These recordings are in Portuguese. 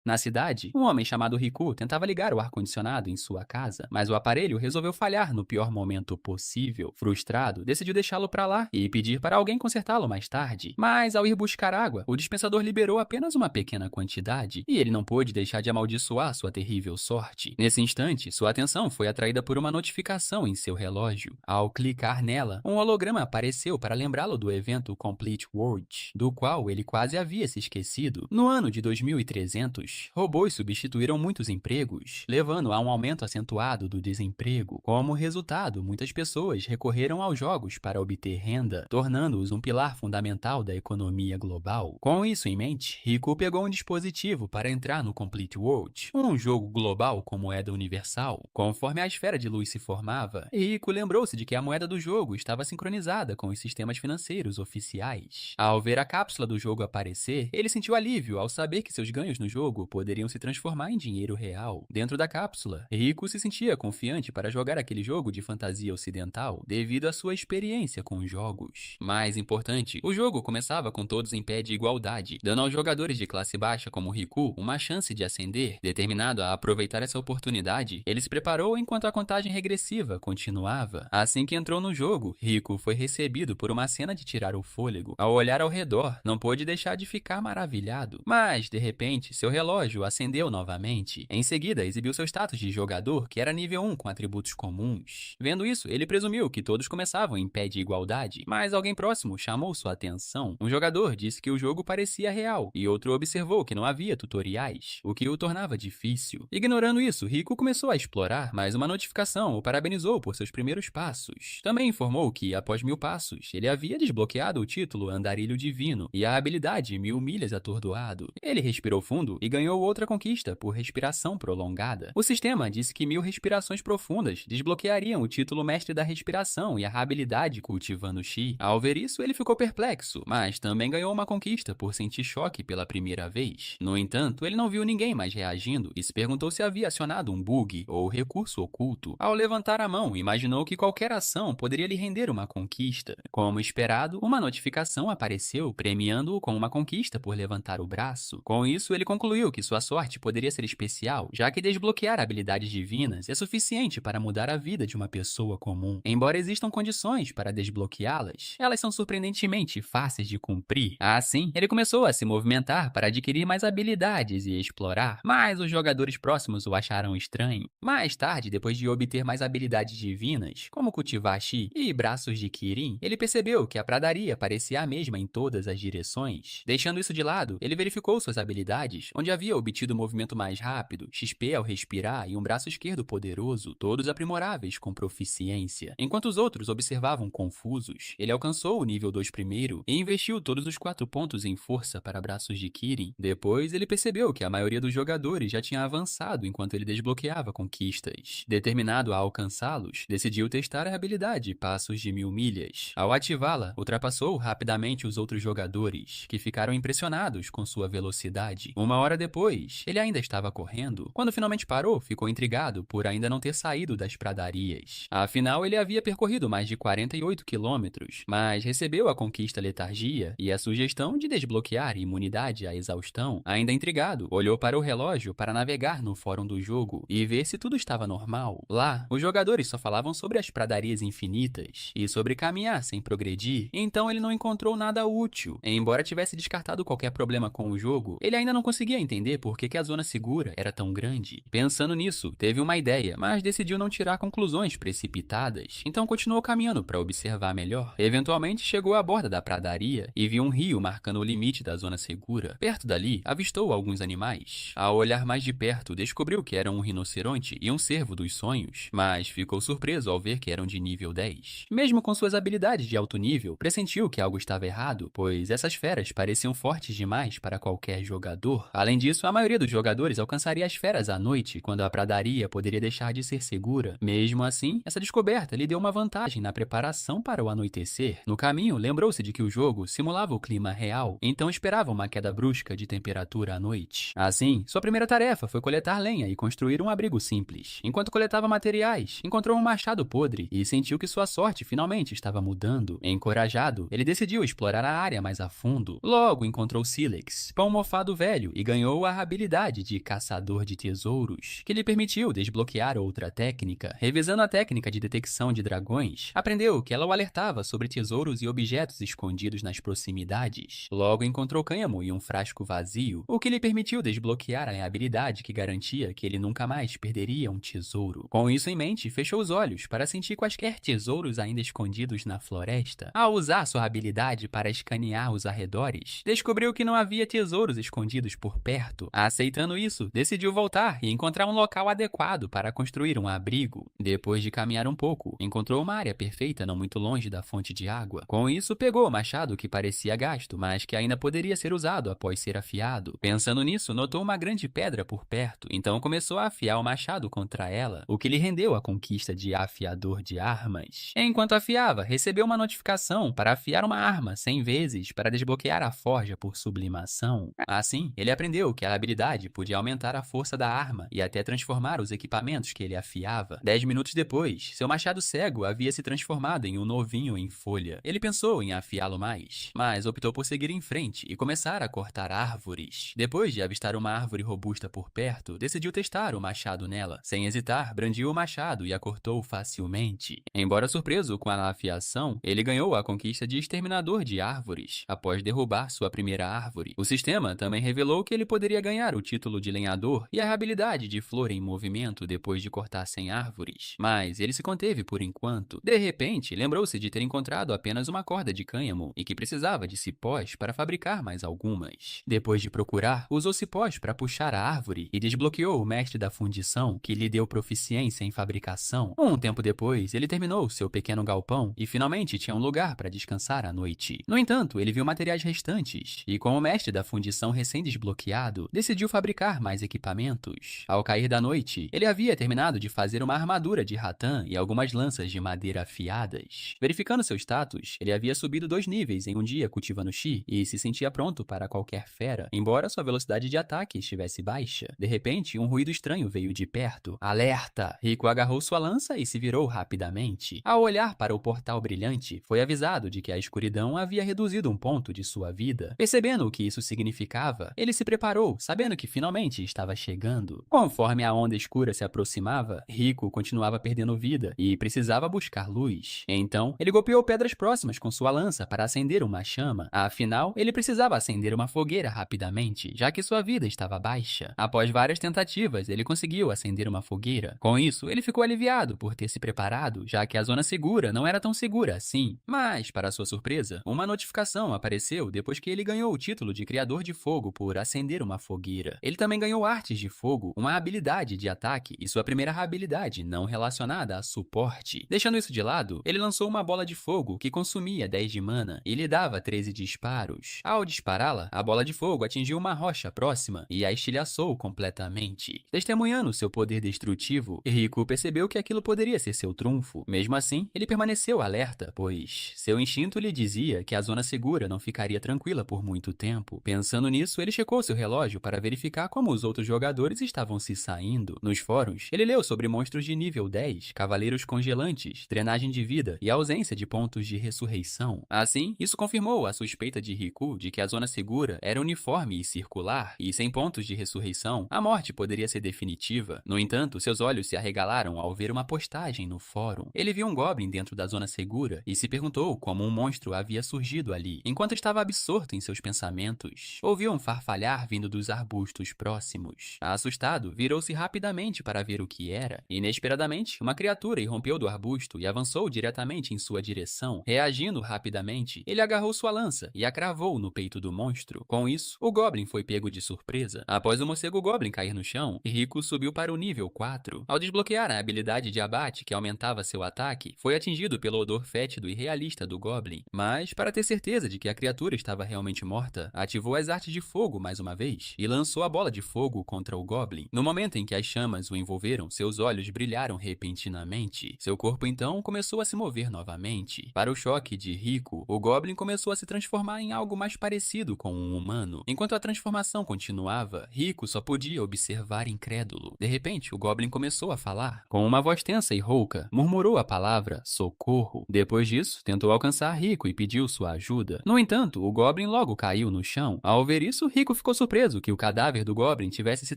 Na cidade, um homem chamado Riku tentava ligar o ar-condicionado em sua casa, mas o aparelho resolveu falhar no pior momento possível. Frustrado, decidiu deixá-lo para lá e pedir para alguém consertá-lo mais tarde. Mas ao ir buscar água, o dispensador liberou apenas uma pequena quantidade e ele não pôde deixar de amaldiçoar sua terrível sorte. Nesse instante, sua atenção foi atraída por uma notificação em seu relógio. Ao clicar nela, um holograma apareceu para lembrá-lo do evento Complete World, do qual ele quase havia se esquecido. No ano de 2300, robôs substituíram muitos empregos, levando a um aumento acentuado do desemprego. Como resultado, muitas pessoas recorreram aos jogos para obter renda, tornando-os um pilar fundamental da economia global. Com isso em mente, Riku pegou um dispositivo para entrar no Complete World, um jogo global com moeda universal. Conforme a esfera de luz se formava, Riku lembrou-se de que a moeda do jogo estava sincronizada com os sistemas financeiros oficiais. Ao ver a cápsula do jogo aparecer, ele sentiu alívio ao saber que seus ganhos no jogo poderiam se transformar em dinheiro real. Dentro da cápsula, Riku se sentia confiante para jogar aquele jogo de fantasia ocidental devido à sua experiência com jogos. Mais importante, o jogo começava com todos em pé de igualdade, dando aos jogadores de classe baixa como Riku uma chance de ascender. Determinado a aproveitar essa oportunidade, ele se preparou enquanto a contagem regressiva continuava. Assim que entrou no jogo, Riku foi recebido por uma cena de tirar o fôlego. Ao olhar ao redor, não pôde deixar de ficar maravilhado. Mas, de repente, seu relógio acendeu novamente. Em seguida, exibiu seu status de jogador, que era nível 1 com atributos comuns. Vendo isso, ele presumiu que todos começavam em pé de igualdade, mas alguém próximo chamou sua atenção. Um jogador disse que o jogo parecia real, e outro observou que não havia tutoriais, o que o tornava difícil. Ignorando isso, Riku começou a explorar, mas uma notificação o parabenizou por seus primeiros passos. Também informou que, após 1000 passos, ele havia desbloqueado o título Andarilho Divino e a habilidade 1000 milhas atordoado. Ele respirou fundo e ganhou outra conquista por respiração prolongada. O sistema disse que 1000 respirações profundas desbloqueariam o título Mestre da Respiração e a habilidade Cultivando Chi. Ao ver isso, ele ficou perplexo, mas também ganhou uma conquista por sentir choque pela primeira vez. No entanto, ele não viu ninguém mais reagindo e se perguntou se havia acionado um bug ou recurso oculto. Ao levantar a mão, imaginou que qualquer ação poderia lhe render uma conquista. Como esperado, uma notificação apareceu, premiando-o com uma conquista por levantar o braço. Com isso, ele concluiu que sua sorte poderia ser especial, já que desbloquear habilidades divinas é suficiente para mudar a vida de uma pessoa comum. Embora existam condições para desbloqueá-las, elas são surpreendentemente fáceis de cumprir. Assim, ele começou a se movimentar para adquirir mais habilidades e explorar, mas os jogadores próximos o acharam estranho. Mais tarde, depois de obter mais habilidades divinas, como cultivar Chi e braços de Kirin, ele percebeu que a pradaria parecia a mesma em todas as direções. Deixando isso de lado, ele verificou suas habilidades, onde havia obtido movimento mais rápido, XP ao respirar e um braço esquerdo poderoso, todos aprimoráveis com proficiência. Enquanto os outros observavam confusos, ele alcançou o nível 2 primeiro e investiu todos os 4 pontos em força para braços de Kirin. Depois, ele percebeu que a maioria dos jogadores já tinha avançado enquanto ele desbloqueava conquistas. Determinado a alcançá-los, decidiu testar a habilidade Passos de 1000 milhas. Ao ativá-la, ultrapassou rapidamente os outros jogadores, que ficaram impressionados com sua velocidade. Uma hora depois, ele ainda estava correndo. Quando finalmente parou, ficou intrigado por ainda não ter saído das pradarias. Afinal, ele havia percorrido mais de 48 quilômetros, mas recebeu a conquista Letargia e a sugestão de desbloquear imunidade à exaustão. Ainda intrigado, olhou para o relógio para navegar no fórum do jogo e ver se tudo estava normal. Lá, os jogadores só falavam sobre as pradarias infinitas e sobre caminhar sem progredir, então ele não encontrou nada útil. Embora tivesse descartado qualquer problema com o jogo, ele ainda não conseguia entender por que a zona segura era tão grande. Pensando nisso, teve uma ideia, mas decidiu não tirar conclusões precipitadas, então continuou caminhando para observar melhor. Eventualmente chegou à borda da pradaria e viu um rio marcando o limite da zona segura. Perto dali, avistou alguns animais. Ao olhar mais de perto, descobriu que eram um rinoceronte e um cervo dos sonhos, mas ficou surpreso ao ver que eram de nível 10. Mesmo com suas habilidades de alto nível, pressentiu que algo estava errado, pois essas feras pareciam fortes demais para qualquer jogador. Além disso, a maioria dos jogadores alcançaria as feras à noite, quando a pradaria poderia deixar de ser segura. Mesmo assim, essa descoberta lhe deu uma vantagem na preparação para o anoitecer. No caminho, lembrou-se de que o jogo simulava o clima real, então esperava uma queda brusca de temperatura à noite. Assim, sua primeira tarefa foi coletar lenha e construir um abrigo simples. Enquanto coletava materiais, encontrou um machado podre e sentiu que sua sorte finalmente estava mudando. Encorajado, ele decidiu explorar a área mais a fundo. Logo encontrou Silex, pão mofado velho, e ganhou ganhou a habilidade de Caçador de Tesouros, que lhe permitiu desbloquear outra técnica. Revisando a técnica de detecção de dragões, aprendeu que ela o alertava sobre tesouros e objetos escondidos nas proximidades. Logo encontrou Cânhamo e um frasco vazio, o que lhe permitiu desbloquear a habilidade que garantia que ele nunca mais perderia um tesouro. Com isso em mente, fechou os olhos para sentir quaisquer tesouros ainda escondidos na floresta. Ao usar sua habilidade para escanear os arredores, descobriu que não havia tesouros escondidos por perto. Aceitando isso, decidiu voltar e encontrar um local adequado para construir um abrigo. Depois de caminhar um pouco, encontrou uma área perfeita não muito longe da fonte de água. Com isso, pegou o machado que parecia gasto, mas que ainda poderia ser usado após ser afiado. Pensando nisso, notou uma grande pedra por perto, então começou a afiar o machado contra ela, o que lhe rendeu a conquista de afiador de armas. Enquanto afiava, recebeu uma notificação para afiar uma arma 100 vezes para desbloquear a forja por sublimação. Assim, ele aprendeu que a habilidade podia aumentar a força da arma e até transformar os equipamentos que ele afiava. 10 minutos depois, seu machado cego havia se transformado em um novinho em folha. Ele pensou em afiá-lo mais, mas optou por seguir em frente e começar a cortar árvores. Depois de avistar uma árvore robusta por perto, decidiu testar o machado nela. Sem hesitar, brandiu o machado e a cortou facilmente. Embora surpreso com a afiação, ele ganhou a conquista de exterminador de árvores, após derrubar sua primeira árvore. O sistema também revelou que ele poderia ganhar o título de lenhador e a habilidade de flor em movimento depois de cortar 100 árvores, mas ele se conteve por enquanto. De repente, lembrou-se de ter encontrado apenas uma corda de cânhamo e que precisava de cipós para fabricar mais algumas. Depois de procurar, usou cipós para puxar a árvore e desbloqueou o mestre da fundição, que lhe deu proficiência em fabricação. Um tempo depois, ele terminou seu pequeno galpão e finalmente tinha um lugar para descansar à noite. No entanto, ele viu materiais restantes e, com o mestre da fundição recém-desbloqueado, decidiu fabricar mais equipamentos. Ao cair da noite, ele havia terminado de fazer uma armadura de ratã e algumas lanças de madeira afiadas. Verificando seu status, ele havia subido 2 níveis em um dia cultivando chi e se sentia pronto para qualquer fera, embora sua velocidade de ataque estivesse baixa. De repente, um ruído estranho veio de perto. Alerta! Rico agarrou sua lança e se virou rapidamente. Ao olhar para o portal brilhante, foi avisado de que a escuridão havia reduzido um ponto de sua vida. Percebendo o que isso significava, ele se preparou, sabendo que finalmente estava chegando. Conforme a onda escura se aproximava, Rico continuava perdendo vida e precisava buscar luz. Então, ele golpeou pedras próximas com sua lança para acender uma chama. Afinal, ele precisava acender uma fogueira rapidamente, já que sua vida estava baixa. Após várias tentativas, ele conseguiu acender uma fogueira. Com isso, ele ficou aliviado por ter se preparado, já que a zona segura não era tão segura assim. Mas, para sua surpresa, uma notificação apareceu depois que ele ganhou o título de Criador de Fogo por acender uma fogueira. Ele também ganhou Artes de Fogo, uma habilidade de ataque e sua primeira habilidade não relacionada a suporte. Deixando isso de lado, ele lançou uma bola de fogo que consumia 10 de mana e lhe dava 13 disparos. Ao dispará-la, a bola de fogo atingiu uma rocha próxima e a estilhaçou completamente. Testemunhando seu poder destrutivo, Rico percebeu que aquilo poderia ser seu trunfo. Mesmo assim, ele permaneceu alerta, pois seu instinto lhe dizia que a zona segura não ficaria tranquila por muito tempo. Pensando nisso, ele checou seu relógio para verificar como os outros jogadores estavam se saindo. Nos fóruns, ele leu sobre monstros de nível 10, cavaleiros congelantes, drenagem de vida e ausência de pontos de ressurreição. Assim, isso confirmou a suspeita de Riku de que a zona segura era uniforme e circular, e sem pontos de ressurreição, a morte poderia ser definitiva. No entanto, seus olhos se arregalaram ao ver uma postagem no fórum. Ele viu um goblin dentro da zona segura e se perguntou como um monstro havia surgido ali. Enquanto estava absorto em seus pensamentos, ouviu um farfalhar vindo dos arbustos próximos. Assustado, virou-se rapidamente para ver o que era. Inesperadamente, uma criatura irrompeu do arbusto e avançou diretamente em sua direção. Reagindo rapidamente, ele agarrou sua lança e a cravou no peito do monstro. Com isso, o goblin foi pego de surpresa. Após o morcego goblin cair no chão, Rico subiu para o nível 4. Ao desbloquear a habilidade de abate que aumentava seu ataque, foi atingido pelo odor fétido e realista do goblin. Mas, para ter certeza de que a criatura estava realmente morta, ativou as artes de fogo mais uma vez e lançou a bola de fogo contra o goblin. No momento em que as chamas o envolveram, seus olhos brilharam repentinamente. Seu corpo então começou a se mover novamente. Para o choque de Rico, o goblin começou a se transformar em algo mais parecido com um humano. Enquanto a transformação continuava, Rico só podia observar incrédulo. De repente, o goblin começou a falar. Com uma voz tensa e rouca, murmurou a palavra socorro. Depois disso, tentou alcançar Rico e pediu sua ajuda. No entanto, o goblin logo caiu no chão. Ao ver isso, Rico ficou surpreso surpreso que o cadáver do Goblin tivesse se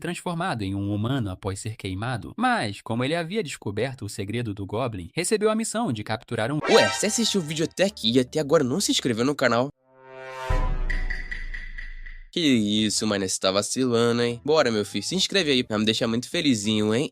transformado em um humano após ser queimado, mas, como ele havia descoberto o segredo do Goblin, recebeu a missão de capturar um... Ué, você assistiu o vídeo até aqui e até agora não se inscreveu no canal? Que isso, mano, você tá vacilando, hein? Bora, meu filho, se inscreve aí pra me deixar muito felizinho, hein?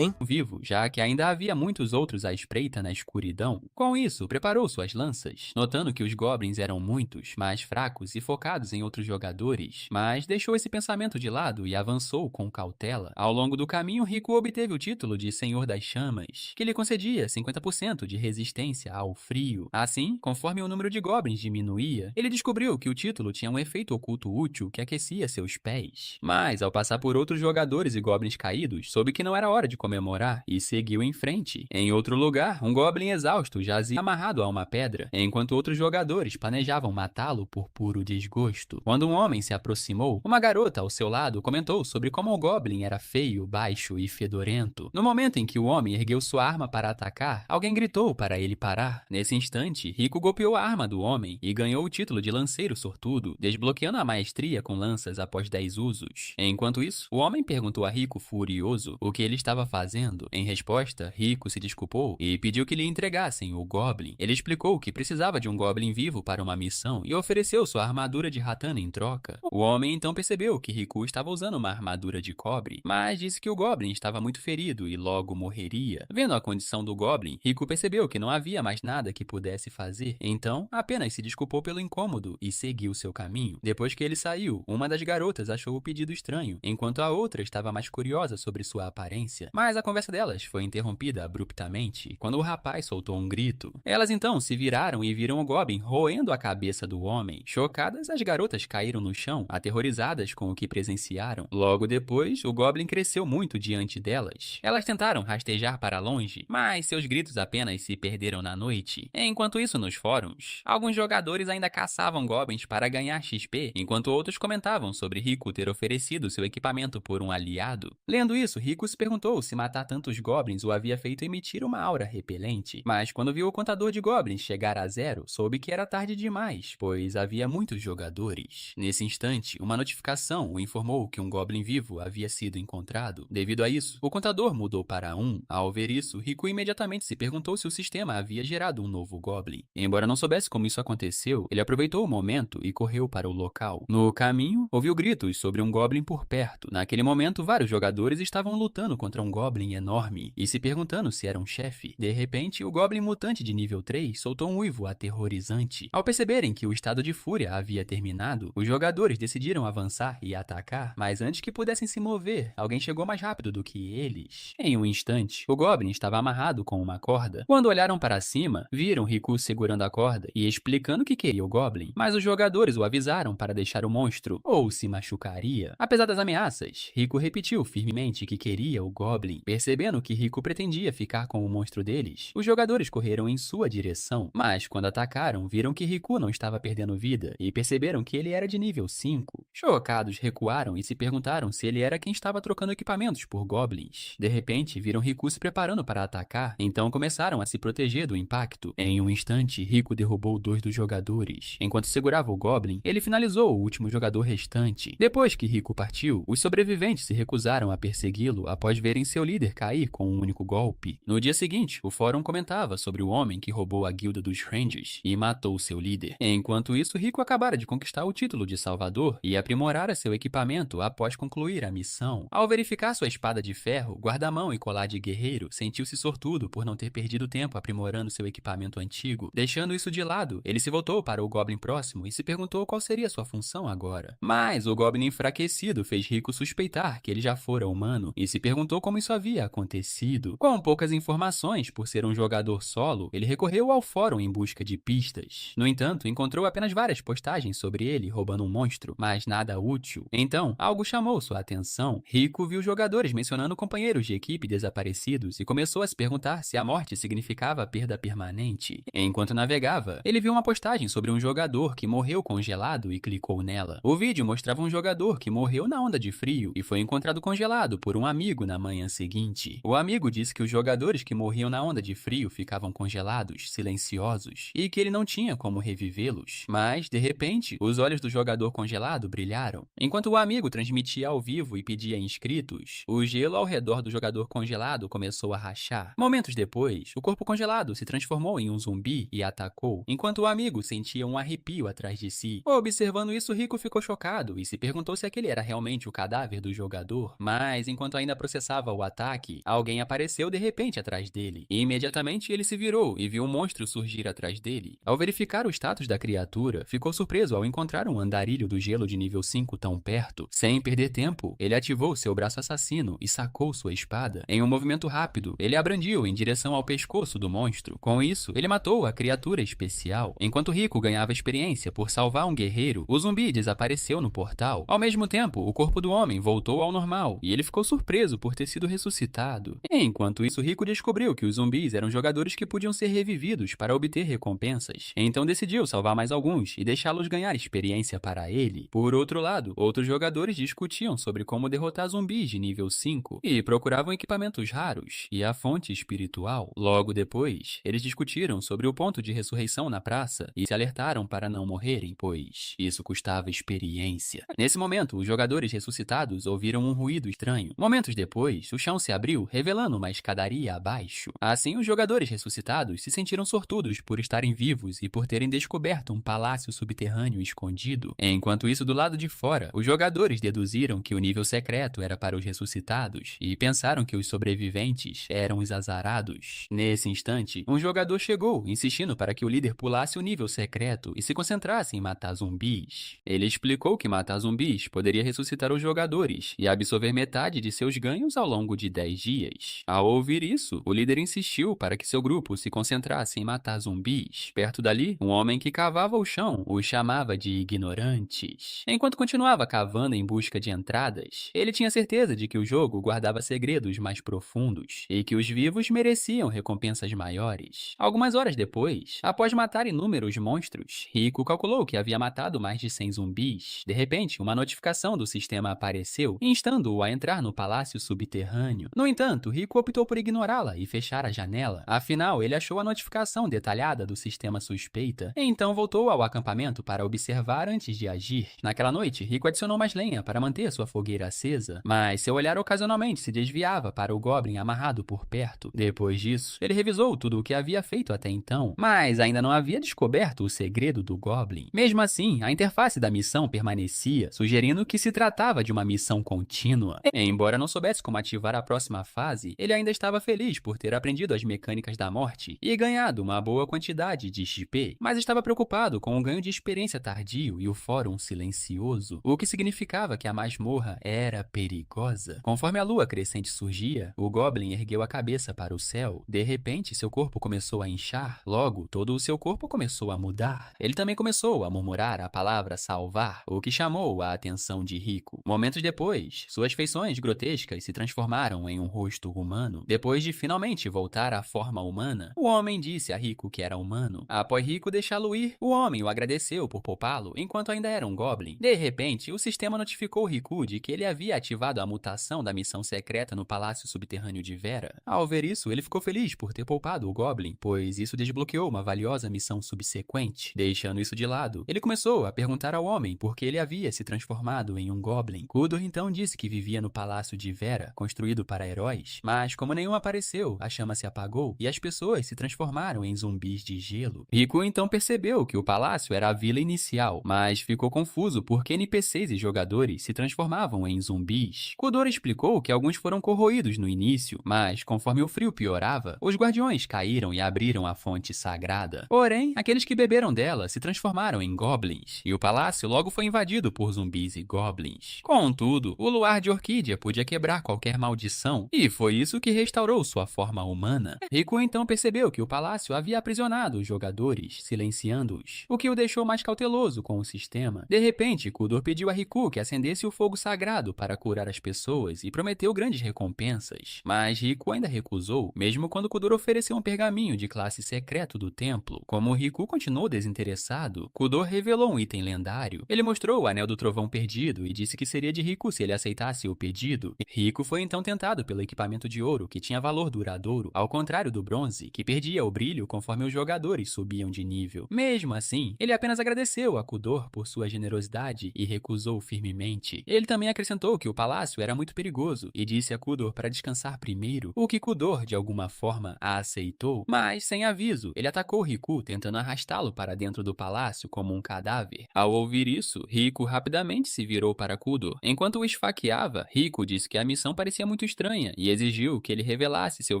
vivo, já que ainda havia muitos outros à espreita na escuridão. Com isso, preparou suas lanças, notando que os goblins eram muitos, mais fracos e focados em outros jogadores, mas deixou esse pensamento de lado e avançou com cautela. Ao longo do caminho, Rico obteve o título de Senhor das Chamas, que lhe concedia 50% de resistência ao frio. Assim, conforme o número de goblins diminuía, ele descobriu que o título tinha um efeito oculto útil que aquecia seus pés. Mas, ao passar por outros jogadores e goblins caídos, soube que não era hora de comemorar e seguiu em frente. Em outro lugar, um goblin exausto jazia amarrado a uma pedra, enquanto outros jogadores planejavam matá-lo por puro desgosto. Quando um homem se aproximou, uma garota ao seu lado comentou sobre como o goblin era feio, baixo e fedorento. No momento em que o homem ergueu sua arma para atacar, alguém gritou para ele parar. Nesse instante, Rico golpeou a arma do homem e ganhou o título de lanceiro sortudo, desbloqueando a maestria com lanças após 10 usos. Enquanto isso, o homem perguntou a Rico furioso o que ele estava fazendo. Em resposta, Rico se desculpou e pediu que lhe entregassem o Goblin. Ele explicou que precisava de um Goblin vivo para uma missão e ofereceu sua armadura de ratana em troca. O homem então percebeu que Riku estava usando uma armadura de cobre, mas disse que o Goblin estava muito ferido e logo morreria. Vendo a condição do Goblin, Riku percebeu que não havia mais nada que pudesse fazer, então apenas se desculpou pelo incômodo e seguiu seu caminho. Depois que ele saiu, uma das garotas achou o pedido estranho, enquanto a outra estava mais curiosa sobre sua aparência. Mas a conversa delas foi interrompida abruptamente quando o rapaz soltou um grito. Elas então se viraram e viram o Goblin roendo a cabeça do homem. Chocadas, as garotas caíram no chão, aterrorizadas com o que presenciaram. Logo depois, o Goblin cresceu muito diante delas. Elas tentaram rastejar para longe, mas seus gritos apenas se perderam na noite. Enquanto isso, nos fóruns, alguns jogadores ainda caçavam Goblins para ganhar XP, enquanto outros comentavam sobre Rico ter oferecido seu equipamento por um aliado. Lendo isso, Rico se perguntou se matar tantos Goblins o havia feito emitir uma aura repelente, mas quando viu o contador de Goblins chegar a 0, soube que era tarde demais, pois havia muitos jogadores. Nesse instante, uma notificação o informou que um Goblin vivo havia sido encontrado. Devido a isso, o contador mudou para 1. Ao ver isso, Rico imediatamente se perguntou se o sistema havia gerado um novo Goblin. Embora não soubesse como isso aconteceu, ele aproveitou o momento e correu para o local. No caminho, ouviu gritos sobre um Goblin por perto. Naquele momento, vários jogadores estavam lutando contra um Goblin enorme e se perguntando se era um chefe. De repente, o Goblin mutante de nível 3 soltou um uivo aterrorizante. Ao perceberem que o estado de fúria havia terminado, os jogadores decidiram avançar e atacar, mas antes que pudessem se mover, alguém chegou mais rápido do que eles. Em um instante, o Goblin estava amarrado com uma corda. Quando olharam para cima, viram Riku segurando a corda e explicando que queria o Goblin, mas os jogadores o avisaram para deixar o monstro ou se machucaria. Apesar das ameaças, Riku repetiu firmemente que queria o Goblin. Percebendo que Riku pretendia ficar com o monstro deles, os jogadores correram em sua direção, mas quando atacaram, viram que Riku não estava perdendo vida e perceberam que ele era de nível 5. Chocados, recuaram e se perguntaram se ele era quem estava trocando equipamentos por Goblins. De repente, viram Riku se preparando para atacar, então começaram a se proteger do impacto. Em um instante, Riku derrubou 2 dos jogadores. Enquanto segurava o Goblin, ele finalizou o último jogador restante. Depois que Riku partiu, os sobreviventes se recusaram a persegui-lo após verem seu líder cair com um único golpe. No dia seguinte, o fórum comentava sobre o homem que roubou a guilda dos Rangers e matou seu líder. Enquanto isso, Riku acabara de conquistar o título de Salvador e aprimorara seu equipamento após concluir a missão. Ao verificar sua espada de ferro, guarda-mão e colar de guerreiro, sentiu-se sortudo por não ter perdido tempo aprimorando seu equipamento antigo. Deixando isso de lado, ele se voltou para o Goblin próximo e se perguntou qual seria sua função agora. Mas o Goblin enfraquecido fez Riku suspeitar que ele já fora humano e se perguntou como isso havia acontecido. Com poucas informações, por ser um jogador solo, ele recorreu ao fórum em busca de pistas. No entanto, encontrou apenas várias postagens sobre ele roubando um monstro, mas nada útil. Então, algo chamou sua atenção. Riku viu jogadores mencionando companheiros de equipe desaparecidos e começou a se perguntar se a morte significava perda permanente. Enquanto navegava, ele viu uma postagem sobre um jogador que morreu congelado e clicou nela. janela. O vídeo mostrava um jogador que morreu na onda de frio e foi encontrado congelado por um amigo na manhã seguinte. O amigo disse que os jogadores que morriam na onda de frio ficavam congelados, silenciosos, e que ele não tinha como revivê-los. Mas, de repente, os olhos do jogador congelado brilharam. Enquanto o amigo transmitia ao vivo e pedia inscritos, o gelo ao redor do jogador congelado começou a rachar. Momentos depois, o corpo congelado se transformou em um zumbi e atacou, enquanto o amigo sentia um arrepio atrás de si. Observando isso, Rico ficou chocado e se perguntou se aquele era realmente o cadáver do jogador. Mas, enquanto ainda processava o ataque, alguém apareceu de repente atrás dele. E imediatamente ele se virou e viu um monstro surgir atrás dele. Ao verificar o status da criatura, ficou surpreso ao encontrar um andarilho do gelo de nível 5 tão perto. Sem perder tempo, ele ativou seu braço assassino e sacou sua espada. Em um movimento rápido, ele a brandiu em direção ao pescoço do monstro. Com isso, ele matou a criatura especial. Enquanto Rico ganhava experiência por salvar um guerreiro, o zumbi desapareceu no portal. Ao mesmo tempo, o corpo do homem voltou ao normal e ele ficou surpreso por ter sido ressuscitado. Enquanto isso, Rico descobriu que os zumbis eram jogadores que podiam ser revividos para obter recompensas. Então decidiu salvar mais alguns e deixá-los ganhar experiência para ele. Por outro lado, outros jogadores discutiam sobre como derrotar zumbis de nível 5 e procuravam equipamentos raros e a fonte espiritual. Logo depois, eles discutiram sobre o ponto de ressurreição na praça e se alertaram para não morrerem, pois isso custava experiência. Nesse momento, os jogadores ressuscitados ouviram um ruído estranho. Momentos depois, o chão se abriu, revelando uma escadaria abaixo. Assim, os jogadores ressuscitados se sentiram sortudos por estarem vivos e por terem descoberto um palácio subterrâneo escondido. Enquanto isso, do lado de fora, os jogadores deduziram que o nível secreto era para os ressuscitados e pensaram que os sobreviventes eram os azarados. Nesse instante, um jogador chegou, insistindo para que o líder pulasse o nível secreto e se concentrasse em matar zumbis. Ele explicou que matar zumbis poderia ressuscitar os jogadores e absorver metade de seus ganhos ao longo de 10 dias. Ao ouvir isso, o líder insistiu para que seu grupo se concentrasse em matar zumbis. Perto dali, um homem que cavava o chão os chamava de ignorantes. Enquanto continuava cavando em busca de entradas, ele tinha certeza de que o jogo guardava segredos mais profundos e que os vivos mereciam recompensas maiores. Algumas horas depois, após matar inúmeros monstros, Rico calculou que havia matado mais de 100 zumbis. De repente, uma notificação do sistema apareceu, instando-o a entrar no palácio subterrâneo. No entanto, Rico optou por ignorá-la e fechar a janela. Afinal, ele achou a notificação detalhada do sistema suspeita. Então voltou ao acampamento para observar antes de agir. Naquela noite, Rico adicionou mais lenha para manter sua fogueira acesa, mas seu olhar ocasionalmente se desviava para o Goblin amarrado por perto. Depois disso, ele revisou tudo o que havia feito até então, mas ainda não havia descoberto o segredo do Goblin. Mesmo assim, a interface da missão permanecia, sugerindo que se tratava de uma missão contínua. Embora não soubesse como ativar a próxima fase, ele ainda estava feliz por ter aprendido as mecânicas da morte e ganhado uma boa quantidade de XP, mas estava preocupado com o ganho de experiência tardio e o fórum silencioso, o que significava que a masmorra era perigosa. Conforme a lua crescente surgia, o Goblin ergueu a cabeça para o céu. De repente, seu corpo começou a inchar, logo todo o seu corpo começou a mudar. Ele também começou a murmurar a palavra salvar, o que chamou a atenção de Rico. Momentos depois, suas feições grotescas se transformaram em um rosto humano. Depois de finalmente voltar à forma humana, o homem disse a Rico que era humano. Após Rico deixá-lo ir, o homem o agradeceu por poupá-lo enquanto ainda era um Goblin. De repente, o sistema notificou Riku de que ele havia ativado a mutação da missão secreta no Palácio Subterrâneo de Vera. Ao ver isso, ele ficou feliz por ter poupado o Goblin, pois isso desbloqueou uma valiosa missão subsequente. Deixando isso de lado, ele começou a perguntar ao homem por que ele havia se transformado em um Goblin. Kudor então disse que vivia no Palácio de Vera, construído para heróis, mas como nenhum apareceu, a chama se apagou e as pessoas se transformaram em zumbis de gelo. Riku então percebeu que o palácio era a vila inicial, mas ficou confuso porque NPCs e jogadores se transformavam em zumbis. Kudor explicou que alguns foram corroídos no início, mas conforme o frio piorava, os guardiões caíram e abriram a fonte sagrada. Porém, aqueles que beberam dela se transformaram em goblins, e o palácio logo foi invadido por zumbis e goblins. Contudo, o luar de Orquídea podia quebrar qualquer maldição, e foi isso que restaurou sua forma humana. Riku então percebeu que o palácio havia aprisionado os jogadores, silenciando-os, o que o deixou mais cauteloso com o sistema. De repente, Kudor pediu a Riku que acendesse o fogo sagrado para curar as pessoas e prometeu grandes recompensas. Mas Riku ainda recusou, mesmo quando Kudor ofereceu um pergaminho de classe secreto do templo. Como Riku continuou desinteressado, Kudor revelou um item lendário necessário. Ele mostrou o Anel do Trovão perdido e disse que seria de Riku se ele aceitasse o pedido. Riku foi então tentado pelo equipamento de ouro, que tinha valor duradouro, ao contrário do bronze, que perdia o brilho conforme os jogadores subiam de nível. Mesmo assim, ele apenas agradeceu a Kudor por sua generosidade e recusou firmemente. Ele também acrescentou que o palácio era muito perigoso e disse a Kudor para descansar primeiro, o que Kudor, de alguma forma, a aceitou, mas, sem aviso, ele atacou Riku, tentando arrastá-lo para dentro do palácio como um cadáver. Ao ouvir isso, Riku rapidamente se virou para Kudor. Enquanto o esfaqueava, Riku disse que a missão parecia muito estranha e exigiu que ele revelasse seu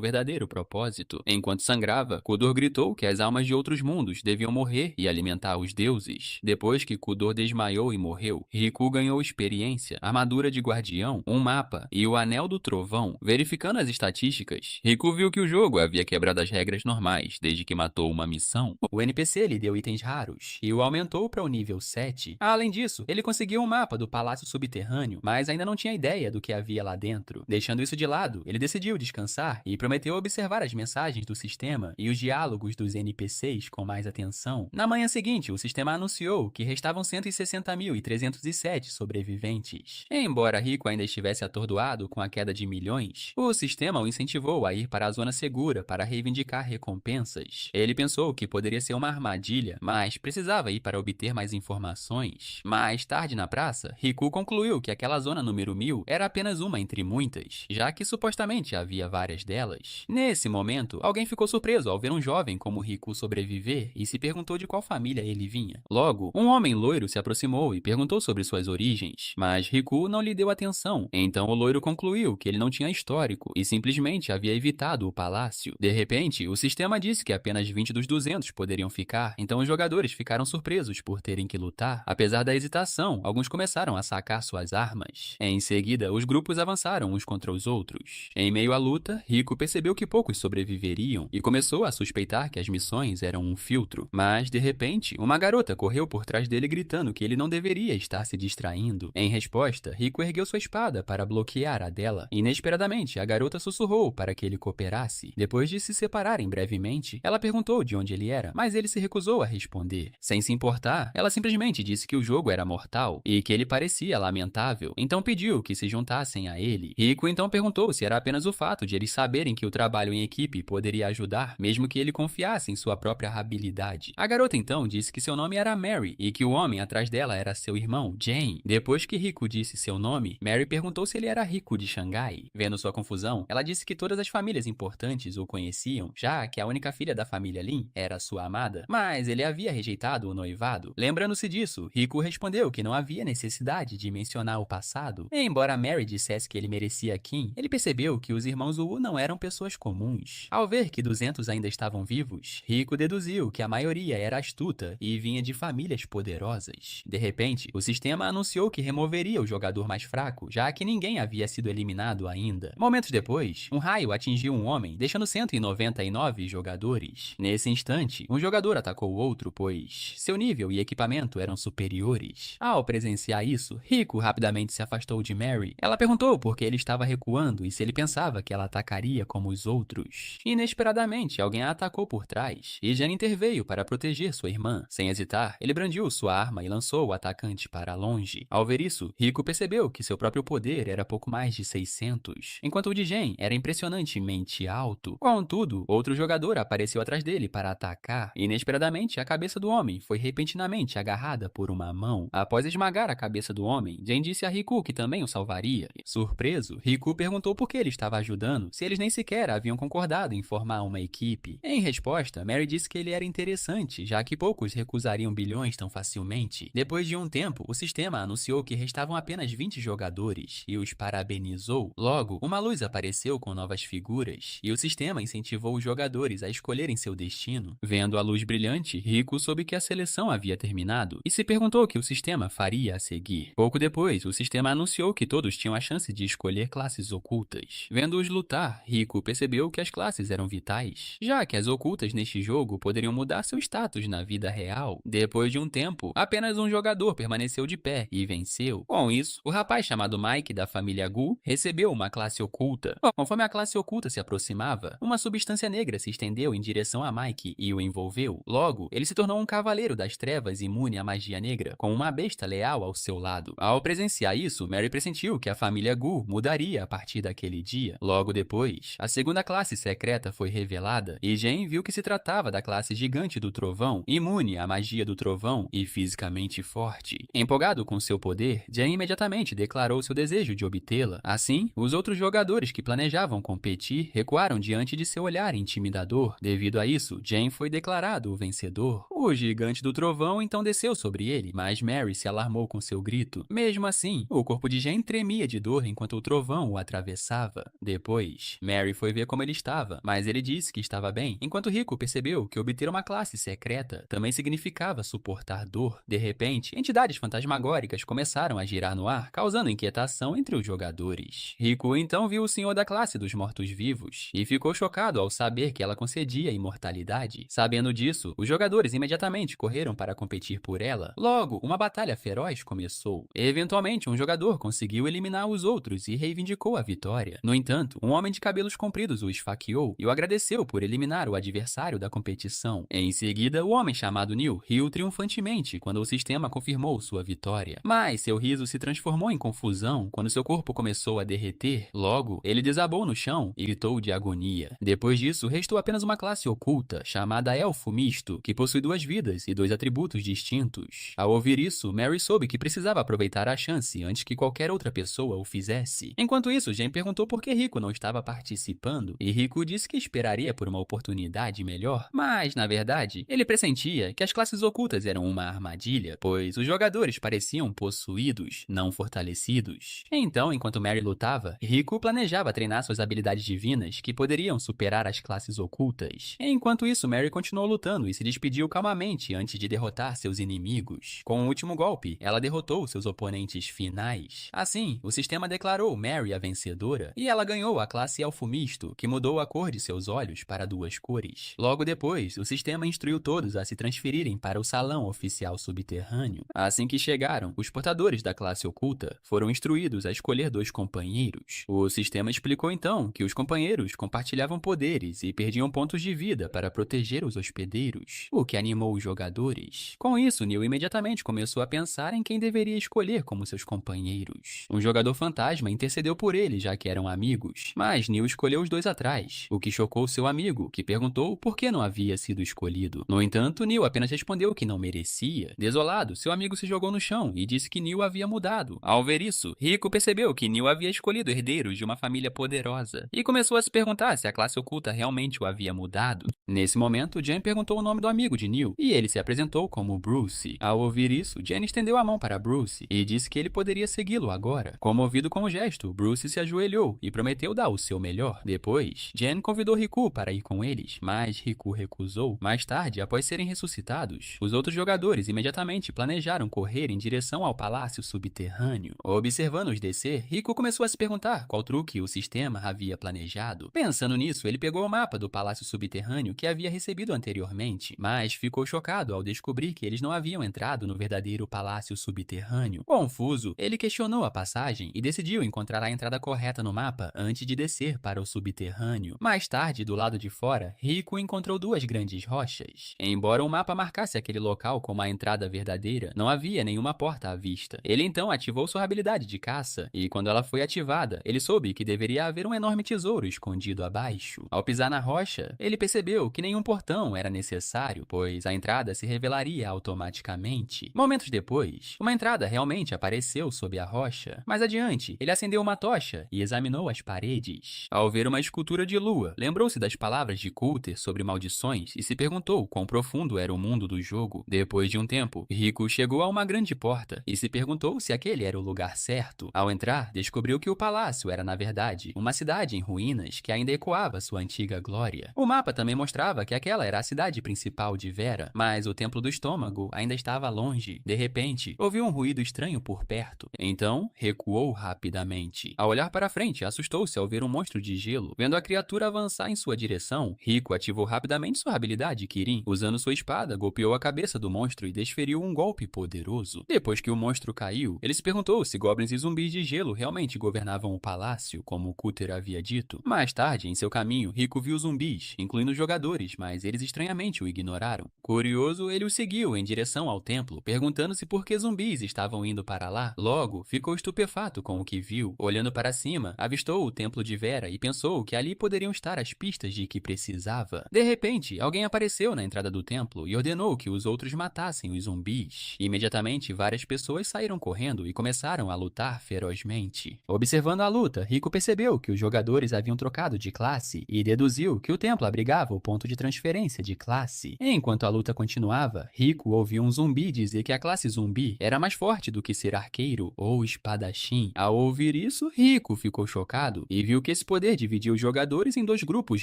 verdadeiro propósito. Enquanto sangrava, Kudor gritou que as almas de outros mundos deviam morrer e alimentar os deuses. Depois que Kudor desmaiou e morreu, Riku ganhou experiência, armadura de guardião, um mapa e o Anel do Trovão. Verificando as estatísticas, Riku viu que o jogo havia quebrado as regras normais desde que matou uma missão. O NPC lhe deu itens raros e o aumentou para o nível 7. Além disso, ele conseguiu um mapa do palácio subterrâneo, mas ainda não tinha ideia do que havia lá dentro. Deixando isso de lado, ele decidiu descansar e prometeu observar as mensagens do sistema e os diálogos dos NPCs com mais atenção. Na manhã seguinte, o sistema anunciou que restavam 160.307 sobreviventes. Embora Riku ainda estivesse atordoado com a queda de milhões, o sistema o incentivou a ir para a zona segura para reivindicar recompensas. Ele pensou que poderia ser uma armadilha, mas precisava ir para obter mais informações. Mais tarde na praça, Riku concluiu que aquela zona número 1000 era apenas uma entre muitas, já que supostamente havia várias delas. Nesse momento, alguém ficou surpreso ao ver um jovem como Riku sobreviver e se perguntou de qual família ele vinha. Logo, um homem loiro se aproximou e perguntou sobre suas origens, mas Riku não lhe deu atenção. Então o loiro concluiu que ele não tinha histórico e simplesmente havia evitado o palácio. De repente, o sistema disse que apenas 20 dos 200 poderiam ficar, então os jogadores ficaram surpresos por terem que lutar. Apesar da hesitação, alguns começaram a sacar suas armas. Em seguida, os grupos avançaram uns contra os outros. Em meio à luta, Riku percebeu que poucos sobreviveriam e começou a suspeitar que as missões eram um filtro. Mas, de repente, uma garota correu por trás dele gritando que ele não deveria estar se distraindo. Em resposta, Riku ergueu sua espada para bloquear a dela. Inesperadamente, a garota sussurrou para que ele cooperasse. Depois de se separarem brevemente, ela perguntou de onde ele era, mas ele se recusou a responder. Sem se importar, ela simplesmente disse que o jogo era mortal e que ele parecia lamentável, então pediu que se juntassem a ele. Riku então perguntou se era apenas o fato de eles saberem que o trabalho em equipe poderia ajudar, mesmo que ele confiasse em sua própria habilidade. A garota então disse que seu nome era Mary e que o homem atrás dela era seu irmão, Jane. Depois que Riku disse seu nome, Mary perguntou se ele era Riku de Xangai. Vendo sua confusão, ela disse que todas as famílias importantes o conheciam, já que a única filha da família Lin era sua amada, mas ele havia rejeitado o noivado. Lembrando-se disso, Riku respondeu que não havia necessidade de mencionar o passado. Embora Mary dissesse que ele merecia Kim, ele percebeu que os irmãos Wu não eram pessoas comuns. Ao ver que 200 ainda estavam vivos, Riku deduziu que a maioria era astuta e vinha de famílias poderosas. De repente, o sistema anunciou que removeria o jogador mais fraco, já que ninguém havia sido eliminado ainda. Momentos depois, um raio atingiu um homem, deixando 199 jogadores. Nesse instante, um jogador atacou o outro, pois seu nível e equipamento eram superiores. Ao presenciar isso, Riku rapidamente se afastou de Mary. Ela perguntou por que ele estava recuando e se ele pensava que ela atacaria como os outros. Inesperadamente, alguém a atacou por trás, e Jane interveio para proteger sua irmã. Sem hesitar, ele brandiu sua arma e lançou o atacante para longe. Ao ver isso, Riku percebeu que seu próprio poder era pouco mais de 600, enquanto o de Jane era impressionantemente alto. Contudo, outro jogador apareceu atrás dele para atacar. Inesperadamente, a cabeça do homem foi repentinamente agarrada por uma mão. Após esmagar a cabeça do homem, Jane disse a Riku que também o salvaria. Surpreso, Riku perguntou por que ele estava ajudando, se eles nem sequer haviam concordado em formar uma equipe. Em resposta, Mary disse que ele era interessante, já que poucos recusariam bilhões tão facilmente. Depois de um tempo, o sistema anunciou que restavam apenas 20 jogadores e os parabenizou. Logo, uma luz apareceu com novas figuras, e o sistema incentivou os jogadores a escolherem seu destino. Vendo a luz brilhante, Riku soube que a seleção havia terminado e se perguntou o que o sistema faria a seguir. Pouco depois, o sistema anunciou que todos tinham a chance de escolher classes ocultas. Vendo-os lutar, Riku percebeu que as classes eram vitais, já que as ocultas neste jogo poderiam mudar seu status na vida real. Depois de um tempo, apenas um jogador permaneceu de pé e venceu. Com isso, o rapaz chamado Mike da família Gu recebeu uma classe oculta. Conforme a classe oculta se aproximava, uma substância negra se estendeu em direção a Mike e o envolveu. Logo, ele se tornou um cavaleiro das trevas imune à magia magia negra, com uma besta leal ao seu lado. Ao presenciar isso, Mary pressentiu que a família Gu mudaria a partir daquele dia. Logo depois, a segunda classe secreta foi revelada e Jane viu que se tratava da classe gigante do trovão, imune à magia do trovão e fisicamente forte. Empolgado com seu poder, Jane imediatamente declarou seu desejo de obtê-la. Assim, os outros jogadores que planejavam competir recuaram diante de seu olhar intimidador. Devido a isso, Jane foi declarado o vencedor. O gigante do trovão então desceu sobre ele, mas Mary se alarmou com seu grito. Mesmo assim, o corpo de Jane tremia de dor enquanto o trovão o atravessava. Depois, Mary foi ver como ele estava, mas ele disse que estava bem, enquanto Rico percebeu que obter uma classe secreta também significava suportar dor. De repente, entidades fantasmagóricas começaram a girar no ar, causando inquietação entre os jogadores. Rico então viu o senhor da classe dos mortos-vivos e ficou chocado ao saber que ela concedia imortalidade. Sabendo disso, os jogadores imediatamente correram para competir por ela. Logo, uma batalha feroz começou. Eventualmente, um jogador conseguiu eliminar os outros e reivindicou a vitória. No entanto, um homem de cabelos compridos o esfaqueou e o agradeceu por eliminar o adversário da competição. Em seguida, o homem chamado Neil riu triunfantemente quando o sistema confirmou sua vitória. Mas seu riso se transformou em confusão quando seu corpo começou a derreter. Logo, ele desabou no chão e gritou de agonia. Depois disso, restou apenas uma classe oculta, chamada Elfo Misto, que possui 2 vidas e 2 atributos distintos. Ao ouvir isso, Mary soube que precisava aproveitar a chance antes que qualquer outra pessoa o fizesse. Enquanto isso, Jane perguntou por que Rico não estava participando, e Rico disse que esperaria por uma oportunidade melhor, mas, na verdade, ele pressentia que as classes ocultas eram uma armadilha, pois os jogadores pareciam possuídos, não fortalecidos. Então, enquanto Mary lutava, Rico planejava treinar suas habilidades divinas que poderiam superar as classes ocultas. Enquanto isso, Mary continuou lutando e se despediu calmamente antes de derrotar seus inimigos. Com o último golpe, ela derrotou seus oponentes finais. Assim, o sistema declarou Mary a vencedora e ela ganhou a classe Elfo Misto, que mudou a cor de seus olhos para 2 cores. Logo depois, o sistema instruiu todos a se transferirem para o salão oficial subterrâneo. Assim que chegaram, os portadores da classe oculta foram instruídos a escolher 2 companheiros. O sistema explicou então que os companheiros compartilhavam poderes e perdiam pontos de vida para proteger os hospedeiros, o que animou os jogadores. Com isso, Neil imediatamente começou a pensar em quem deveria escolher como seus companheiros. Um jogador fantasma intercedeu por ele, já que eram amigos, mas Neil escolheu os 2 atrás, o que chocou seu amigo, que perguntou por que não havia sido escolhido. No entanto, Neil apenas respondeu que não merecia. Desolado, seu amigo se jogou no chão e disse que Neil havia mudado. Ao ver isso, Rico percebeu que Neil havia escolhido herdeiros de uma família poderosa e começou a se perguntar se a classe oculta realmente o havia mudado. Nesse momento, Jane perguntou o nome do amigo de Neil e ele se apresentou como Bruce. Ao ouvir isso, Jane estendeu a mão para Bruce e disse que ele poderia segui-lo agora. Comovido com o gesto, Bruce se ajoelhou e prometeu dar o seu melhor. Depois, Jane convidou Riku para ir com eles, mas Riku recusou. Mais tarde, após serem ressuscitados, os outros jogadores imediatamente planejaram correr em direção ao palácio subterrâneo. Observando-os descer, Riku começou a se perguntar qual truque o sistema havia planejado. Pensando nisso, ele pegou o mapa do palácio subterrâneo que havia recebido anteriormente, mas ficou chocado ao descobrir que eles não haviam entrado no verdadeiro palácio subterrâneo. Confuso, ele questionou a passagem e decidiu encontrar a entrada correta no mapa antes de descer para o subterrâneo. Mais tarde, do lado de fora, Riku encontrou 2 grandes rochas. Embora o mapa marcasse aquele local como a entrada verdadeira, não havia nenhuma porta à vista. Ele então ativou sua habilidade de caça, e quando ela foi ativada, ele soube que deveria haver um enorme tesouro escondido abaixo. Ao pisar na rocha, ele percebeu que nenhum portão era necessário, pois a entrada se revelaria automaticamente. Momentos depois, uma entrada realmente apareceu sob a rocha. Mais adiante, ele acendeu uma tocha e examinou as paredes. Ao ver uma escultura de lua, lembrou-se das palavras de Coulter sobre maldições e se perguntou quão profundo era o mundo do jogo. Depois de um tempo, Riku chegou a uma grande porta e se perguntou se aquele era o lugar certo. Ao entrar, descobriu que o palácio era, na verdade, uma cidade em ruínas que ainda ecoava sua antiga glória. O mapa também mostrava que aquela era a cidade principal de Vera, mas o Templo do Estômago ainda estava longe. De repente, ouviu um ruído estranho por perto. Então, recuou rapidamente. Ao olhar para frente, assustou-se ao ver um monstro de gelo. Vendo a criatura avançar em sua direção, Riku ativou rapidamente sua habilidade Kirin. Usando sua espada, golpeou a cabeça do monstro e desferiu um golpe poderoso. Depois que o monstro caiu, ele se perguntou se goblins e zumbis de gelo realmente governavam o palácio, como Coulter havia dito. Mais tarde, em seu caminho, Riku viu zumbis, incluindo jogadores, mas eles estranhamente o ignoraram. Curioso, ele os seguiu em direção ao ao templo, perguntando-se por que zumbis estavam indo para lá. Logo, ficou estupefato com o que viu. Olhando para cima, avistou o templo de Vera e pensou que ali poderiam estar as pistas de que precisava. De repente, alguém apareceu na entrada do templo e ordenou que os outros matassem os zumbis. Imediatamente, várias pessoas saíram correndo e começaram a lutar ferozmente. Observando a luta, Rico percebeu que os jogadores haviam trocado de classe e deduziu que o templo abrigava o ponto de transferência de classe. Enquanto a luta continuava, Rico ouviu um zumbi dizer que a classe zumbi era mais forte do que ser arqueiro ou espadachim. Ao ouvir isso, Rico ficou chocado e viu que esse poder dividia os jogadores em dois grupos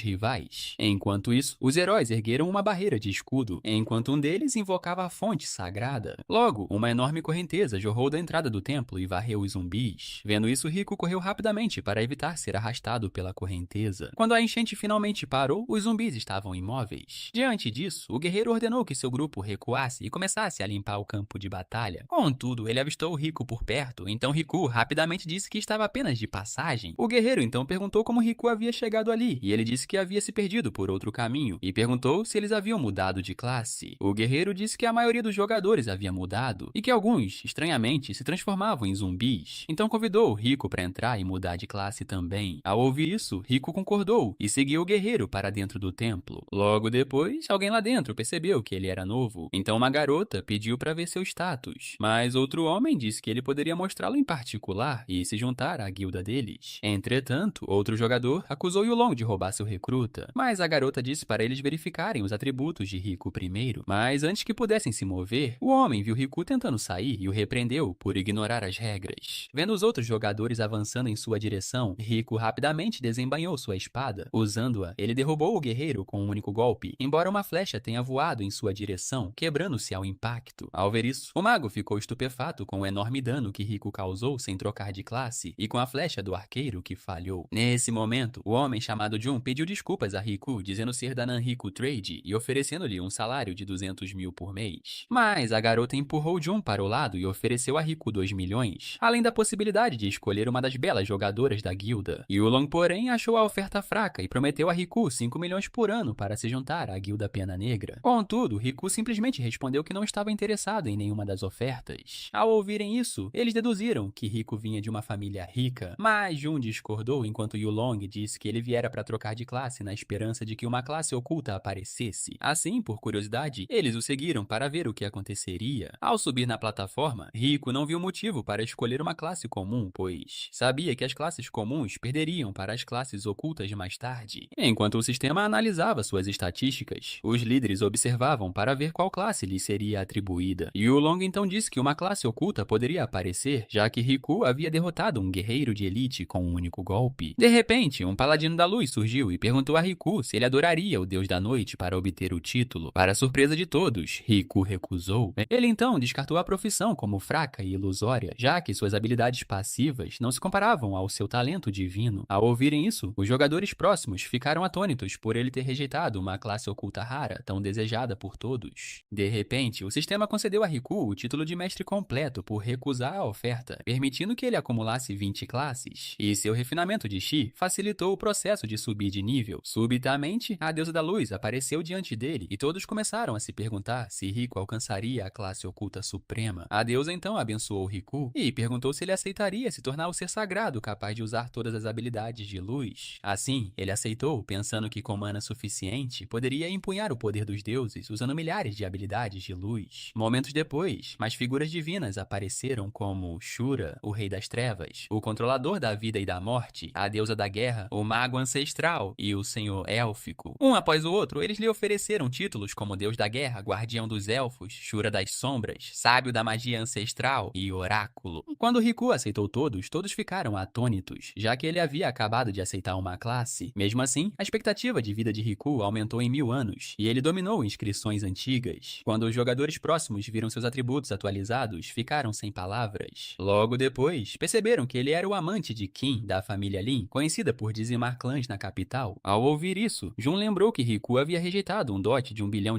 rivais. Enquanto isso, os heróis ergueram uma barreira de escudo, enquanto um deles invocava a fonte sagrada. Logo, uma enorme correnteza jorrou da entrada do templo e varreu os zumbis. Vendo isso, Rico correu rapidamente para evitar ser arrastado pela correnteza. Quando a enchente finalmente parou, os zumbis estavam imóveis. Diante disso, o guerreiro ordenou que seu grupo recuasse e começasse a limpar o campo de batalha. Contudo, ele avistou Rico por perto, então Riku rapidamente disse que estava apenas de passagem. O guerreiro então perguntou como Riku havia chegado ali, e ele disse que havia se perdido por outro caminho, e perguntou se eles haviam mudado de classe. O guerreiro disse que a maioria dos jogadores havia mudado, e que alguns, estranhamente, se transformavam em zumbis. Então convidou Riku para entrar e mudar de classe também. Ao ouvir isso, Riku concordou e seguiu o guerreiro para dentro do templo. Logo depois, alguém lá dentro percebeu que ele era novo, então uma garota pediu para ver seu status, mas outro homem disse que ele poderia mostrá-lo em particular e se juntar à guilda deles. Entretanto, outro jogador acusou Yulong de roubar seu recruta, mas a garota disse para eles verificarem os atributos de Riku primeiro. Mas antes que pudessem se mover, o homem viu Riku tentando sair e o repreendeu por ignorar as regras. Vendo os outros jogadores avançando em sua direção, Riku rapidamente desembainhou sua espada. Usando-a, ele derrubou o guerreiro com um único golpe, embora uma flecha tenha voado em sua direção, quebrando-se ao impacto. Ao ver isso, o mago ficou estupefato com o enorme dano que Riku causou sem trocar de classe e com a flecha do arqueiro que falhou. Nesse momento, o homem chamado Jun pediu desculpas a Riku, dizendo ser da Nanriku Trade e oferecendo-lhe um salário de 200 mil por mês. Mas a garota empurrou Jun para o lado e ofereceu a Riku 2 milhões, além da possibilidade de escolher uma das belas jogadoras da guilda. Yulong, porém, achou a oferta fraca e prometeu a Riku 5 milhões por ano para se juntar à guilda Pena Negra. Contudo, Riku simplesmente respondeu que não estava interessado em nenhuma das ofertas. Ao ouvirem isso, eles deduziram que Riku vinha de uma família rica, mas Jun discordou enquanto Yulong disse que ele viera para trocar de classe na esperança de que uma classe oculta aparecesse. Assim, por curiosidade, eles o seguiram para ver o que aconteceria. Ao subir na plataforma, Riku não viu motivo para escolher uma classe comum, pois sabia que as classes comuns perderiam para as classes ocultas mais tarde. Enquanto o sistema analisava suas estatísticas, os líderes observavam para ver qual classe lhe seria atribuída. Yulong então disse que uma classe oculta poderia aparecer, já que Riku havia derrotado um guerreiro de elite com um único golpe. De repente, um paladino da luz surgiu e perguntou a Riku se ele adoraria o deus da noite para obter o título. Para surpresa de todos, Riku recusou. Ele então descartou a profissão como fraca e ilusória, já que suas habilidades passivas não se comparavam ao seu talento divino. Ao ouvirem isso, os jogadores próximos ficaram atônitos por ele ter rejeitado uma classe oculta rara, tão desejada por todos. De repente, o sistema concedeu a Riku o título de mestre completo por recusar a oferta, permitindo que ele acumulasse 20 classes. E seu refinamento de Chi facilitou o processo de subir de nível. Subitamente, a deusa da luz apareceu diante dele e todos começaram a se perguntar se Riku alcançaria a classe oculta suprema. A deusa então abençoou Riku e perguntou se ele aceitaria se tornar o ser sagrado capaz de usar todas as habilidades de luz. Assim, ele aceitou, pensando que com mana suficiente, poderia empunhar o poder dos deuses usando milhares de habilidades de luz. Momentos depois, mais figuras divinas apareceram como Shura, o rei das trevas, o controlador da vida e da morte, a deusa da guerra, o mago ancestral e o senhor élfico. Um após o outro, eles lhe ofereceram títulos como deus da guerra, guardião dos elfos, Shura das sombras, sábio da magia ancestral e oráculo. Quando Riku aceitou todos ficaram atônitos, já que ele havia acabado de aceitar uma classe. Mesmo assim, a expectativa de vida de Riku aumentou em 1000 anos, e ele dominou inscrições antigas. Quando os jogadores próximos viram seus atributos atualizados, ficaram sem palavras. Logo depois, perceberam que ele era o amante de Kim, da família Lin, conhecida por dizimar clãs na capital. Ao ouvir isso, Jun lembrou que Riku havia rejeitado um dote de $1 bilhão,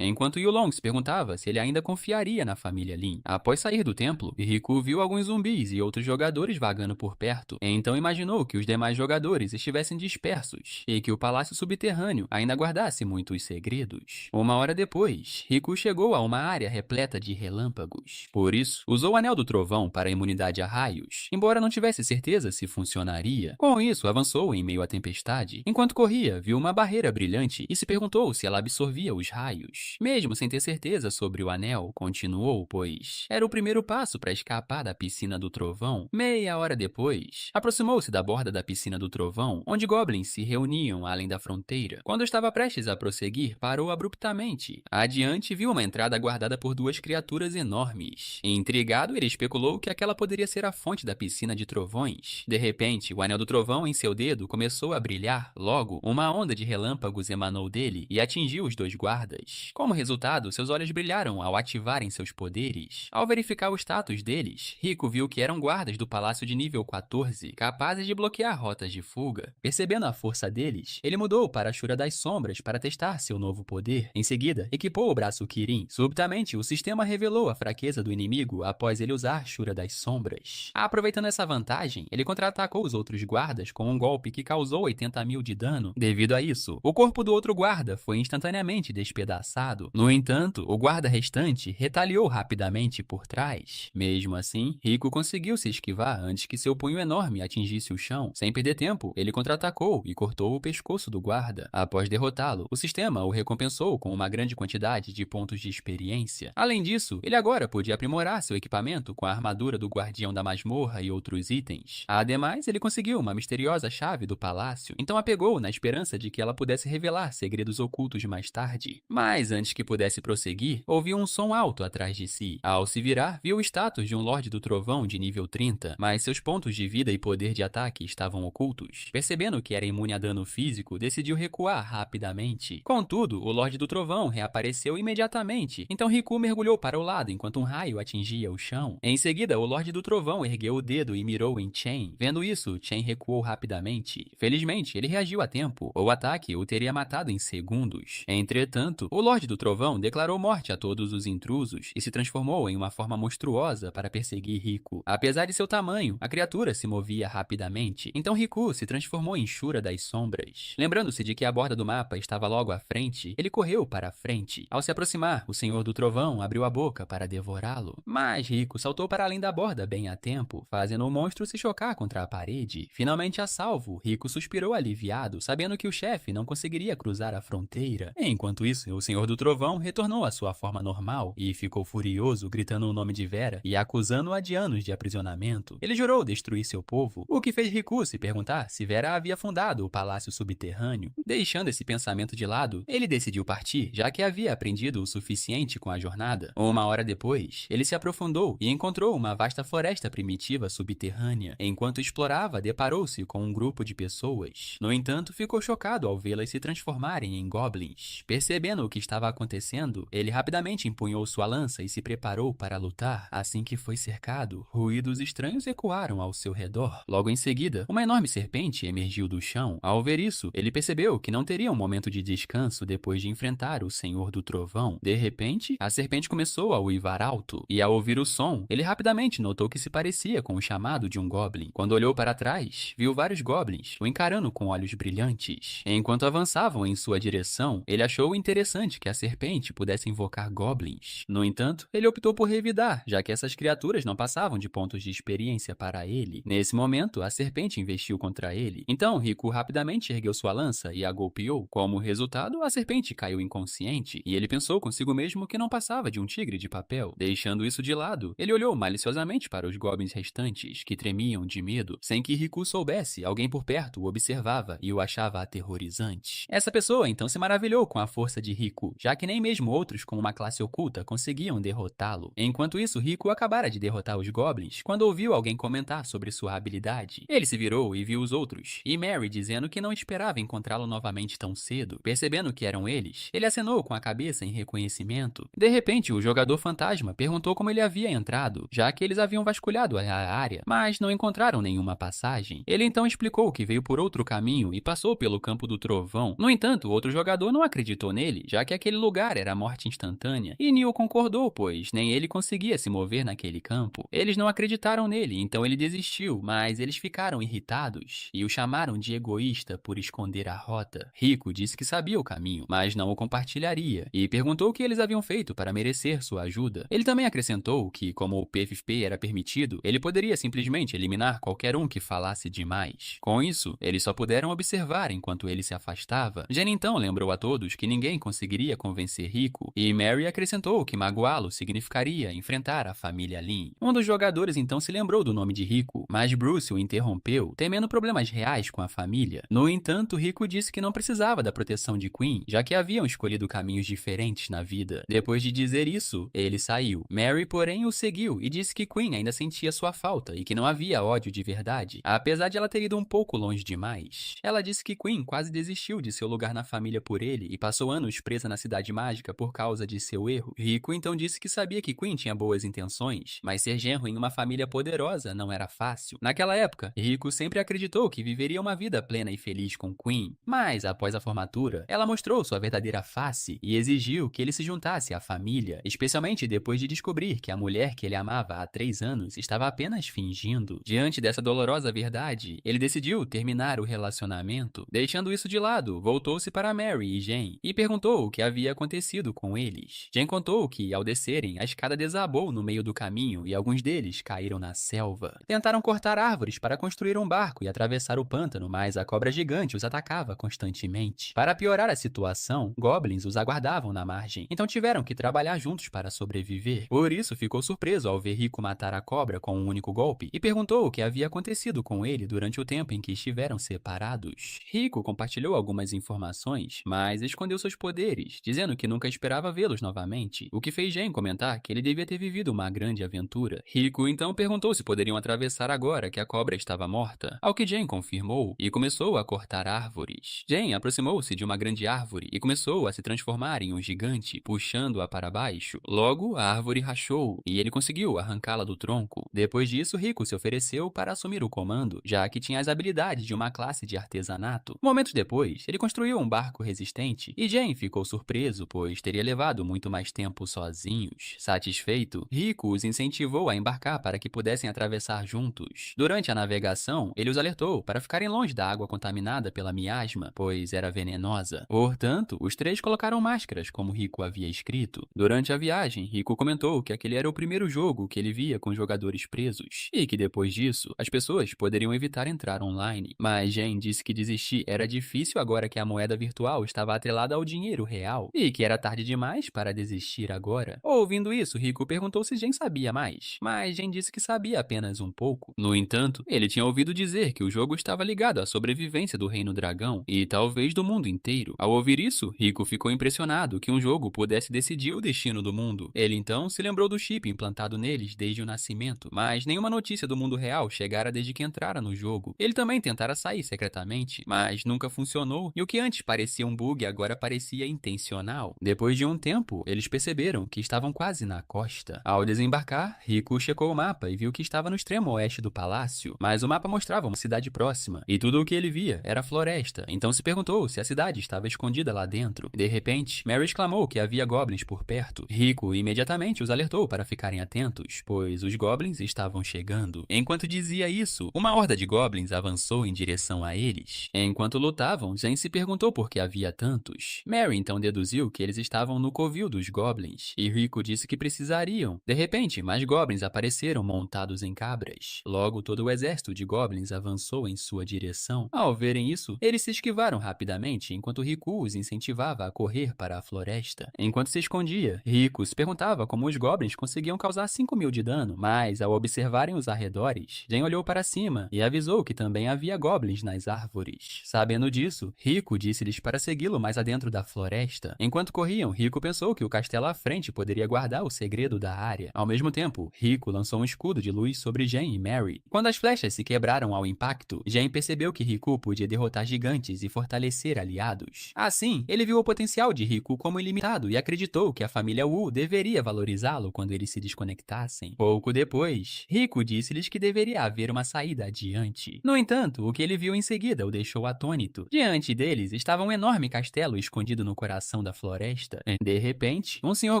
enquanto Yulong se perguntava se ele ainda confiaria na família Lin. Após sair do templo, Riku viu alguns zumbis e outros jogadores vagando por perto, então imaginou que os demais jogadores estivessem dispersos e que o palácio subterrâneo ainda guardasse muitos segredos. Uma hora depois, Riku chegou chegou a uma área repleta de relâmpagos. Por isso, usou o Anel do Trovão para a imunidade a raios, embora não tivesse certeza se funcionaria. Com isso, avançou em meio à tempestade. Enquanto corria, viu uma barreira brilhante e se perguntou se ela absorvia os raios. Mesmo sem ter certeza sobre o anel, continuou, pois era o primeiro passo para escapar da piscina do trovão. Meia hora depois, aproximou-se da borda da piscina do trovão, onde goblins se reuniam além da fronteira. Quando estava prestes a prosseguir, parou abruptamente. Adiante, viu uma entrada guardada por duas criaturas enormes. Intrigado, ele especulou que aquela poderia ser a fonte da piscina de trovões. De repente, o anel do trovão em seu dedo começou a brilhar. Logo, uma onda de relâmpagos emanou dele e atingiu os dois guardas. Como resultado, seus olhos brilharam ao ativarem seus poderes. Ao verificar o status deles, Rico viu que eram guardas do palácio de nível 14, capazes de bloquear rotas de fuga. Percebendo a força deles, ele mudou para a Shura das Sombras para testar seu novo poder. Em seguida, equipou o braço Kirin. Subitamente, o sistema revelou a fraqueza do inimigo após ele usar Shura das Sombras. Aproveitando essa vantagem, ele contra-atacou os outros guardas com um golpe que causou 80.000 de dano. Devido a isso, o corpo do outro guarda foi instantaneamente despedaçado. No entanto, o guarda restante retaliou rapidamente por trás. Mesmo assim, Rico conseguiu se esquivar antes que seu punho enorme atingisse o chão. Sem perder tempo, ele contra-atacou e cortou o pescoço do guarda. Após derrotá-lo, o sistema o recompensou com uma grande quantidade de pontos de experiência. Além disso, ele agora podia aprimorar seu equipamento com a armadura do guardião da masmorra e outros itens. Ademais, ele conseguiu uma misteriosa chave do palácio, então a pegou na esperança de que ela pudesse revelar segredos ocultos mais tarde. Mas antes que pudesse prosseguir, ouviu um som alto atrás de si. Ao se virar, viu o status de um Lorde do Trovão de nível 30, mas seus pontos de vida e poder de ataque estavam ocultos. Percebendo que era imune a dano físico, decidiu recuar rapidamente. Contudo, o Lorde do Trovão reapareceu imediatamente, então Riku mergulhou para o lado enquanto um raio atingia o chão. Em seguida, o Lorde do Trovão ergueu o dedo e mirou em Chen. Vendo isso, Chen recuou rapidamente. Felizmente, ele reagiu a tempo. O ataque o teria matado em segundos. Entretanto, o Lorde do Trovão declarou morte a todos os intrusos e se transformou em uma forma monstruosa para perseguir Riku. Apesar de seu tamanho, a criatura se movia rapidamente, então Riku se transformou em Shura das Sombras. Lembrando-se de que a borda do mapa estava logo à frente, ele correu para a frente. Ao se aproximar, o Senhor do Trovão abriu a boca para devorá-lo. Mas Riku saltou para além da borda bem a tempo, fazendo o monstro se chocar contra a parede. Finalmente a salvo, Riku suspirou aliviado, sabendo que o chefe não conseguiria cruzar a fronteira. Enquanto isso, o Senhor do Trovão retornou à sua forma normal e ficou furioso, gritando o nome de Vera e acusando-a de anos de aprisionamento. Ele jurou destruir seu povo, o que fez Riku se perguntar se Vera havia fundado o palácio subterrâneo. Deixando esse pensamento de lado, ele decidiu partir, já que havia aprendido o suficiente com a jornada. Uma hora depois, ele se aprofundou e encontrou uma vasta floresta primitiva subterrânea. Enquanto explorava, deparou-se com um grupo de pessoas. No entanto, ficou chocado ao vê-las se transformarem em goblins. Percebendo o que estava acontecendo, ele rapidamente empunhou sua lança e se preparou para lutar. Assim que foi cercado, ruídos estranhos ecoaram ao seu redor. Logo em seguida, uma enorme serpente emergiu do chão. Ao ver isso, ele percebeu que não teria um momento de descanso depois de enfrentar o Senhor do Trovão. De repente, a serpente começou a uivar alto, e ao ouvir o som, ele rapidamente notou que se parecia com o chamado de um goblin. Quando olhou para trás, viu vários goblins o encarando com olhos brilhantes. Enquanto avançavam em sua direção, ele achou interessante que a serpente pudesse invocar goblins. No entanto, ele optou por revidar, já que essas criaturas não passavam de pontos de experiência para ele. Nesse momento, a serpente investiu contra ele. Então, Riku rapidamente ergueu sua lança e a golpeou. Como resultado, a serpente caiu inconsciente, e ele pensou consigo mesmo que não passava de um tigre de papel. Deixando isso de lado, ele olhou maliciosamente para os goblins restantes, que tremiam de medo. Sem que Riku soubesse, alguém por perto o observava e o achava aterrorizante. Essa pessoa então se maravilhou com a força de Riku, já que nem mesmo outros com uma classe oculta conseguiam derrotá-lo. Enquanto isso, Riku acabara de derrotar os goblins quando ouviu alguém comentar sobre sua habilidade. Ele se virou e viu os outros, e Mary dizendo que não esperava encontrá-lo novamente tão cedo. Percebendo que eram eles, ele acenou com a cabeça em reconhecimento. De repente, o jogador fantasma perguntou como ele havia entrado, já que eles haviam vasculhado a área, mas não encontraram nenhuma passagem. Ele então explicou que veio por outro caminho e passou pelo campo do trovão. No entanto, o outro jogador não acreditou nele, já que aquele lugar era morte instantânea, e Neil concordou, pois nem ele conseguia se mover naquele campo. Eles não acreditaram nele, então ele desistiu, mas eles ficaram irritados e o chamaram de egoísta por esconder a rota. Riku disse que sabia o caminho, mas não o compartilharia, e perguntou o que eles eles haviam feito para merecer sua ajuda. Ele também acrescentou que, como o PFP era permitido, ele poderia simplesmente eliminar qualquer um que falasse demais. Com isso, eles só puderam observar enquanto ele se afastava. Jen então lembrou a todos que ninguém conseguiria convencer Rico, e Mary acrescentou que magoá-lo significaria enfrentar a família Lin. Um dos jogadores então se lembrou do nome de Rico, mas Bruce o interrompeu, temendo problemas reais com a família. No entanto, Rico disse que não precisava da proteção de Queen, já que haviam escolhido caminhos diferentes na vida. Depois de dizer isso, ele saiu. Mary, porém, o seguiu e disse que Queen ainda sentia sua falta e que não havia ódio de verdade, apesar de ela ter ido um pouco longe demais. Ela disse que Queen quase desistiu de seu lugar na família por ele e passou anos presa na cidade mágica por causa de seu erro. Rico então disse que sabia que Queen tinha boas intenções, mas ser genro em uma família poderosa não era fácil. Naquela época, Rico sempre acreditou que viveria uma vida plena e feliz com Queen, mas após a formatura, ela mostrou sua verdadeira face e exigiu que ele se juntasse à família, especialmente depois de descobrir que a mulher que ele amava há 3 anos estava apenas fingindo. Diante dessa dolorosa verdade, ele decidiu terminar o relacionamento. Deixando isso de lado, voltou-se para Mary e Jen e perguntou o que havia acontecido com eles. Jen contou que, ao descerem, a escada desabou no meio do caminho e alguns deles caíram na selva. Tentaram cortar árvores para construir um barco e atravessar o pântano, mas a cobra gigante os atacava constantemente. Para piorar a situação, goblins os aguardavam na margem, então tiveram que trabalhar juntos para sobreviver. Por isso, ficou surpreso ao ver Rico matar a cobra com um único golpe e perguntou o que havia acontecido com ele durante o tempo em que estiveram separados. Rico compartilhou algumas informações, mas escondeu seus poderes, dizendo que nunca esperava vê-los novamente, o que fez Jen comentar que ele devia ter vivido uma grande aventura. Rico então perguntou se poderiam atravessar agora que a cobra estava morta, ao que Jen confirmou e começou a cortar árvores. Jen aproximou-se de uma grande árvore e começou a se transformar em um gigante, puxando-a para baixo. Logo, a árvore rachou e ele conseguiu arrancá-la do tronco. Depois disso, Rico se ofereceu para assumir o comando, já que tinha as habilidades de uma classe de artesanato. Momentos depois, ele construiu um barco resistente e Jen ficou surpreso, pois teria levado muito mais tempo sozinhos. Satisfeito, Rico os incentivou a embarcar para que pudessem atravessar juntos. Durante a navegação, ele os alertou para ficarem longe da água contaminada pela miasma, pois era venenosa. Portanto, os 3 colocaram máscaras, como Rico havia escrito. Durante a viagem, Rico comentou que aquele era o primeiro jogo que ele via com jogadores presos, e que depois disso, as pessoas poderiam evitar entrar online. Mas Jen disse que desistir era difícil agora que a moeda virtual estava atrelada ao dinheiro real, e que era tarde demais para desistir agora. Ouvindo isso, Rico perguntou se Jen sabia mais, mas Jen disse que sabia apenas um pouco. No entanto, ele tinha ouvido dizer que o jogo estava ligado à sobrevivência do Reino Dragão, e talvez do mundo inteiro. Ao ouvir isso, Rico ficou impressionado que um jogo pudesse decidir o destino do mundo. Ele então se lembrou do chip implantado neles desde o nascimento, mas nenhuma notícia do mundo real chegara desde que entrara no jogo. Ele também tentara sair secretamente, mas nunca funcionou, e o que antes parecia um bug agora parecia intencional. Depois de um tempo, eles perceberam que estavam quase na costa. Ao desembarcar, Rico checou o mapa e viu que estava no extremo oeste do palácio, mas o mapa mostrava uma cidade próxima, e tudo o que ele via era floresta, então se perguntou se a cidade estava escondida lá dentro. De repente, Mary exclamou que havia goblins por perto. Rico imediatamente os alertou para ficarem atentos, pois os goblins estavam chegando. Enquanto dizia isso, uma horda de goblins avançou em direção a eles. Enquanto lutavam, Jen se perguntou por que havia tantos. Mary então deduziu que eles estavam no covil dos goblins, e Rico disse que precisariam. De repente, mais goblins apareceram montados em cabras. Logo, todo o exército de goblins avançou em sua direção. Ao verem isso, eles se esquivaram rapidamente enquanto Riku os incentivava a correr para a floresta. Enquanto se escondia, Riku se perguntava como os goblins conseguiam causar 5.000 de dano, mas ao observarem os arredores, Jen olhou para cima e avisou que também havia goblins nas árvores. Sabendo disso, Riku disse-lhes para segui-lo mais adentro da floresta. Enquanto corriam, Riku pensou que o castelo à frente poderia guardar o segredo da área. Ao mesmo tempo, Riku lançou um escudo de luz sobre Jen e Mary. Quando as flechas se quebraram ao impacto, Jen percebeu que Riku podia derrotar gigantes e fortalecer aliados. Assim, ele viu o potencial de Riku como ilimitado e acreditou que a família Wu deveria valorizá-lo quando eles se desconectassem. Pouco depois, Riku disse-lhes que deveria haver uma saída adiante. No entanto, o que ele viu em seguida o deixou atônito. Diante deles estava um enorme castelo escondido no coração da floresta. De repente, um Sr.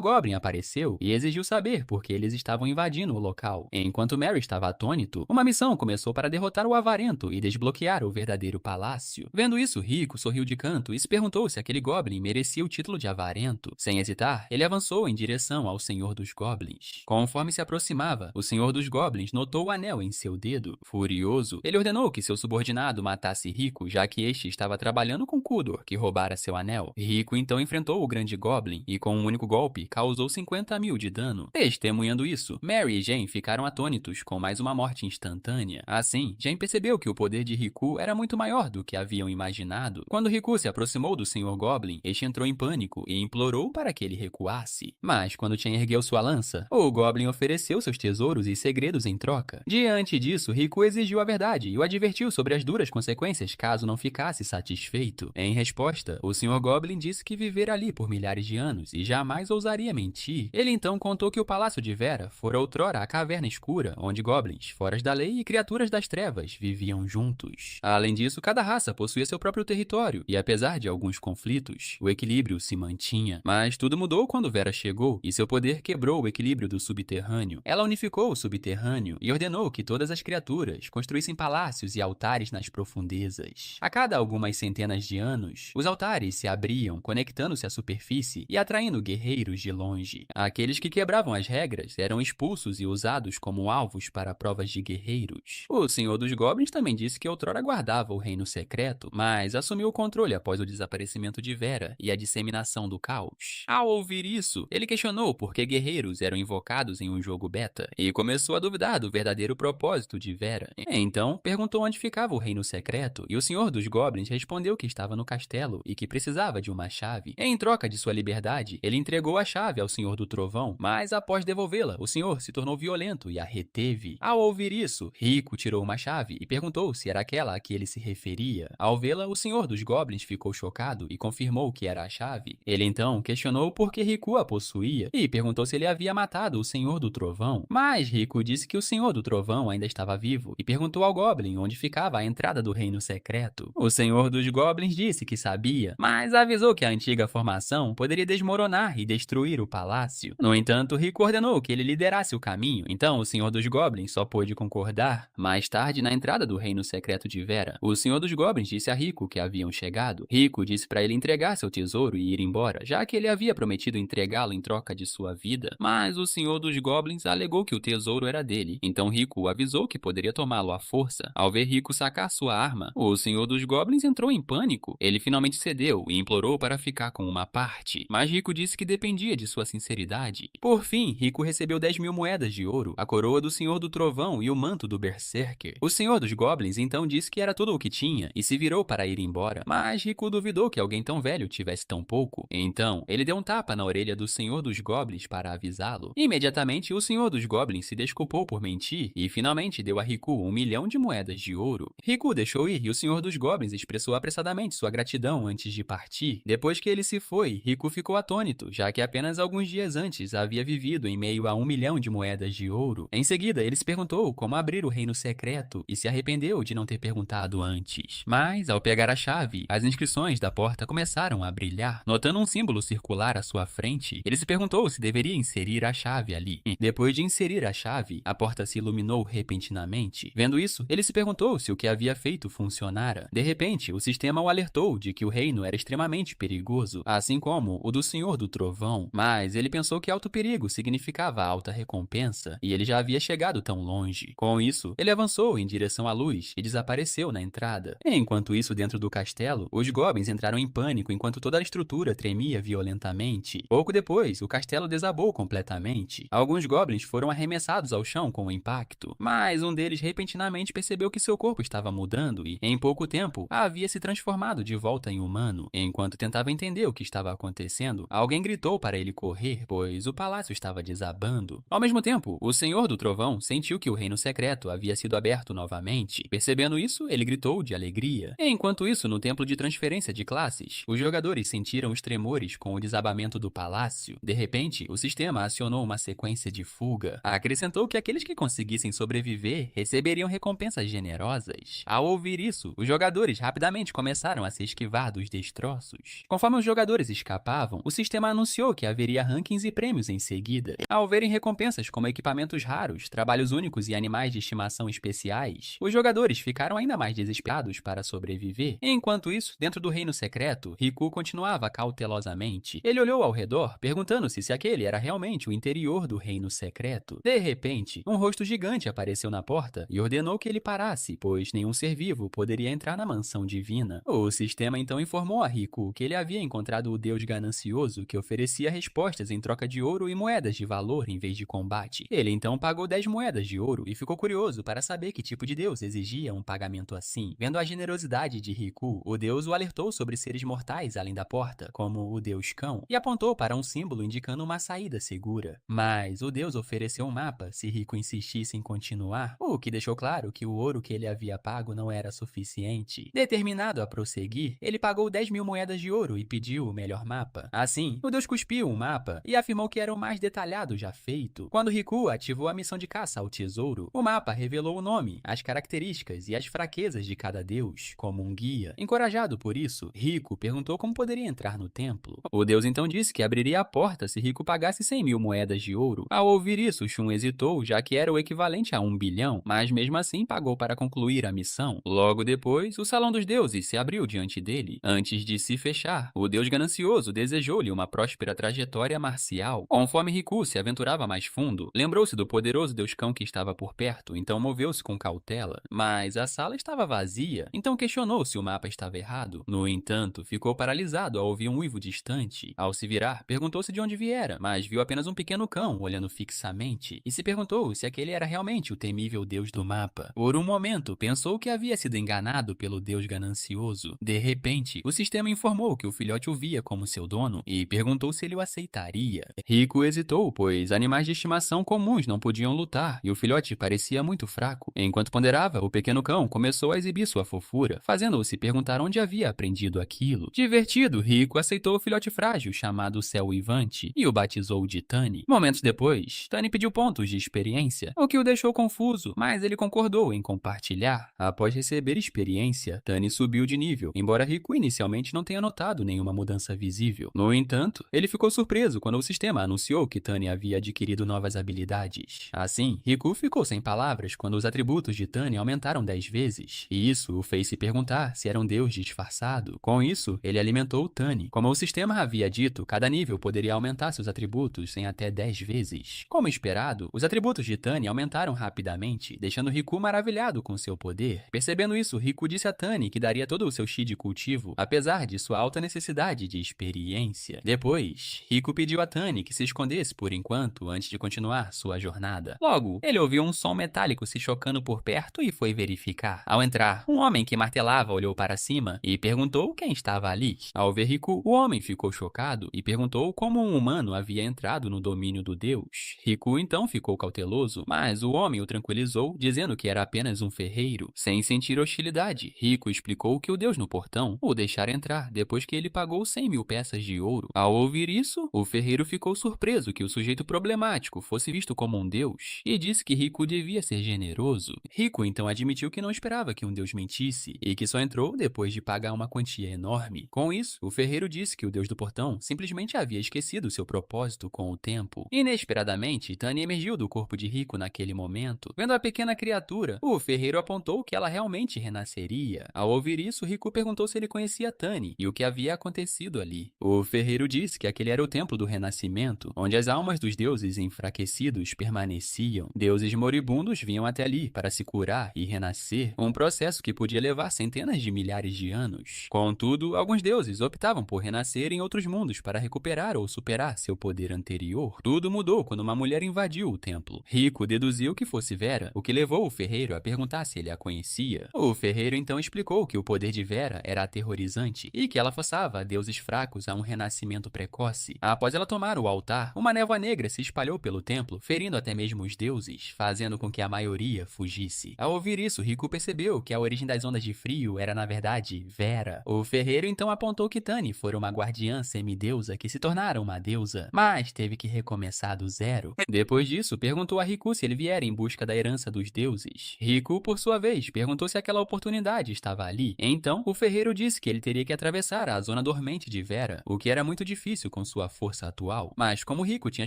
Goblin apareceu e exigiu saber por que eles estavam invadindo o local. Enquanto Mary estava atônito, uma missão começou para derrotar o avarento e desbloquear o verdadeiro palácio. Vendo isso, Rico sorriu de canto e se perguntou se aquele Goblin merecia o título de avarento. Sem hesitar, ele avançou em direção ao Senhor dos Goblins. Conforme se aproximava, o Senhor dos Goblins notou o anel em seu dedo. Furioso, ele ordenou que seu subordinado matasse Rico, já que este estava trabalhando com Kudor, que roubara seu anel. Rico então enfrentou o grande Goblin e, com um único golpe, causou 50 mil de dano. Testemunhando isso, Mary e Jane ficaram atônitos com mais uma morte instantânea. Assim, Jane percebeu que o poder de Riku era muito maior do que haviam imaginado. Quando Riku se aproximou do Sr. Goblin, este entrou em pânico e implorou para que ele recuasse. Mas, quando Chen ergueu sua lança, o Goblin ofereceu seus tesouros e segredos em troca. Diante disso, Riku exigiu a verdade e o advertiu sobre as duras consequências caso não ficasse satisfeito. Em resposta, o Sr. Goblin disse que vivera ali por milhares de anos e jamais ousaria mentir. Ele então contou que o Palácio de Vera fora outrora a caverna escura, onde goblins, foras da lei e criaturas das trevas viviam juntos. Além disso, cada raça possuía seu próprio território, e apesar de alguns conflitos, o equilíbrio se mantinha. Mas tudo mudou quando Vera chegou, e seu poder quebrou o equilíbrio do subterrâneo. Ela unificou o subterrâneo e ordenou que todas as criaturas construíssem palácios e altares nas profundezas. A cada algumas centenas de anos, os altares se abriam, conectando-se à superfície e atraindo guerreiros de longe. Aqueles que quebravam as regras eram expulsos e usados como alvos para provas de guerreiros. O Senhor dos Goblins também disse que outrora guardava o reino secreto, mas assumiu o controle após o desaparecimento de Vera e a disseminação do caos. Ao ouvir isso, ele questionou por que guerreiros eram invocados em um jogo beta e começou a duvidar do verdadeiro propósito de Vera. Então, perguntou onde ficava o reino secreto e o Senhor dos Goblins respondeu que estava no castelo e que precisava de uma chave. Em troca de sua liberdade, ele entregou a chave ao Senhor do Trovão, mas após devolvê-la, o senhor se tornou violento e a reteve. Ao ouvir isso, Rico tirou uma chave e perguntou se era aquela a que ele se referia. Ao vê-la, o Senhor dos Goblins ficou chocado e confirmou que era a chave. Ele então questionou por que Riku a possuía e perguntou se ele havia matado o Senhor do Trovão. Mas Riku disse que o Senhor do Trovão ainda estava vivo e perguntou ao Goblin onde ficava a entrada do reino secreto. O Senhor dos Goblins disse que sabia, mas avisou que a antiga formação poderia desmoronar e destruir o palácio. No entanto, Riku ordenou que ele liderasse o caminho, então o Senhor dos Goblins só pôde concordar. Mais tarde, na entrada do reino secreto de Vera, o Senhor dos Goblins disse a Riku que haviam chegado. Riku disse para ele entregar seu tesouro e ir embora, já que ele havia prometido entregá-lo em troca de sua vida. Mas o Senhor dos Goblins alegou que o tesouro era dele, então Riku avisou que poderia tomá-lo à força. Ao ver Riku sacar sua arma, o Senhor dos Goblins entrou em pânico. Ele finalmente cedeu e implorou para ficar com uma parte, mas Riku disse que dependia de sua sinceridade. Por fim, Riku recebeu 10 mil moedas de ouro, a coroa do Senhor do Trovão e o manto do Berserker. O Senhor dos Goblins então disse que era tudo o que tinha e se virou para ir embora, mas Riku duvidou que alguém tão velho tivesse tão pouco. Então, ele deu um tapa na orelha do Senhor dos Goblins para avisá-lo. Imediatamente, o Senhor dos Goblins se desculpou por mentir e finalmente deu a Riku 1 milhão de moedas de ouro. Riku deixou ir e o Senhor dos Goblins expressou apressadamente sua gratidão antes de partir. Depois que ele se foi, Riku ficou atônito, já que apenas alguns dias antes havia vivido em meio a 1 milhão de moedas de ouro. Em seguida, ele se perguntou como abrir o reino secreto e se arrependeu de não ter perguntado antes. Mas, ao pegar a chave, as inscrições da porta começaram a brilhar. Notando um símbolo circular à sua frente, ele se perguntou se deveria inserir a chave ali. Depois de inserir a chave, a porta se iluminou repentinamente. Vendo isso, ele se perguntou se o que havia feito funcionara. De repente, o sistema o alertou de que o reino era extremamente perigoso, assim como o do Senhor do Trovão. Mas ele pensou que alto perigo significava alta recompensa, e ele já havia chegado tão longe. Com isso, ele avançou em direção à luz e desapareceu na entrada. Enquanto isso, dentro do castelo, os goblins entraram em pânico enquanto toda a estrutura tremia violentamente. Pouco depois, o castelo desabou completamente. Alguns goblins foram arremessados ao chão com o impacto, mas um deles repentinamente percebeu que seu corpo estava mudando e, em pouco tempo, havia se transformado de volta em humano. Enquanto tentava entender o que estava acontecendo, alguém gritou para ele correr, pois o palácio estava desabando. Ao mesmo tempo, o Senhor do Trovão sentiu que o reino secreto havia sido aberto novamente. Percebendo isso, ele gritou de alegria. Enquanto isso, no templo de transferência de classes, os jogadores sentiram os tremores com o desabamento do palácio. De repente, o sistema acionou uma sequência de fuga. Acrescentou que aqueles que conseguissem sobreviver receberiam recompensas generosas. Ao ouvir isso, os jogadores rapidamente começaram a se esquivar dos destroços. Conforme os jogadores escapavam, o sistema anunciou que haveria rankings e prêmios em seguida. Ao verem recompensas como equipamentos raros, trabalhos únicos e animais de estimação especiais, os jogadores ficaram ainda mais desesperados para sobreviver. Enquanto isso, dentro do reino secreto, Riku continuava cautelosamente. noite. Ele olhou ao redor, perguntando-se se aquele era realmente o interior do reino secreto. De repente, um rosto gigante apareceu na porta e ordenou que ele parasse, pois nenhum ser vivo poderia entrar na mansão divina. O sistema então informou a Riku que ele havia encontrado o deus ganancioso que oferecia respostas em troca de ouro e moedas de valor em vez de combate. Ele então pagou 10 moedas de ouro e ficou curioso para saber que tipo de deus exigia um pagamento assim. Vendo a generosidade de Riku, o deus o alertou sobre seres mortais além da porta, como o deus cão, e apontou para um símbolo indicando uma saída segura. Mas o deus ofereceu um mapa se Riku insistisse em continuar, o que deixou claro que o ouro que ele havia pago não era suficiente. Determinado a prosseguir, ele pagou 10.000 moedas de ouro e pediu o melhor mapa. Assim, o deus cuspiu um mapa e afirmou que era o mais detalhado já feito. Quando Riku ativou a missão de caça ao tesouro, o mapa revelou o nome, as características e as fraquezas de cada deus, como um guia. Encorajado por isso, Riku perguntou como poderia entrar no templo. O deus então disse que abriria a porta se Riku pagasse 100.000 moedas de ouro. Ao ouvir isso, Shun hesitou, já que era o equivalente a 1 bilhão, mas mesmo assim pagou para concluir a missão. Logo depois, o Salão dos Deuses se abriu diante dele. Antes de se fechar, o deus ganancioso desejou-lhe uma próspera trajetória marcial. Conforme Riku se aventurava mais fundo, lembrou-se do poderoso deus cão que estava por perto, então moveu-se com cautela. Mas a sala estava vazia, então questionou se o mapa estava errado. No entanto, ficou paralisado ao ouvir um uivo distante. Ao se virar, perguntou-se de onde viera, mas viu apenas um pequeno cão olhando fixamente, e se perguntou se aquele era realmente o temível deus do mapa. Por um momento, pensou que havia sido enganado pelo deus ganancioso. De repente, o sistema informou que o filhote o via como seu dono e perguntou se ele o aceitaria. Riku hesitou, pois animais de estimação comuns não podiam lutar e o filhote parecia muito fraco. Enquanto ponderava, o pequeno cão começou a exibir sua fofura, fazendo-o se perguntar onde havia aprendido aquilo. Divertido, Riku aceitou o filhote frágil chamado Céu Uivante e o batizou de Tani. Momentos depois, Tani pediu pontos de experiência, o que o deixou confuso, mas ele concordou em compartilhar. Após receber experiência, Tani subiu de nível, embora Riku inicialmente não tenha notado nenhuma mudança visível. No entanto, ele ficou surpreso quando o sistema anunciou que Tani havia adquirido novas habilidades. Assim, Riku ficou sem palavras quando os atributos de Tani aumentaram 10 vezes, e isso o fez se perguntar se era um deus disfarçado. Com isso, ele alimentou Tani. Como o sistema havia dito, cada nível poderia aumentar seus atributos em até 10 vezes. Como esperado, os atributos de Tani aumentaram rapidamente, deixando Riku maravilhado com seu poder. Percebendo isso, Riku disse a Tani que daria todo o seu chi de cultivo, apesar de sua alta necessidade de experiência. Depois, Riku pediu a Tani que se escondesse por enquanto antes de continuar sua jornada. Logo, ele ouviu um som metálico se chocando por perto e foi verificar. Ao entrar, um homem que martelava olhou para cima e perguntou quem estava ali. Ao ver Riku, o homem ficou chocado e perguntou como um humano havia entrado no domínio do deus. Riku então ficou cauteloso, mas o homem o tranquilizou, dizendo que era apenas um ferreiro. Sem sentir hostilidade, Riku explicou que o deus no portão o deixara entrar depois que ele pagou 100.000 peças de ouro. Ao ouvir isso, o ferreiro ficou surpreso que o sujeito problemático fosse visto como um deus e disse que Riku devia ser generoso. Riku então admitiu que não esperava que um deus mentisse e que só entrou depois de pagar uma quantia enorme. Com isso, o ferreiro disse que o deus do portão simplesmente havia esquecido seu propósito com o tempo. Inesperadamente, Tani emergiu do corpo de Riku naquele momento. Vendo a pequena criatura, o ferreiro apontou que ela realmente renasceria. Ao ouvir isso, Riku perguntou se ele conhecia Tani e o que havia acontecido ali. O ferreiro disse que aquele era o templo do renascimento, onde as almas dos deuses enfraquecidos permaneciam. Deuses moribundos vinham até ali para se curar e renascer, um processo que podia levar centenas de milhares de anos. Contudo, alguns deuses optavam por renascer em outros mundos para recuperar ou superar seu poder anterior. Tudo mudou quando uma mulher invadiu o templo. Riku deduziu que fosse Vera, o que levou o ferreiro a perguntar se ele a conhecia. O ferreiro então explicou que o poder de Vera era aterrorizante e que ela forçava deuses fracos a um renascimento precoce. Após ela tomar o altar, uma névoa negra se espalhou pelo templo, ferindo até mesmo os deuses, fazendo com que a maioria fugisse. Ao ouvir isso, Riku percebeu que a origem das ondas de frio era, na verdade, Vera. O ferreiro então apontou que Tani fora uma guardiã semideusa que se tornara uma deusa, mas teve que recomeçar do zero. Depois disso, perguntou a Riku se ele viera em busca da herança dos deuses. Riku, por sua vez, perguntou se aquela oportunidade estava ali. Então, o ferreiro disse que ele teria que atravessar a zona dormente de Vera, o que era muito difícil com sua força atual. Mas como Riku tinha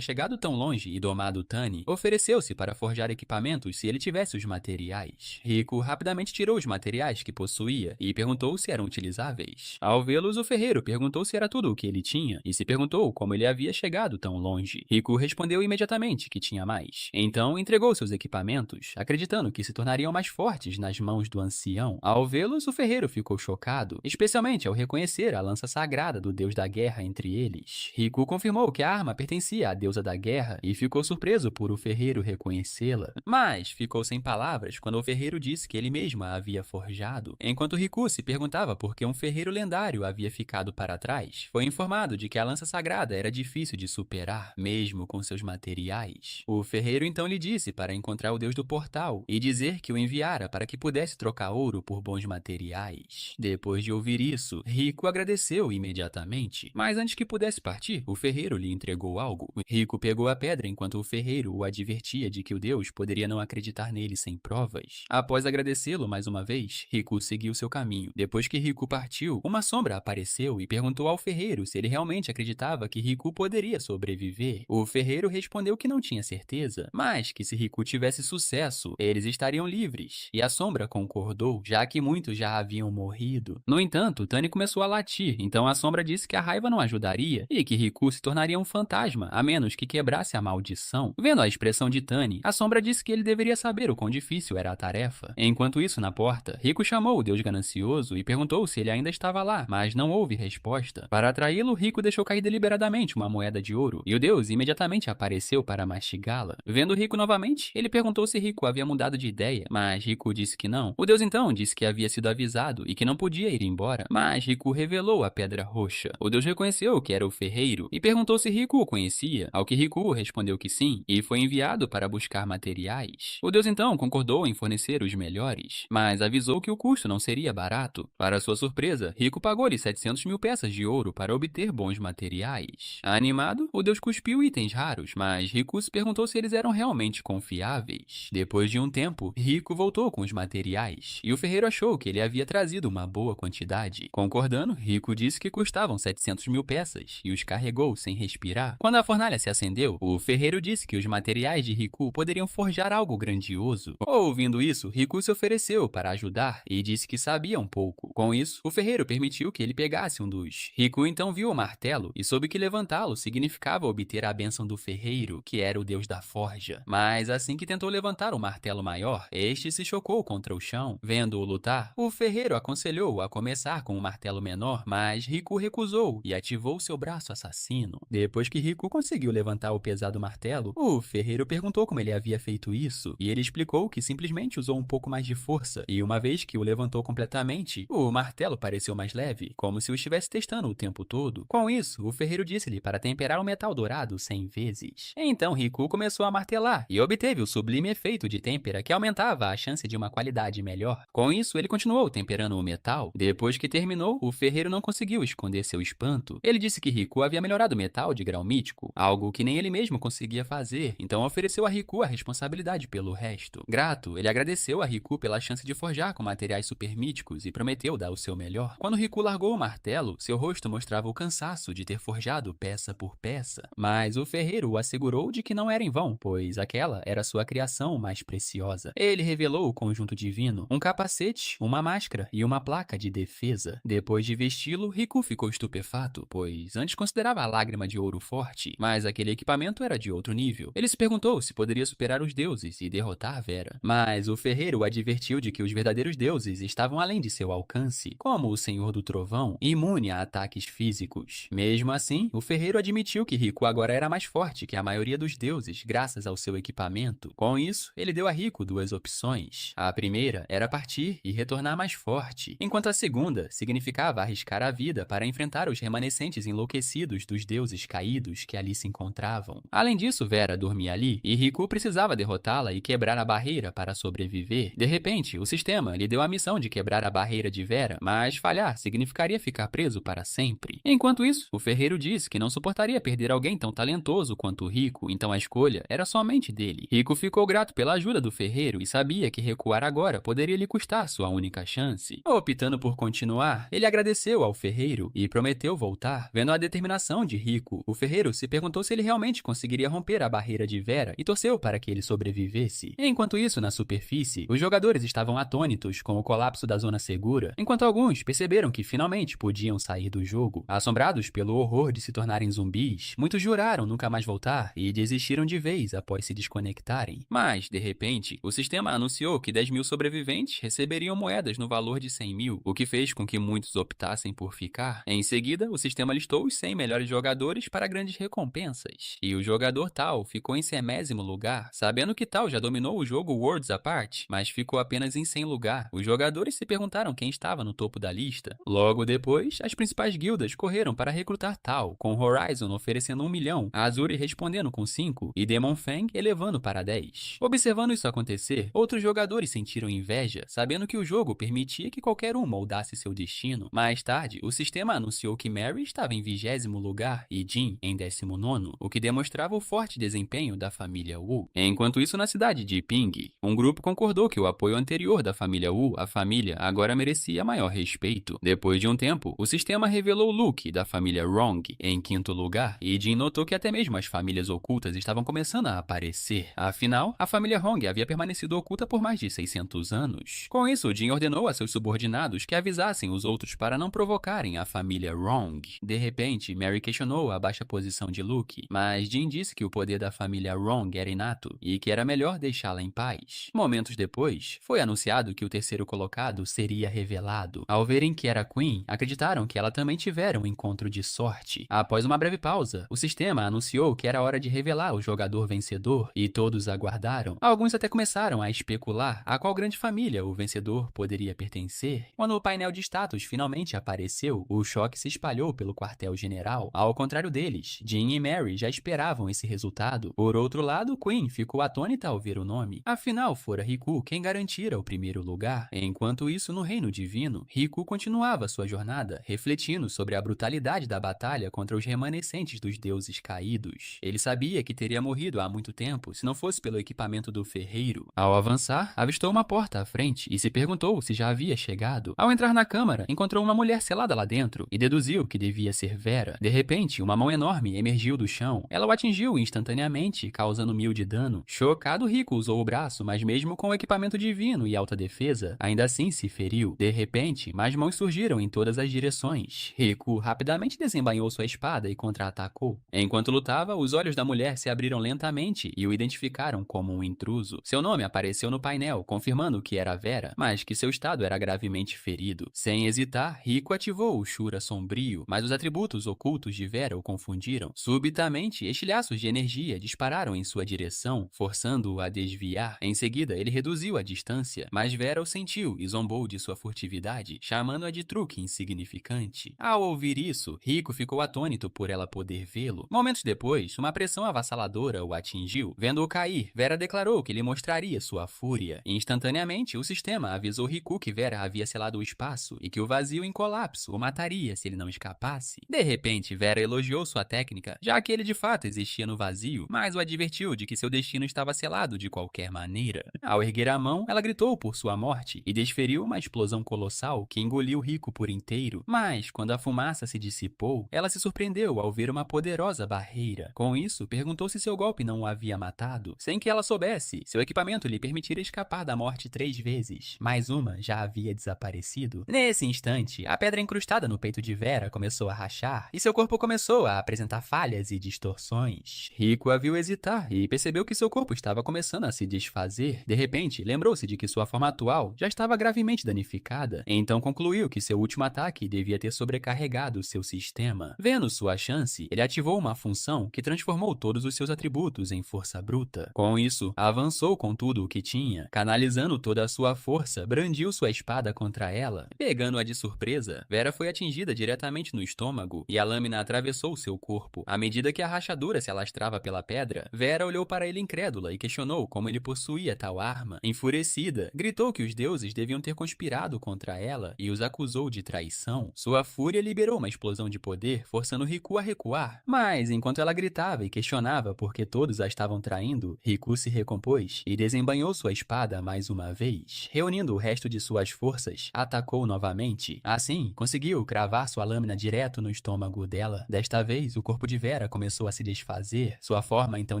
chegado tão longe e domado Tani, ofereceu-se para forjar equipamentos se ele tivesse os materiais. Riku rapidamente tirou os materiais que possuía e perguntou se eram utilizáveis. Ao vê-los, o ferreiro perguntou se era tudo o que ele tinha e se perguntou como ele havia chegado tão longe. Riku respondeu imediatamente que tinha mais. Então entregou seus equipamentos, acreditando que se tornariam mais fortes nas mãos do ancião. Ao vê-los, o ferreiro ficou chocado, especialmente ao reconhecer a lança sagrada do deus da guerra entre eles. Riku confirmou que a arma pertencia à deusa da guerra e ficou surpreso por o ferreiro reconhecê-la. Mas ficou sem palavras quando o ferreiro disse que ele mesmo a havia forjado. Enquanto Riku se perguntava por que um ferreiro lendário havia ficado para trás, foi informado de que a lança sagrada era difícil de superar, mesmo com seus materiais. O ferreiro então lhe disse para encontrar o deus do portal e dizer que o enviara para que pudesse trocar ouro por bons materiais. Depois de ouvir isso, Riku agradeceu imediatamente, mas antes que pudesse partir, o ferreiro lhe entregou algo. Riku pegou a pedra enquanto o ferreiro o advertia de que o deus poderia não acreditar nele sem provas. Após agradecê-lo mais uma vez, Riku seguiu seu caminho. Depois que Riku partiu, uma sombra apareceu e perguntou ao ferreiro se ele realmente acreditava que Riku poderia sobreviver. O ferreiro respondeu que não tinha certeza, mas que se Riku tivesse sucesso, eles estariam livres. E a sombra concordou, já que muitos já haviam morrido. No entanto, Tani começou a latir, então a sombra disse que a raiva não ajudaria e que Riku se tornaria um fantasma, a menos que quebrasse a maldição. Vendo a expressão de Tani, a sombra disse que ele deveria saber o quão difícil era a tarefa. Enquanto isso, na porta, Riku chamou o deus ganancioso e perguntou se ele ainda estava lá, mas não houve resposta. Para atraí-lo, Riku deixou cair deliberadamente uma moeda de ouro, e o deus imediatamente apareceu para mastigá-la. Vendo Riku novamente, ele perguntou se Riku havia mudado de ideia, mas Riku disse que não. O deus então disse que havia sido avisado e que não podia ir embora, mas Riku revelou a pedra roxa. O deus reconheceu que era o ferreiro e perguntou se Riku o conhecia, ao que Riku respondeu que sim, e foi enviado para buscar materiais. O deus então concordou em fornecer os melhores, mas avisou que o custo não seria barato. Para sua surpresa, Riku pagou-lhe 700 mil peças de ouro para obter bons materiais. Animado, o deus cuspiu itens raros, mas Riku se perguntou se eles eram realmente confiáveis. Depois de um tempo, Riku voltou com os materiais, e o ferreiro achou que ele havia trazido uma boa quantidade. Concordando, Riku disse que custavam 700 mil peças, e os carregou sem respirar. Quando a fornalha se acendeu, o ferreiro disse que os materiais de Riku poderiam forjar algo grandioso. Ouvindo isso, Riku se ofereceu para ajudar e disse que sabia um pouco. Com isso, o ferreiro permitiu que ele pegasse um dos. Riku então viu o martelo e soube que levantá-lo significava obter a bênção do ferreiro, que era o deus da forja. Mas assim que tentou levantar o martelo maior, este se chocou contra o chão. Vendo-o lutar, o ferreiro aconselhou a começar com o martelo menor, mas Riku recusou e ativou seu braço assassino. Depois que Riku conseguiu levantar o pesado martelo, o ferreiro perguntou como ele havia feito isso, e ele explicou que simplesmente usou um pouco mais de força, e uma vez que o levantou completamente, o martelo pareceu mais leve, como se o estivesse testando o tempo todo. Com isso, o ferreiro disse-lhe para temperar o metal dourado 100 vezes. Então Riku começou a martelar, e obteve o sublime efeito de têmpera que aumentava a chance de uma qualidade melhor. Com isso, ele continuou temperando o metal. Depois que terminou, o ferreiro não conseguiu esconder seu espanto. Ele disse que Riku havia melhorado o metal de grau mítico, algo que nem ele mesmo conseguia fazer, então ofereceu a Riku a responsabilidade pelo resto. Grato, ele agradeceu a Riku pela chance de forjar com materiais super míticos e prometeu dar o seu melhor. Quando Riku largou o martelo, seu rosto mostrava o cansaço de ter forjado peça por peça, mas o ferreiro o assegurou de que não era em vão, pois aquela era sua criação mais preciosa. Ele revelou o conjunto divino, um capacete, uma máscara e uma placa de defesa. Depois de vesti-lo, Riku ficou estupefato, pois antes considerava a lágrima de ouro forte, mas aquele equipamento era de outro nível. Ele se perguntou se poderia superar os deuses e derrotar Vera, mas o ferreiro o advertiu de que os verdadeiros deuses estavam além de seu alcance, como o Senhor do Trovão, imune a ataques físicos. Mesmo assim, o ferreiro admitiu que Riku agora era mais forte que a maioria dos deuses, graças ao seu equipamento. Com isso, ele deu a Riku duas opções. A primeira era partir e retornar mais forte, enquanto a segunda significava arriscar a vida para enfrentar os remanescentes enlouquecidos dos deuses caídos que ali se encontravam. Além disso, Vera dormia ali, e Riku precisava derrotá-la e quebrar a barreira para sobreviver. De repente, o sistema lhe deu a missão de quebrar a barreira de Vera, mas falhar significaria ficar preso para sempre. Enquanto isso, o ferreiro disse que não suportaria perder alguém tão talentoso quanto Riku, então a escolha era somente dele. Riku ficou grato pela ajuda do ferreiro e sabia que recuar agora poderia lhe custar sua única chance. Optando por continuar, ele agradeceu ao ferreiro e prometeu voltar. Vendo a determinação de Riku, o ferreiro se perguntou se ele realmente conseguiria romper a barreira de Vera e torceu para que ele sobrevivesse. Enquanto isso, na superfície, os jogadores estavam atônitos com o colapso da zona segura, enquanto alguns perceberam que finalmente podiam sair do jogo. A Assombrados pelo horror de se tornarem zumbis, muitos juraram nunca mais voltar e desistiram de vez após se desconectarem. Mas, de repente, o sistema anunciou que 10.000 sobreviventes receberiam moedas no valor de 100.000, o que fez com que muitos optassem por ficar. Em seguida, o sistema listou os 100 melhores jogadores para grandes recompensas, e o jogador Tal ficou em 100º lugar, sabendo que Tal já dominou o jogo Worlds Apart, mas ficou apenas em 100 lugar. Os jogadores se perguntaram quem estava no topo da lista. Logo depois, as principais guildas correram para recrutar Tal, com Horizon oferecendo 1 milhão, a Azuri respondendo com 5 e Demon Fang elevando para 10. Observando isso acontecer, outros jogadores sentiram inveja, sabendo que o jogo permitia que qualquer um moldasse seu destino. Mais tarde, o sistema anunciou que Mary estava em 20º lugar e Jin em 19º, o que demonstrava o forte desempenho da família Wu. Enquanto isso, na cidade de Ping, um grupo concordou que o apoio anterior da família Wu à família agora merecia maior respeito. Depois de um tempo, o sistema revelou Luke da família Rong em 5º lugar e Jin notou que até mesmo as famílias ocultas estavam começando a aparecer. Afinal, a família Rong havia permanecido oculta por mais de 600 anos. Com isso, Jin ordenou a seus subordinados que avisassem os outros para não provocarem a família Rong. De repente, Mary questionou a baixa posição de Luke, mas Jin disse que o poder da família Rong era inato e que era melhor deixá-la em paz. Momentos depois, foi anunciado que o terceiro colocado seria revelado. Ao verem que era Queen, acreditaram que ela também tivera um encontro de sorte. Após uma breve pausa, o sistema anunciou que era hora de revelar o jogador vencedor e todos aguardaram. Alguns até começaram a especular a qual grande família o vencedor poderia pertencer. Quando o painel de status finalmente apareceu, o choque se espalhou pelo quartel-general. Ao contrário deles, Jin e Mary já esperavam esse resultado. Por outro lado, Queen ficou atônita ao ver o nome. Afinal, fora Riku quem garantira o primeiro lugar. Enquanto isso, no Reino Divino, Riku continuava sua jornada, refletindo sobre a brutalidade da batalha contra os remanescentes dos deuses caídos. Ele sabia que teria morrido há muito tempo se não fosse pelo equipamento do ferreiro. Ao avançar, avistou uma porta à frente e se perguntou se já havia chegado. Ao entrar na câmara, encontrou uma mulher selada lá dentro e deduziu que devia ser Vera. De repente, uma mão enorme emergiu do chão. Ela o atingiu instantaneamente, causando 1000 de dano. Chocado, Riku usou o braço, mas mesmo com o equipamento divino e alta defesa, ainda assim se feriu. De repente, mais mãos surgiram em todas as direções. Riku rapidamente desembainhou sua espada e contra-atacou. Enquanto lutava, os olhos da mulher se abriram lentamente e o identificaram como um intruso. Seu nome apareceu no painel, confirmando que era Vera, mas que seu estado era gravemente ferido. Sem hesitar, Riku ativou o Shura sombrio, mas os atributos ocultos de Vera o confundiram. Subitamente, estilhaços de energia dispararam em sua direção, forçando-o a desviar. Em seguida, ele reduziu a distância, mas Vera o sentiu e zombou de sua furtividade, chamando-a de truque insignificante. Ao ouvir isso, Riku ficou atônito por ela poder vê-lo. Momentos depois, uma pressão avassaladora o atingiu. Vendo-o cair, Vera declarou que lhe mostraria sua fúria. Instantaneamente, o sistema avisou Riku que Vera havia selado o espaço e que o vazio em colapso o mataria se ele não escapasse. De repente, Vera elogiou sua técnica, já que ele de fato existia no vazio, mas o advertiu de que seu destino estava selado de qualquer maneira. Ao erguer a mão, ela gritou por sua morte e desferiu uma explosão colossal que engoliu Riku por inteiro. Mas, quando a fumaça se dissipou, ela se surpreendeu ao ver uma poderosa barreira. Com isso, perguntou se seu golpe não o havia matado. Sem que ela soubesse, seu equipamento lhe permitira escapar da morte 3 vezes, mas uma já havia desaparecido. Nesse instante, a pedra incrustada no peito de Vera começou a rachar e seu corpo começou a apresentar falhas e distorções. Riku a viu hesitar e percebeu que seu corpo estava começando a se desfazer. De repente, lembrou-se de que sua forma atual já estava gravemente danificada, então concluiu que seu último ataque devia ter sobrecarregado seu sistema. Vendo sua chance, ele ativou uma função que transformou todos os seus atributos em força bruta. Com isso, avançou com tudo o que tinha, canalizando toda a sua força, brandiu sua espada contra ela. Pegando-a de surpresa, Vera foi atingida diretamente no estômago e a lâmina atravessou seu corpo. À medida que a rachadura se alastrava pela pedra, Vera olhou para ele incrédula e questionou como ele possuía tal arma. Enfurecida, gritou que os deuses deviam ter conspirado contra ela e os acusou de traição. Sua fúria liberou uma explosão de poder, forçando Riku a recuar. Mas, enquanto ela gritava e questionava por que todos a estavam traindo, Riku se recompôs e desembainhou sua espada mais uma vez. Reunindo o resto de suas forças, atacou novamente. Assim, conseguiu cravar sua lâmina direto no estômago dela. Desta vez, o corpo de Vera começou a se desfazer. Sua forma então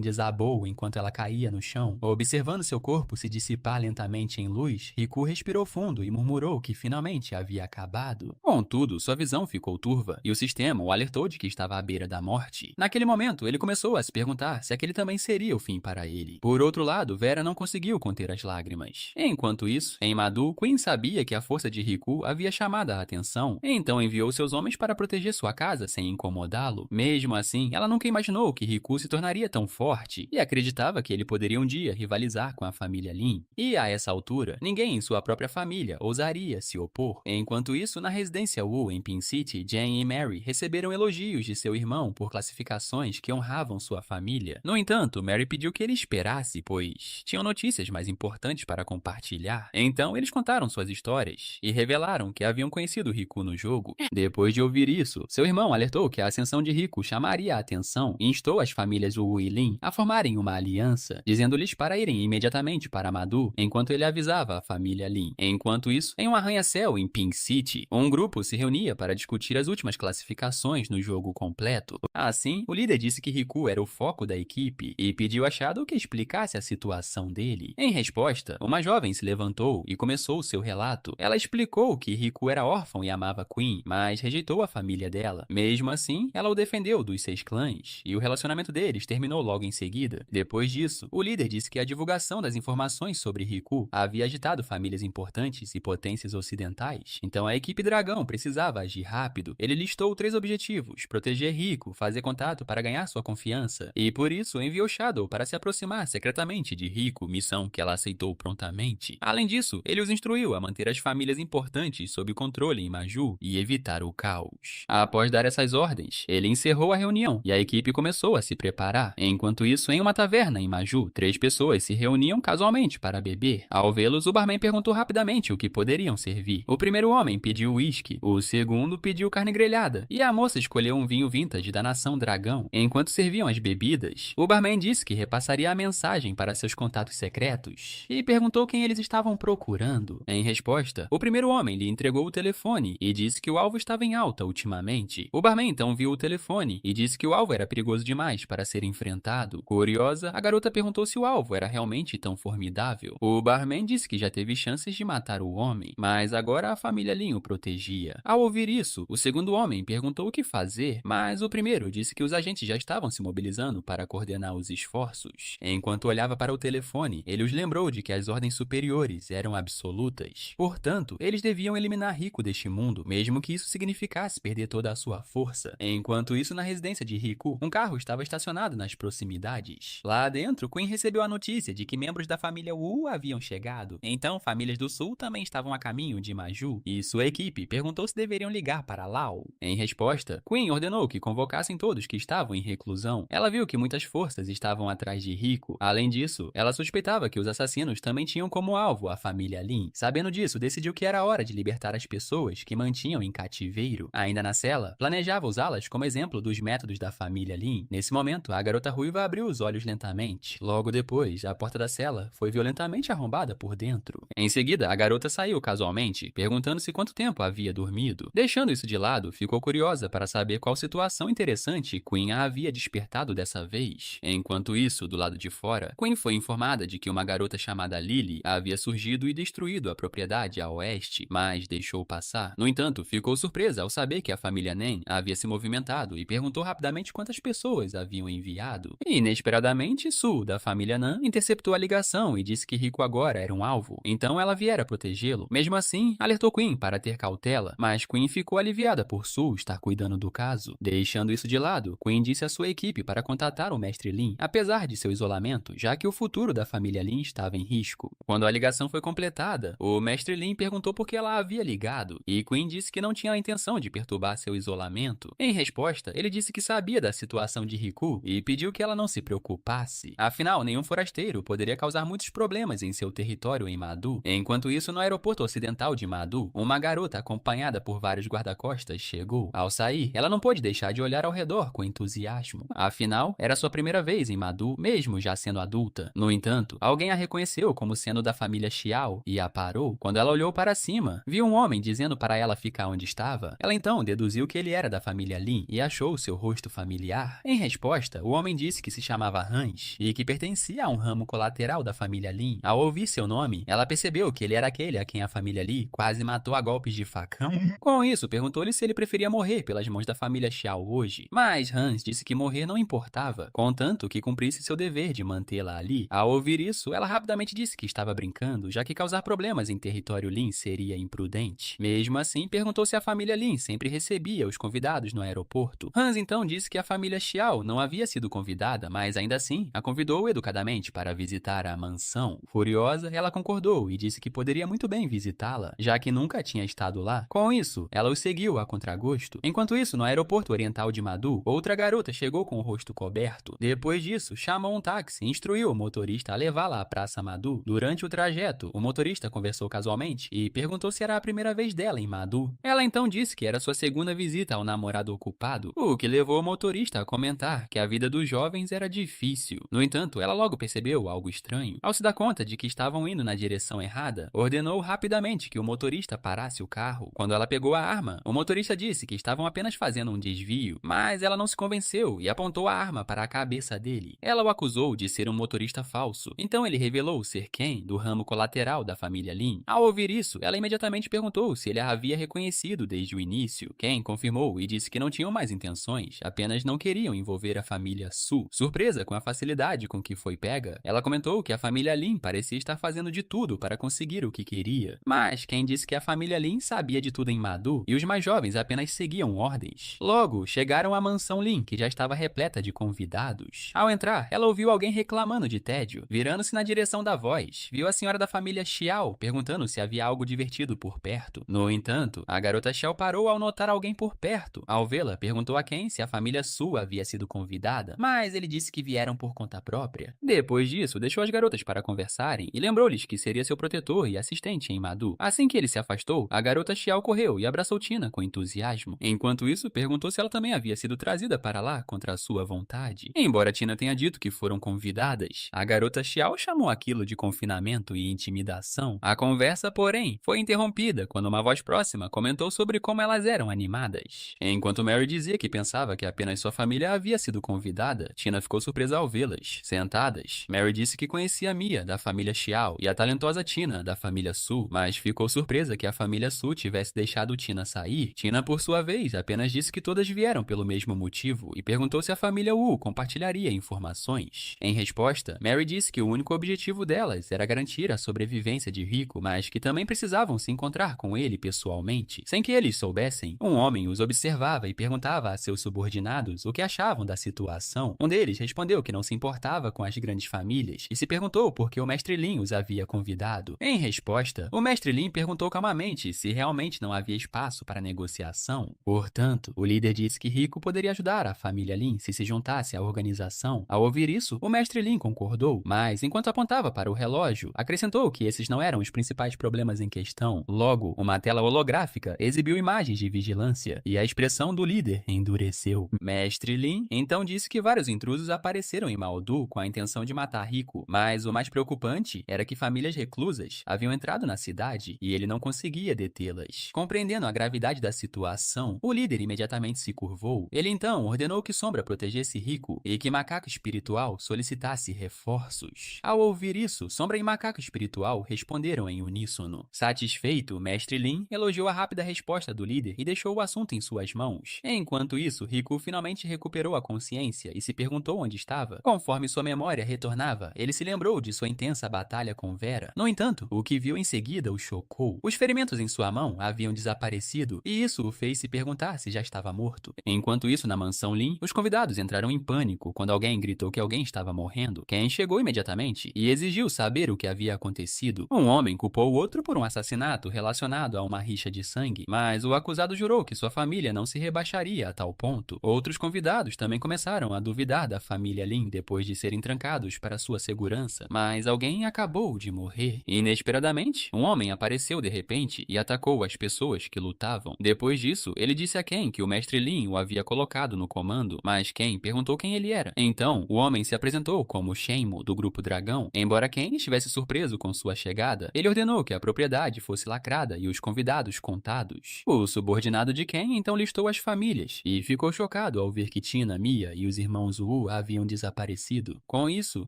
desabou enquanto ela caía no chão. Observando seu corpo se dissipar lentamente em luz, Riku respirou fundo e murmurou que finalmente havia acabado. Contudo, sua visão ficou turva e o sistema o alertou de que estava à beira da morte. Naquele momento, ele começou a se perguntar se aquele também seria o fim para ele. Por outro lado, Vera não conseguiu conter as lágrimas. Enquanto isso, em Madu, Queen sabia que a força de Riku havia chamado a atenção, então enviou seus homens para proteger sua casa sem incomodá-lo. Mesmo assim, ela nunca imaginou que Riku se tornaria tão forte e acreditava que ele poderia um dia rivalizar com a família Lin. E a essa altura, ninguém em sua própria família ousaria se opor. Enquanto isso, na residência Wu em Pin City, Jane e Mary receberam elogios de seu irmão por classificações que honravam sua família. No entanto, Mary pediu que ele esperasse, pois tinham notícias mais importantes para compartilhar. Então, eles contaram suas histórias e revelaram que haviam conhecido Riku no jogo. Depois de ouvir isso, seu irmão alertou que a ascensão de Riku chamaria a atenção e instou as famílias Wu e Lin a formarem uma aliança, dizendo-lhes para irem imediatamente para Madu, enquanto ele avisava a família Lin. Enquanto isso, em um arranha-céu em Pink City, um grupo se reunia para discutir as últimas classificações no jogo completo. Assim, o líder disse que Riku era o foco da equipe e pediu a Shadow que explicasse a situação dele. Em resposta, uma jovem se levantou e começou seu relato. Ela explicou que Riku era órfão e amava Queen, mas rejeitou a família dela. Mesmo assim, ela o defendeu dos 6 clãs, e o relacionamento deles terminou logo em seguida. Depois disso, o líder disse que a divulgação das informações sobre Riku havia agitado famílias importantes e potências ocidentais, então a equipe Dragão precisava agir rápido. Ele listou 3 objetivos: proteger Riku, fazer contato para ganhar sua confiança, e por isso enviou Shadow para se aproximar secretamente de Riku, missão que ela aceitou prontamente. Além disso, ele os instruiu a manter as famílias importantes sob controle em Maju e evitar o caos. Após dar essas ordens, ele encerrou a reunião e a equipe começou a se preparar. Enquanto isso, em uma taverna em Maju, 3 pessoas se reuniam casualmente para beber. Ao vê-los, o barman perguntou rapidamente o que poderiam servir. O primeiro homem pediu uísque, o segundo pediu carne grelhada, e a moça escolheu um vinho vintage da nação Dragão. Enquanto serviam as bebidas, o barman disse que repassaria a mensagem para seus contatos secretos e perguntou quem eles estavam procurando. Em resposta, o primeiro homem lhe entregou o telefone e disse que o alvo estava em alta ultimamente. O barman então viu o telefone e disse que o alvo era perigoso demais para ser enfrentado. Curiosa, a garota perguntou se o alvo era realmente tão formidável. O barman disse que já teve chances de matar o homem, mas agora a família Lin o protegia. Ao ouvir isso, o segundo homem perguntou o que fazer, mas o primeiro disse que os agentes já estavam se mobilizando para coordenar os esforços. Enquanto olhava para o telefone, ele os lembrou de que as ordens superiores eram absolutas. Portanto, eles deviam eliminar Riku deste mundo, mesmo que isso significasse perder toda a sua força. Enquanto isso, na residência de Riku, um carro estava estacionado nas proximidades. Lá dentro, Queen recebeu a notícia de que membros da família Wu haviam chegado. Então, famílias do sul também estavam a caminho de Maju, e sua equipe perguntou se deveriam ligar para Lao. Em resposta, Queen ordenou que convocassem todos que estavam em reclusão. Ela viu que muitas forças estavam atrás de Riku. Além disso, ela suspeitava que os assassinos também tinham como alvo a família Lin. Sabendo disso, decidiu que era hora de libertar as pessoas que mantinham em cativeiro. Ainda na cela, planejava usá-las como exemplo dos métodos da família Lin. Nesse momento, a garota ruiva abriu os olhos lentamente. Logo depois, a porta da cela foi violentamente arrombada por dentro. Em seguida, a garota saiu casualmente, perguntando-se quanto tempo havia dormido. Deixando isso de lado, ficou curiosa para saber qual situação interessante Queen a havia despertado dessa vez. Enquanto isso, do lado de fora, Queen foi informada de que uma garota chamada Lily havia surgido e destruído a propriedade a oeste, mas deixou passar. No entanto, ficou surpresa ao saber que a família Nen havia se movimentado e perguntou rapidamente quantas pessoas haviam enviado. Inesperadamente, Su, da família Nan, interceptou a ligação e disse que Riku agora era um alvo, então ela viera protegê-lo. Mesmo assim, alertou Queen para ter cautela, mas Queen ficou aliviada por Su estar cuidando do caso. Deixando isso de lado, Queen disse à sua equipe para contatar o mestre Lin, apesar de seu isolamento, já que o futuro da família Lin estava em risco. Quando a ligação foi completada, o mestre Lin perguntou por que ela havia ligado, e Queen disse que não tinha a intenção de perturbar seu isolamento. Em resposta, ele disse que sabia da situação de Riku e pediu que ela não se preocupasse. Afinal, nenhum forasteiro poderia causar muitos problemas em seu território em Madu. Enquanto isso, no aeroporto ocidental de Madu, uma garota acompanhada por vários guarda-costas chegou. Ao sair, ela não pôde deixar de olhar ao redor com entusiasmo. Afinal, era sua primeira vez em Madu, mesmo já sendo adulta. No entanto, alguém a reconheceu como sendo da família Xiao e a parou. Quando ela olhou para cima, viu um homem dizendo para ela ficar onde estava. Ela então deduziu que ele era da família Lin e achou seu rosto familiar. Em resposta, o homem disse que se chamava Hans e que pertencia a um ramo colateral da família Lin. Ao ouvir seu nome, ela percebeu que ele era aquele a quem a família Li quase matou a golpes de facão. Com isso, perguntou-lhe se se ele preferia morrer pelas mãos da família Xiao hoje. Mas Hans disse que morrer não importava, contanto que cumprisse seu dever de mantê-la ali. Ao ouvir isso, ela rapidamente disse que estava brincando, já que causar problemas em território Lin seria imprudente. Mesmo assim, perguntou se a família Lin sempre recebia os convidados no aeroporto. Hans então disse que a família Xiao não havia sido convidada, mas ainda assim a convidou educadamente para visitar a mansão. Furiosa, ela concordou e disse que poderia muito bem visitá-la, já que nunca tinha estado lá. Com isso, ela os seguiu a contragosto. Enquanto isso, no aeroporto oriental de Madu, outra garota chegou com o rosto coberto. Depois disso, chamou um táxi e instruiu o motorista a levá-la à Praça Madu. Durante o trajeto, o motorista conversou casualmente e perguntou se era a primeira vez dela em Madu. Ela então disse que era sua segunda visita ao namorado ocupado, o que levou o motorista a comentar que a vida dos jovens era difícil. No entanto, ela logo percebeu algo estranho. Ao se dar conta de que estavam indo na direção errada, ordenou rapidamente que o motorista parasse o carro. Quando ela pegou a arma, o motorista disse que estavam apenas fazendo um desvio, mas ela não se convenceu e apontou a arma para a cabeça dele. Ela o acusou de ser um motorista falso, então ele revelou ser Ken, do ramo colateral da família Lin. Ao ouvir isso, ela imediatamente perguntou se ele a havia reconhecido desde o início. Ken confirmou e disse que não tinham mais intenções, apenas não queriam envolver a família Su. Surpresa com a facilidade com que foi pega, ela comentou que a família Lin parecia estar fazendo de tudo para conseguir o que queria. Mas Ken disse que a família Lin sabia de tudo em Madu e os mais jovens apenas seguiam ordens. Logo, chegaram à mansão Lin, que já estava repleta de convidados. Ao entrar, ela ouviu alguém reclamando de tédio. Virando-se na direção da voz, viu a senhora da família Xiao perguntando se havia algo divertido por perto. No entanto, a garota Xiao parou ao notar alguém por perto. Ao vê-la, perguntou a Ken se a família Su havia sido convidada, mas ele disse que vieram por conta própria. Depois disso, deixou as garotas para conversarem e lembrou-lhes que seria seu protetor e assistente em Madu. Assim que ele se afastou, a garota Xiao correu e abraçou Tina com entusiasmo. Enquanto isso, perguntou se ela também havia sido trazida para lá contra a sua vontade. Embora Tina tenha dito que foram convidadas, a garota Xiao chamou aquilo de confinamento e intimidação. A conversa, porém, foi interrompida quando uma voz próxima comentou sobre como elas eram animadas. Enquanto Mary dizia que pensava que apenas sua família havia sido convidada, Tina ficou surpresa ao vê-las. Sentadas, Mary disse que conhecia Mia, da família Xiao, e a talentosa Tina, da família Su, mas ficou surpresa que a família Su tivesse deixado Tina sair. Tina, por sua vez, apenas disse que todas vieram pelo mesmo motivo e perguntou se a família Wu compartilharia informações. Em resposta, Mary disse que o único objetivo delas era garantir a sobrevivência de Rico, mas que também precisavam se encontrar com ele pessoalmente. Sem que eles soubessem, um homem os observava e perguntava a seus subordinados o que achavam da situação. Um deles respondeu que não se importava com as grandes famílias e se perguntou por que o mestre Lin os havia convidado. Em resposta, o mestre Lin perguntou calmamente se realmente não havia espaço para negociação. Portanto, o líder disse que Rico poderia ajudar a família Lin se juntasse à organização. Ao ouvir isso, o mestre Lin concordou, mas enquanto apontava para o relógio, acrescentou que esses não eram os principais problemas em questão. Logo, uma tela holográfica exibiu imagens de vigilância e a expressão do líder endureceu. Mestre Lin então disse que vários intrusos apareceram em Maldu com a intenção de matar Rico, mas o mais preocupante era que famílias reclusas haviam entrado na cidade e ele não conseguia detê-las. Compreendendo a gravidade da situação, o líder imediatamente se curvou. Ele então ordenou que Sombra protegesse Rico e que Macaco Espiritual solicitasse reforços. Ao ouvir isso, Sombra e Macaco Espiritual responderam em uníssono. Satisfeito, o mestre Lin elogiou a rápida resposta do líder e deixou o assunto em suas mãos. Enquanto isso, Rico finalmente recuperou a consciência e se perguntou onde estava. Conforme sua memória retornava, ele se lembrou de sua intensa batalha com Vera. No entanto, o que viu em seguida o chocou. Os ferimentos em sua mão haviam desaparecido e isso o fez se perguntar se já estava morto. Enquanto isso, na mansão Lin, os convidados entraram em pânico quando alguém gritou que alguém estava morrendo. Ken chegou imediatamente e exigiu saber o que havia acontecido. Um homem culpou o outro por um assassinato relacionado a uma rixa de sangue, mas o acusado jurou que sua família não se rebaixaria a tal ponto. Outros convidados também começaram a duvidar da família Lin depois de serem trancados para sua segurança, mas alguém acabou de morrer. Inesperadamente, um homem apareceu de repente e atacou as pessoas que lutavam. Depois disso, ele disse a Ken que o mestre Lin o havia colocado no comando, mas Ken perguntou quem ele era. Então, o homem se apresentou como Shenmue, do grupo Dragão. Embora Ken estivesse surpreso com sua chegada, ele ordenou que a propriedade fosse lacrada e os convidados contados. O subordinado de Ken então listou as famílias e ficou chocado ao ver que Tina, Mia e os irmãos Wu haviam desaparecido. Com isso,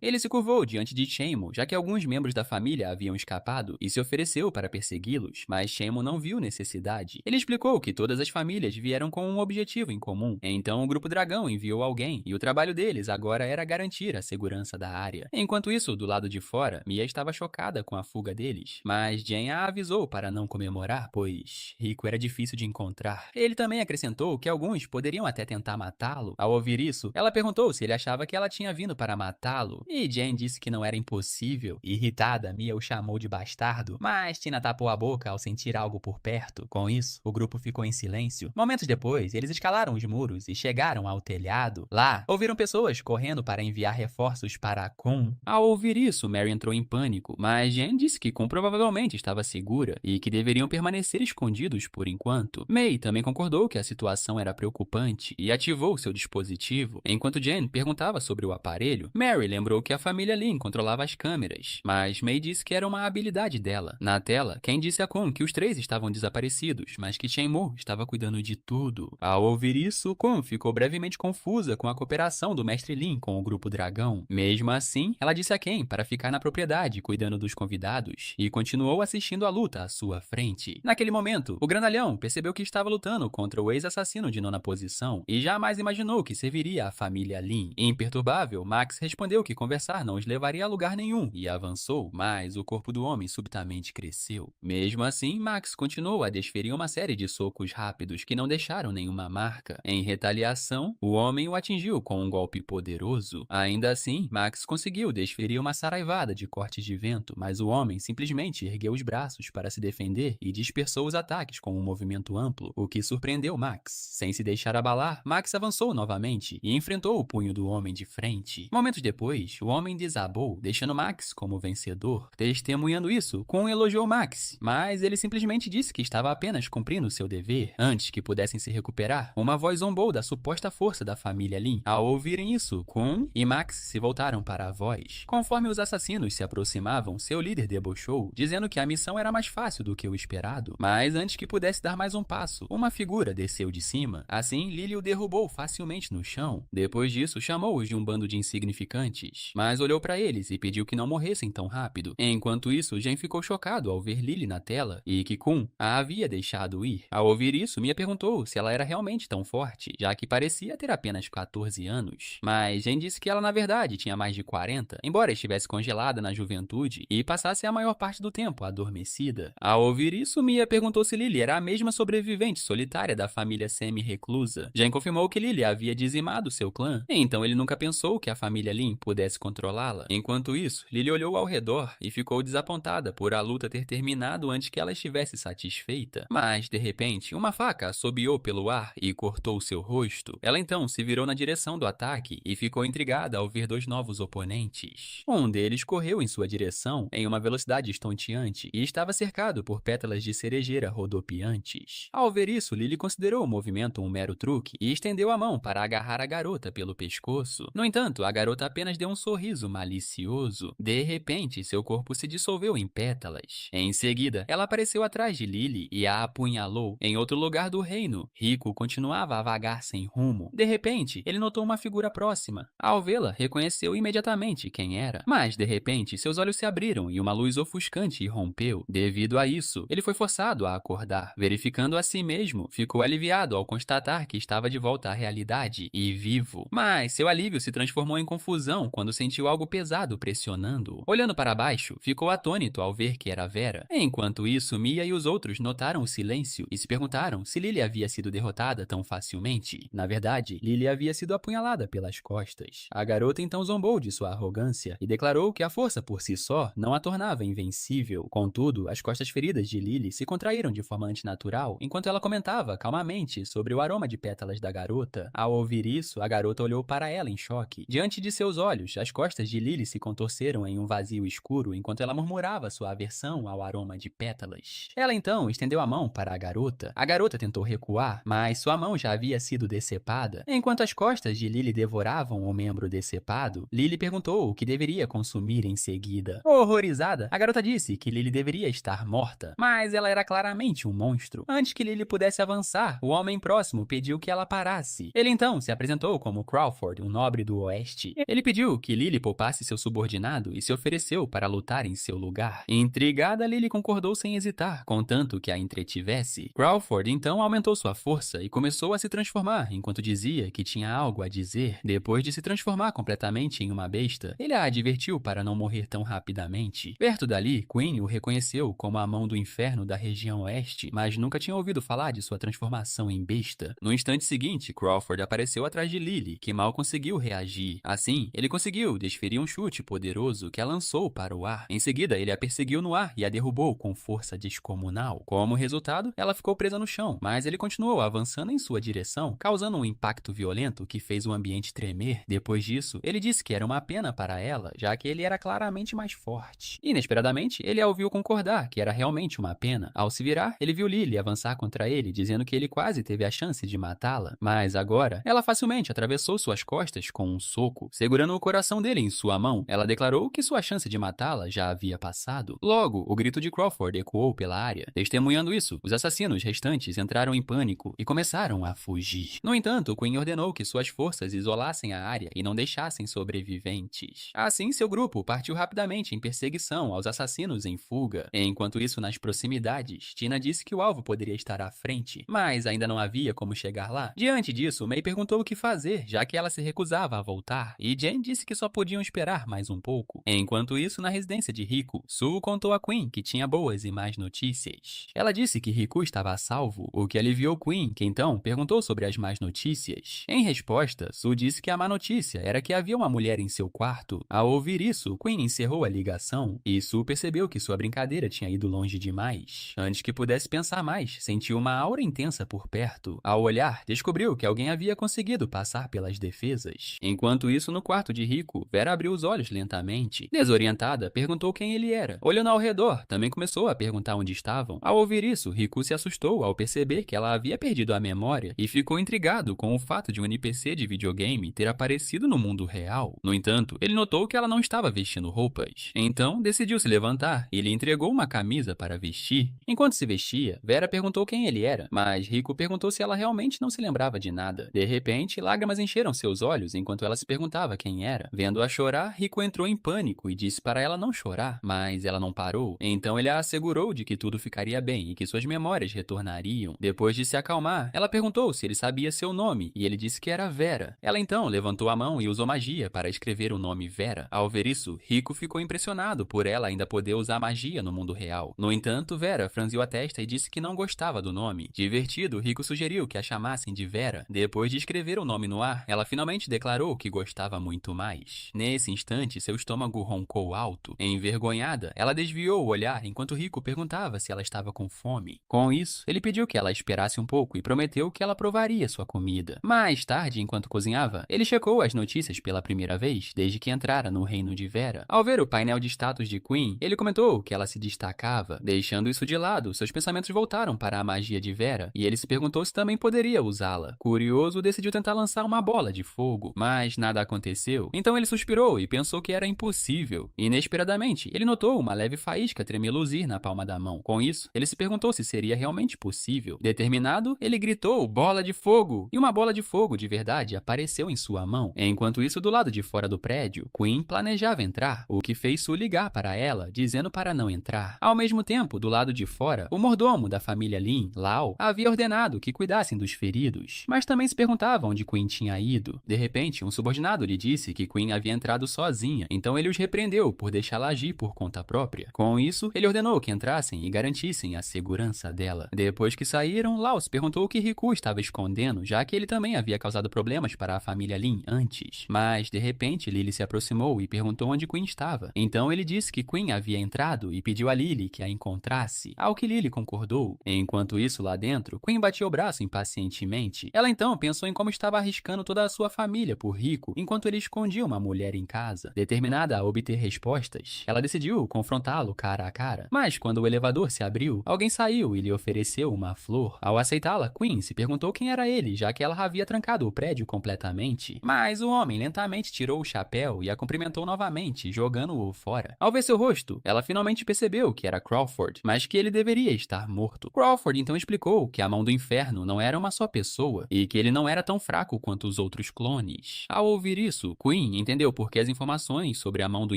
ele se curvou diante de Shenmue, já que alguns membros da família haviam escapado e se ofereceu para persegui-los, mas Shenmue não viu necessidade. Ele explicou explicou que todas as famílias vieram com um objetivo em comum. Então o Grupo Dragão enviou alguém, e o trabalho deles agora era garantir a segurança da área. Enquanto isso, do lado de fora, Mia estava chocada com a fuga deles, mas Jen a avisou para não comemorar, pois Rico era difícil de encontrar. Ele também acrescentou que alguns poderiam até tentar matá-lo. Ao ouvir isso, ela perguntou se ele achava que ela tinha vindo para matá-lo, e Jen disse que não era impossível. Irritada, Mia o chamou de bastardo, mas Tina tapou a boca ao sentir algo por perto. Com isso, o grupo ficou em silêncio. Momentos depois, eles escalaram os muros e chegaram ao telhado. Lá, ouviram pessoas correndo para enviar reforços para Kun. Ao ouvir isso, Mary entrou em pânico, mas Jen disse que Kun provavelmente estava segura e que deveriam permanecer escondidos por enquanto. May também concordou que a situação era preocupante e ativou seu dispositivo. Enquanto Jen perguntava sobre o aparelho, Mary lembrou que a família Lin controlava as câmeras, mas May disse que era uma habilidade dela. Na tela, Ken disse a Kun que os três estavam desaparecidos, mas que Shenmue estava cuidando de tudo. Ao ouvir isso, Kun ficou brevemente confusa com a cooperação do Mestre Lin com o Grupo Dragão. Mesmo assim, ela disse a Ken para ficar na propriedade cuidando dos convidados e continuou assistindo a luta à sua frente. Naquele momento, o grandalhão percebeu que estava lutando contra o ex-assassino de nona posição e jamais imaginou que serviria à família Lin. Imperturbável, Max respondeu que conversar não os levaria a lugar nenhum e avançou, mas o corpo do homem subitamente cresceu. Mesmo assim, Max continuou a desferir uma série de socos rápidos que não deixaram nenhuma marca. Em retaliação, o homem o atingiu com um golpe poderoso. Ainda assim, Max conseguiu desferir uma saraivada de cortes de vento, mas o homem simplesmente ergueu os braços para se defender e dispersou os ataques com um movimento amplo, o que surpreendeu Max. Sem se deixar abalar, Max avançou novamente e enfrentou o punho do homem de frente. Momentos depois, o homem desabou, deixando Max como vencedor. Testemunhando isso, Kun elogiou Max, mas ele simplesmente disse que estava apenas cumprindo seu dever. Antes que pudessem se recuperar, uma voz zombou da suposta força da família Lin. Ao ouvirem isso, Kun e Max se voltaram para a voz. Conforme os assassinos se aproximavam, seu líder debochou, dizendo que a missão era mais fácil do que o esperado. Mas antes que pudesse dar mais um passo, uma figura desceu de cima. Assim, Lily o derrubou facilmente no chão. Depois disso, chamou-os de um bando de insignificantes, mas olhou para eles e pediu que não morressem tão rápido. Enquanto isso, Jen ficou chocado ao ver Lily na tela e que Kun a havia deixado ir. Ao ouvir isso, Mia perguntou se ela era realmente tão forte, já que parecia ter apenas 14 anos. Mas Jen disse que ela na verdade tinha mais de 40, embora estivesse congelada na juventude e passasse a maior parte do tempo adormecida. Ao ouvir isso, Mia perguntou se Lily era a mesma sobrevivente solitária da família semi-reclusa. Jen confirmou que Lily havia dizimado seu clã, então ele nunca pensou que a família Lin pudesse controlá-la. Enquanto isso, Lily olhou ao redor e ficou desapontada por a luta ter terminado antes que ela estivesse satisfeita. Mas, de repente, uma faca assobiou pelo ar e cortou seu rosto. Ela então se virou na direção do ataque e ficou intrigada ao ver dois novos oponentes. Um deles correu em sua direção em uma velocidade estonteante e estava cercado por pétalas de cerejeira rodopiantes. Ao ver isso, Lily considerou o movimento um mero truque e estendeu a mão para agarrar a garota pelo pescoço. No entanto, a garota apenas deu um sorriso malicioso. De repente, seu corpo se dissolveu em pétalas. Em seguida, ela apareceu atrás de Lily e a apunhalou. Em outro lugar do reino, Rico continuava a vagar sem rumo. De repente, ele notou uma figura próxima. Ao vê-la, reconheceu imediatamente quem era. Mas, de repente, seus olhos se abriram e uma luz ofuscante irrompeu. Devido a isso, ele foi forçado a acordar. Verificando a si mesmo, ficou aliviado ao constatar que estava de volta à realidade e vivo. Mas seu alívio se transformou em confusão quando sentiu algo pesado pressionando-o. Olhando para baixo, ficou atônito ao ver que era Vera. Enquanto isso, Mia e os outros notaram o silêncio e se perguntaram se Lily havia sido derrotada tão facilmente. Na verdade, Lily havia sido apunhalada pelas costas. A garota então zombou de sua arrogância e declarou que a força por si só não a tornava invencível. Contudo, as costas feridas de Lily se contraíram de forma antinatural enquanto ela comentava calmamente sobre o aroma de pétalas da garota. Ao ouvir isso, a garota olhou para ela em choque. Diante de seus olhos, as costas de Lily se contorceram em um vazio escuro enquanto ela murmurava sua aversão ao aroma de pétalas. Ela então estendeu a mão para a garota. A garota tentou recuar, mas sua mão já havia sido decepada. Enquanto as costas de Lily devoravam o membro decepado, Lily perguntou o que deveria consumir em seguida. Horrorizada, a garota disse que Lily deveria estar morta, mas ela era claramente um monstro. Antes que Lily pudesse avançar, o homem próximo pediu que ela parasse. Ele então se apresentou como Crawford, um nobre do oeste. Ele pediu que Lily poupasse seu subordinado e se ofereceu para lutar em seu lugar. Intrigada, Lily concordou sem hesitar, contanto que a entretivesse. Crawford então aumentou sua força e começou a se transformar enquanto dizia que tinha algo a dizer. Depois de se transformar completamente em uma besta, ele a advertiu para não morrer tão rapidamente. Perto dali, Queen o reconheceu como a mão do inferno da região oeste, mas nunca tinha ouvido falar de sua transformação em besta. No instante seguinte, Crawford apareceu atrás de Lily, que mal conseguiu reagir. Assim, ele conseguiu desferir um chute poderoso que a lançou para o ar. Em seguida, ele a perseguiu no ar e a derrubou com força descomunal. Como resultado, ela ficou presa no chão, mas ele continuou avançando em sua direção, causando um impacto violento que fez o ambiente tremer. Depois disso, ele disse que era uma pena para ela, já que ele era claramente mais forte. Inesperadamente, ele a ouviu concordar que era realmente uma pena. Ao se virar, ele viu Lily avançar contra ele, dizendo que ele quase teve a chance de matá-la. Mas agora, ela facilmente atravessou suas costas com um soco. Segurando o coração dele em sua mão, ela declarou que sua chance de matá-la já havia passado. Logo, o grito de Crawford ecoou pela área. Testemunhando isso, os assassinos restantes entraram em pânico e começaram a fugir. No entanto, Queen ordenou que suas forças isolassem a área e não deixassem sobreviventes. Assim, seu grupo partiu rapidamente em perseguição aos assassinos em fuga. Enquanto isso, nas proximidades, Tina disse que o alvo poderia estar à frente, mas ainda não havia como chegar lá. Diante disso, May perguntou o que fazer, já que ela se recusava a voltar, e Jane disse que só podiam esperar mais um pouco. Enquanto isso, na residência de Riku, Sue contou a Queen que tinha boas e más notícias. Ela disse que Riku estava a salvo, o que aliviou Queen, que então perguntou sobre as más notícias. Em resposta, Sue disse que a má notícia era que havia uma mulher em seu quarto. Ao ouvir isso, Queen encerrou a ligação, e Sue percebeu que sua brincadeira tinha ido longe demais. Antes que pudesse pensar mais, sentiu uma aura intensa por perto. Ao olhar, descobriu que alguém havia conseguido passar pelas defesas. Enquanto isso, no quarto de Riku, Vera abriu os olhos lentamente. Desorientada, perguntou quem ele era. Olhando ao redor, também começou a perguntar onde estavam. Ao ouvir isso, Riku se assustou ao perceber que ela havia perdido a memória e ficou intrigado com o fato de um NPC de videogame ter aparecido no mundo real. No entanto, ele notou que ela não estava vestindo roupas. Então, decidiu se levantar e lhe entregou uma camisa para vestir. Enquanto se vestia, Vera perguntou quem ele era, mas Riku perguntou se ela realmente não se lembrava de nada. De repente, lágrimas encheram seus olhos enquanto ela se perguntava quem era. Vendo-a chorar, Riku entrou em pânico e disse para ela não chorar, mas ela não parou. Então ele a assegurou de que tudo ficaria bem e que suas memórias retornariam. Depois de se acalmar, ela perguntou se ele sabia seu nome e ele disse que era Vera. Ela então levantou a mão e usou magia para escrever o nome Vera. Ao ver isso, Riku ficou impressionado por ela ainda poder usar magia no mundo real. No entanto, Vera franziu a testa e disse que não gostava do nome. Divertido, Riku sugeriu que a chamassem de Vera. Depois de escrever o nome no ar, ela finalmente declarou que gostava muito mais. Nesse instante, seu estômago roncou alto. Envergonhada, ela desviou o olhar enquanto Riku perguntava se ela estava com fome. Com isso, ele pediu que ela esperasse um pouco e prometeu que ela provaria sua comida. Mais tarde, enquanto cozinhava, ele checou as notícias pela primeira vez desde que entrara no reino de Vera. Ao ver o painel de status de Queen, ele comentou que ela se destacava. Deixando isso de lado, seus pensamentos voltaram para a magia de Vera e ele se perguntou se também poderia usá-la. Curioso, decidiu tentar lançar uma bola de fogo, mas nada aconteceu. Então ele suspirou e pensou que era impossível. Inesperadamente, ele notou uma leve faísca tremeluzir na palma da mão. Com isso, ele se perguntou se seria realmente possível. Determinado, ele gritou bola de fogo! E uma bola de fogo de verdade apareceu em sua mão. Enquanto isso, do lado de fora do prédio, Queen planejava entrar, o que fez Sue ligar para ela, dizendo para não entrar. Ao mesmo tempo, do lado de fora, o mordomo da família Lin, Lau, havia ordenado que cuidassem dos feridos, mas também se perguntava onde Queen tinha ido. De repente, um subordinado lhe disse que Queen havia entrado sozinha, então ele os repreendeu por deixá-la agir por conta própria. Com isso, ele ordenou que entrassem e garantissem a segurança dela. Depois que saíram, Lau se perguntou o que Riku estava escondendo, já que ele também havia causado problemas para a família Lin antes. Mas, de repente, Lily se aproximou e perguntou onde Queen estava. Então ele disse que Queen havia entrado e pediu a Lily que a encontrasse, ao que Lily concordou. Enquanto isso, lá dentro, Queen batia o braço impacientemente. Ela então pensou em como estava arriscando toda a sua família por Riku, enquanto ele escondia uma mulher em casa. Determinada a obter respostas, ela decidiu confrontá-lo cara a cara. Mas quando o elevador se abriu, alguém saiu e lhe ofereceu uma flor. Ao aceitá-la, Queen se perguntou quem era ele, já que ela havia trancado o prédio completamente. Mas o homem lentamente tirou o chapéu e a cumprimentou novamente, jogando-o fora. Ao ver seu rosto, ela finalmente percebeu que era Crawford, mas que ele deveria estar morto. Crawford então explicou que a mão do inferno não era uma só pessoa e que ele não era tão fraco quanto os outros clones. Ao ouvir isso, Queen entendeu por que as informações sobre a mão do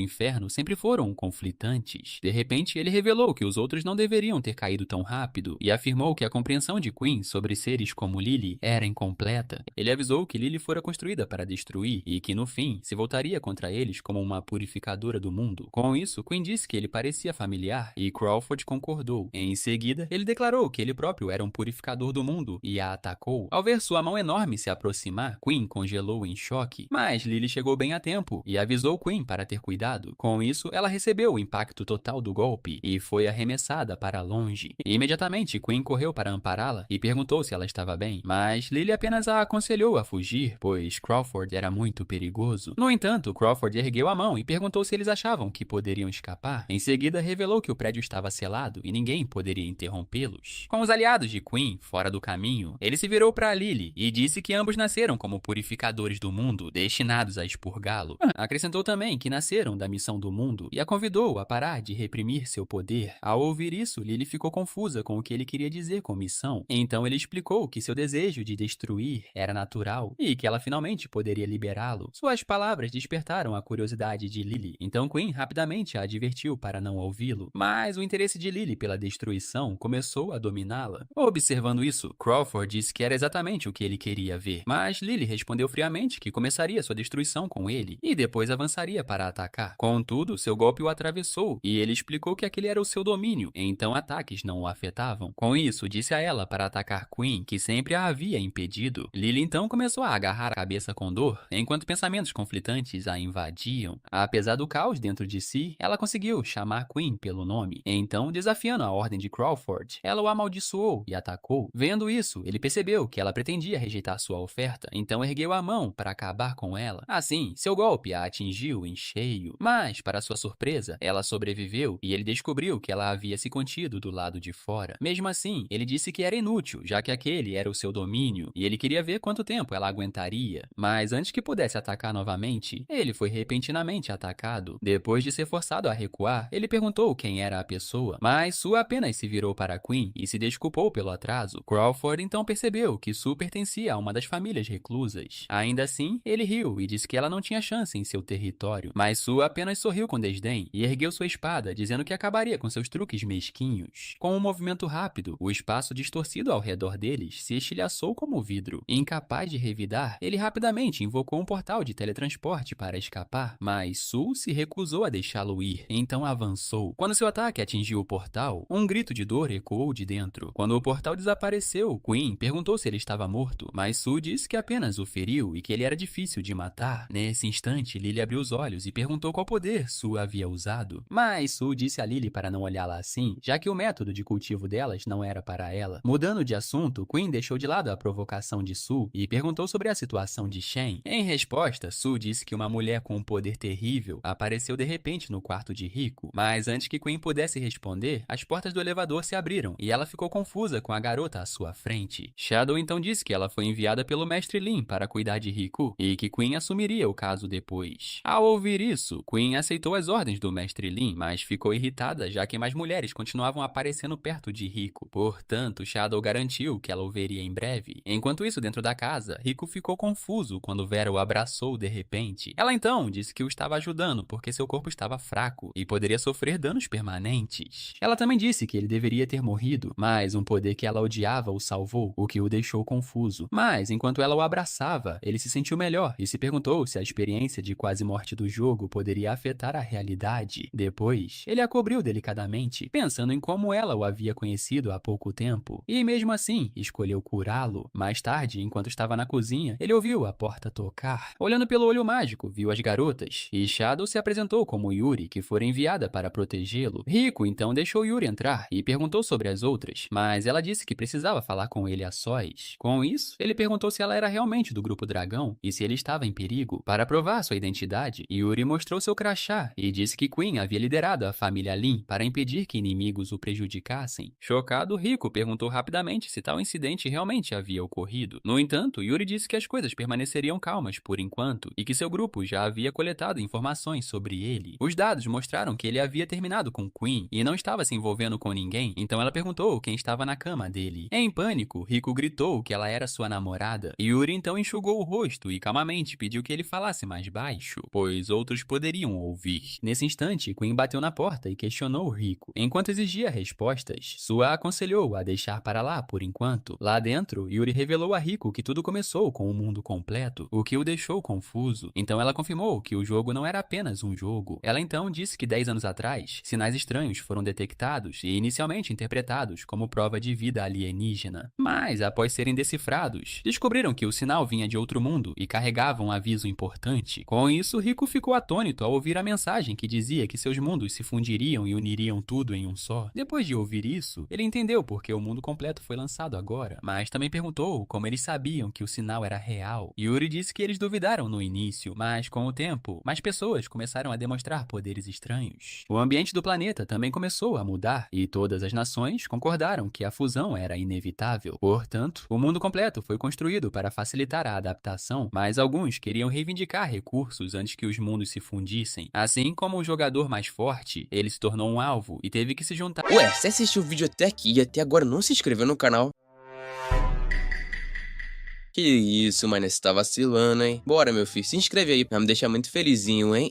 inferno sempre foram conflitantes. De repente, ele revelou que os outros não deveriam ter caído tão rápido e afirmou que a compreensão de Queen sobre seres como Lily era incompleta. Ele avisou que Lily fora construída para destruir e que, no fim, se voltaria contra eles como uma purificadora do mundo. Com isso, Queen disse que ele parecia familiar e Crawford concordou. Em seguida, ele declarou que ele próprio era um purificador do mundo e a atacou. Ao ver sua mão enorme se aproximar, Queen congelou em choque, mas Lily chegou bem a tempo e avisou Queen para ter cuidado. Com isso, ela recebeu o impacto total do golpe e foi arremessada para longe. Imediatamente, Queen correu para ampará-la e perguntou se ela estava bem, mas Lily apenas a aconselhou a fugir, pois Crawford era muito perigoso. No entanto, Crawford ergueu a mão e perguntou se eles achavam que poderiam escapar. Em seguida, revelou que o prédio estava selado e ninguém poderia interrompê-los. Com os aliados de Queen fora do caminho, ele se virou para Lily e disse que ambos nasceram como purificadores do mundo, destinados a expurgá-lo. Acrescentou também que nasceram da missão do mundo e a convidou a parar de reprimir seu poder. Ao ouvir isso, Lily ficou confusa com o que ele queria dizer com missão. Então ele explicou que seu desejo de destruir era natural e que ela finalmente poderia liberá-lo. Suas palavras despertaram a curiosidade de Lily, então Queen rapidamente a advertiu para não ouvi-lo, mas o interesse de Lily pela destruição começou a dominá-la. Observando isso, Crawford disse que era exatamente o que ele queria ver, mas Lily respondeu friamente que começaria sua destruição com ele e depois avançaria para atacar. Contudo, seu golpe o atravessou e ele explicou que aquele era o seu domínio, então ataques não o afetavam. Com isso, disse a ela para atacar Queen, que sempre a havia impedido. Lily então começou a agarrar a cabeça com dor, enquanto pensamentos conflitantes a invadiam. Apesar do caos dentro de si, ela conseguiu chamar Queen pelo nome. Então, desafiando a ordem de Crawford, ela o amaldiçoou e atacou. Vendo isso, ele percebeu que ela pretendia rejeitar sua oferta, então ergueu a mão para acabar com ela. Assim, seu golpe a atingiu em cheio, mas, para sua surpresa, ela sobreviveu e ele descobriu que ela havia se contido do lado de fora. Mesmo assim, ele disse que era inútil, já que aquele era o seu domínio, e ele queria ver quanto tempo ela aguentaria. Mas antes que pudesse atacar novamente, ele foi repentinamente atacado. Depois de ser forçado a recuar, ele perguntou quem era a pessoa, mas Sue apenas se virou para Queen e se desculpou pelo atraso. Crawford então percebeu que Sue pertencia a uma das famílias reclusas. Ainda assim, ele riu e disse que ela não tinha chance em seu território, mas Sue apenas sorriu com desdém e ergueu sua espada, dizendo que acabaria com seus truques mesquinhos. Com um movimento rápido, o espaço distorcido ao redor deles se estilhaçou como vidro. Incapaz de revidar, ele rapidamente invocou um portal de teletransporte para escapar, mas Sue se recusou a deixá-lo ir, então avançou. Quando seu ataque atingiu o portal, um grito de dor ecoou de dentro. Quando o portal desapareceu, Queen perguntou se ele estava morto, mas Sue disse que apenas o feriu e que ele era difícil de matar. Nesse instante, Lily abriu os olhos e perguntou qual poder Sue havia usado. Mas Sue disse a Lily para não olhá-la assim, já que o método de cultivo delas não era para ela. Mudando de assunto, Queen deixou de lado a provocação de Sue e perguntou sobre a situação de Shen. Em resposta, Sue disse que uma mulher com um poder terrível apareceu de repente no quarto de Rico, mas antes que Queen pudesse responder, as portas do elevador se abriram e ela ficou confusa com a garota à sua frente. Shadow então disse que ela foi enviada pelo Mestre Lin para cuidar de Riku e que Queen assumiria o caso depois. Ao ouvir isso, Queen aceitou as ordens do Mestre Lin, mas ficou irritada já que mais mulheres continuavam aparecendo perto de Riku. Portanto, Shadow garantiu que ela o veria em breve. Enquanto isso, dentro da casa, Riku ficou confuso quando Vera o abraçou de repente. Ela então disse que o estava ajudando porque seu corpo estava fraco e poderia sofrer danos permanentes. Ela também disse que ele deveria ter morrido, mas um poder que ela odiava o salvou, o que o deixou confuso. Mas, enquanto ela o abraçava, ele se sentiu melhor e se perguntou se a experiência de quase morte do jogo poderia afetar a realidade. Depois, ele a cobriu delicadamente, pensando em como ela o havia conhecido há pouco tempo, e mesmo assim, escolheu curá-lo. Mais tarde, enquanto estava na cozinha, ele ouviu a porta tocar. Olhando pelo olho mágico, viu as garotas, e Shadow se apresentou como Yuri, que fora enviada para protegê-lo. Rico então deixou Yuri entrar e perguntou sobre as outras, mas ela disse que precisava falar com ele a sós. Com isso, ele perguntou se ela era realmente do grupo Dragão e se ele estava em perigo. Para provar sua identidade, Yuri mostrou seu crachá e disse que Queen havia liderado a família Lin para impedir que inimigos o prejudicassem. Chocado, Rico perguntou rapidamente se tal incidente realmente havia ocorrido. No entanto, Yuri disse que as coisas permaneceriam calmas por enquanto e que seu grupo já havia coletado informações sobre ele. Os dados mostraram que ele havia terminado com Queen e não estava se envolvendo com ninguém, então ela perguntou quem estava na cama dele. Em pânico, Rico gritou que ela era sua namorada. Yuri então enxugou o rosto e calmamente pediu que ele falasse mais baixo, pois outros poderiam ouvir. Nesse instante, Queen bateu na porta e questionou Rico. Enquanto exigia respostas, Sue a aconselhou a deixar para lá por enquanto. Lá dentro, Yuri revelou a Rico que tudo começou com o mundo completo, o que o deixou confuso. Então ela confirmou que o jogo não era apenas um jogo. Ela então disse que 10 anos atrás, sinais estranhos foram detectados e inicialmente interpretados como prova de vida alienígena. Mas, após serem decifrados, descobriram que o sinal vinha de outro mundo e carregava um aviso importante. Com isso, Rico ficou atônito ao ouvir a mensagem que dizia que seus mundos se fundiriam e uniriam tudo em um só. Depois de ouvir isso, ele entendeu por que o mundo completo foi lançado agora, mas também perguntou como eles sabiam que o sinal era real. Yuri disse que eles duvidaram no início, mas com o tempo, mais pessoas começaram a demonstrar poderes estranhos. O ambiente do planeta também começou a mudar, e todas as nações concordaram que a fusão era inevitável. Portanto, o mundo completo foi construído para facilitar a adaptação, mas alguns queriam reivindicar recursos antes que os mundos se fundissem. Assim como o jogador mais forte, ele se tornou um alvo e teve que se juntar. Ué, você assistiu o vídeo até aqui e até agora não se inscreveu no canal? Que isso, mano, você tá vacilando, hein? Bora, meu filho, se inscreve aí pra me deixar muito felizinho, hein?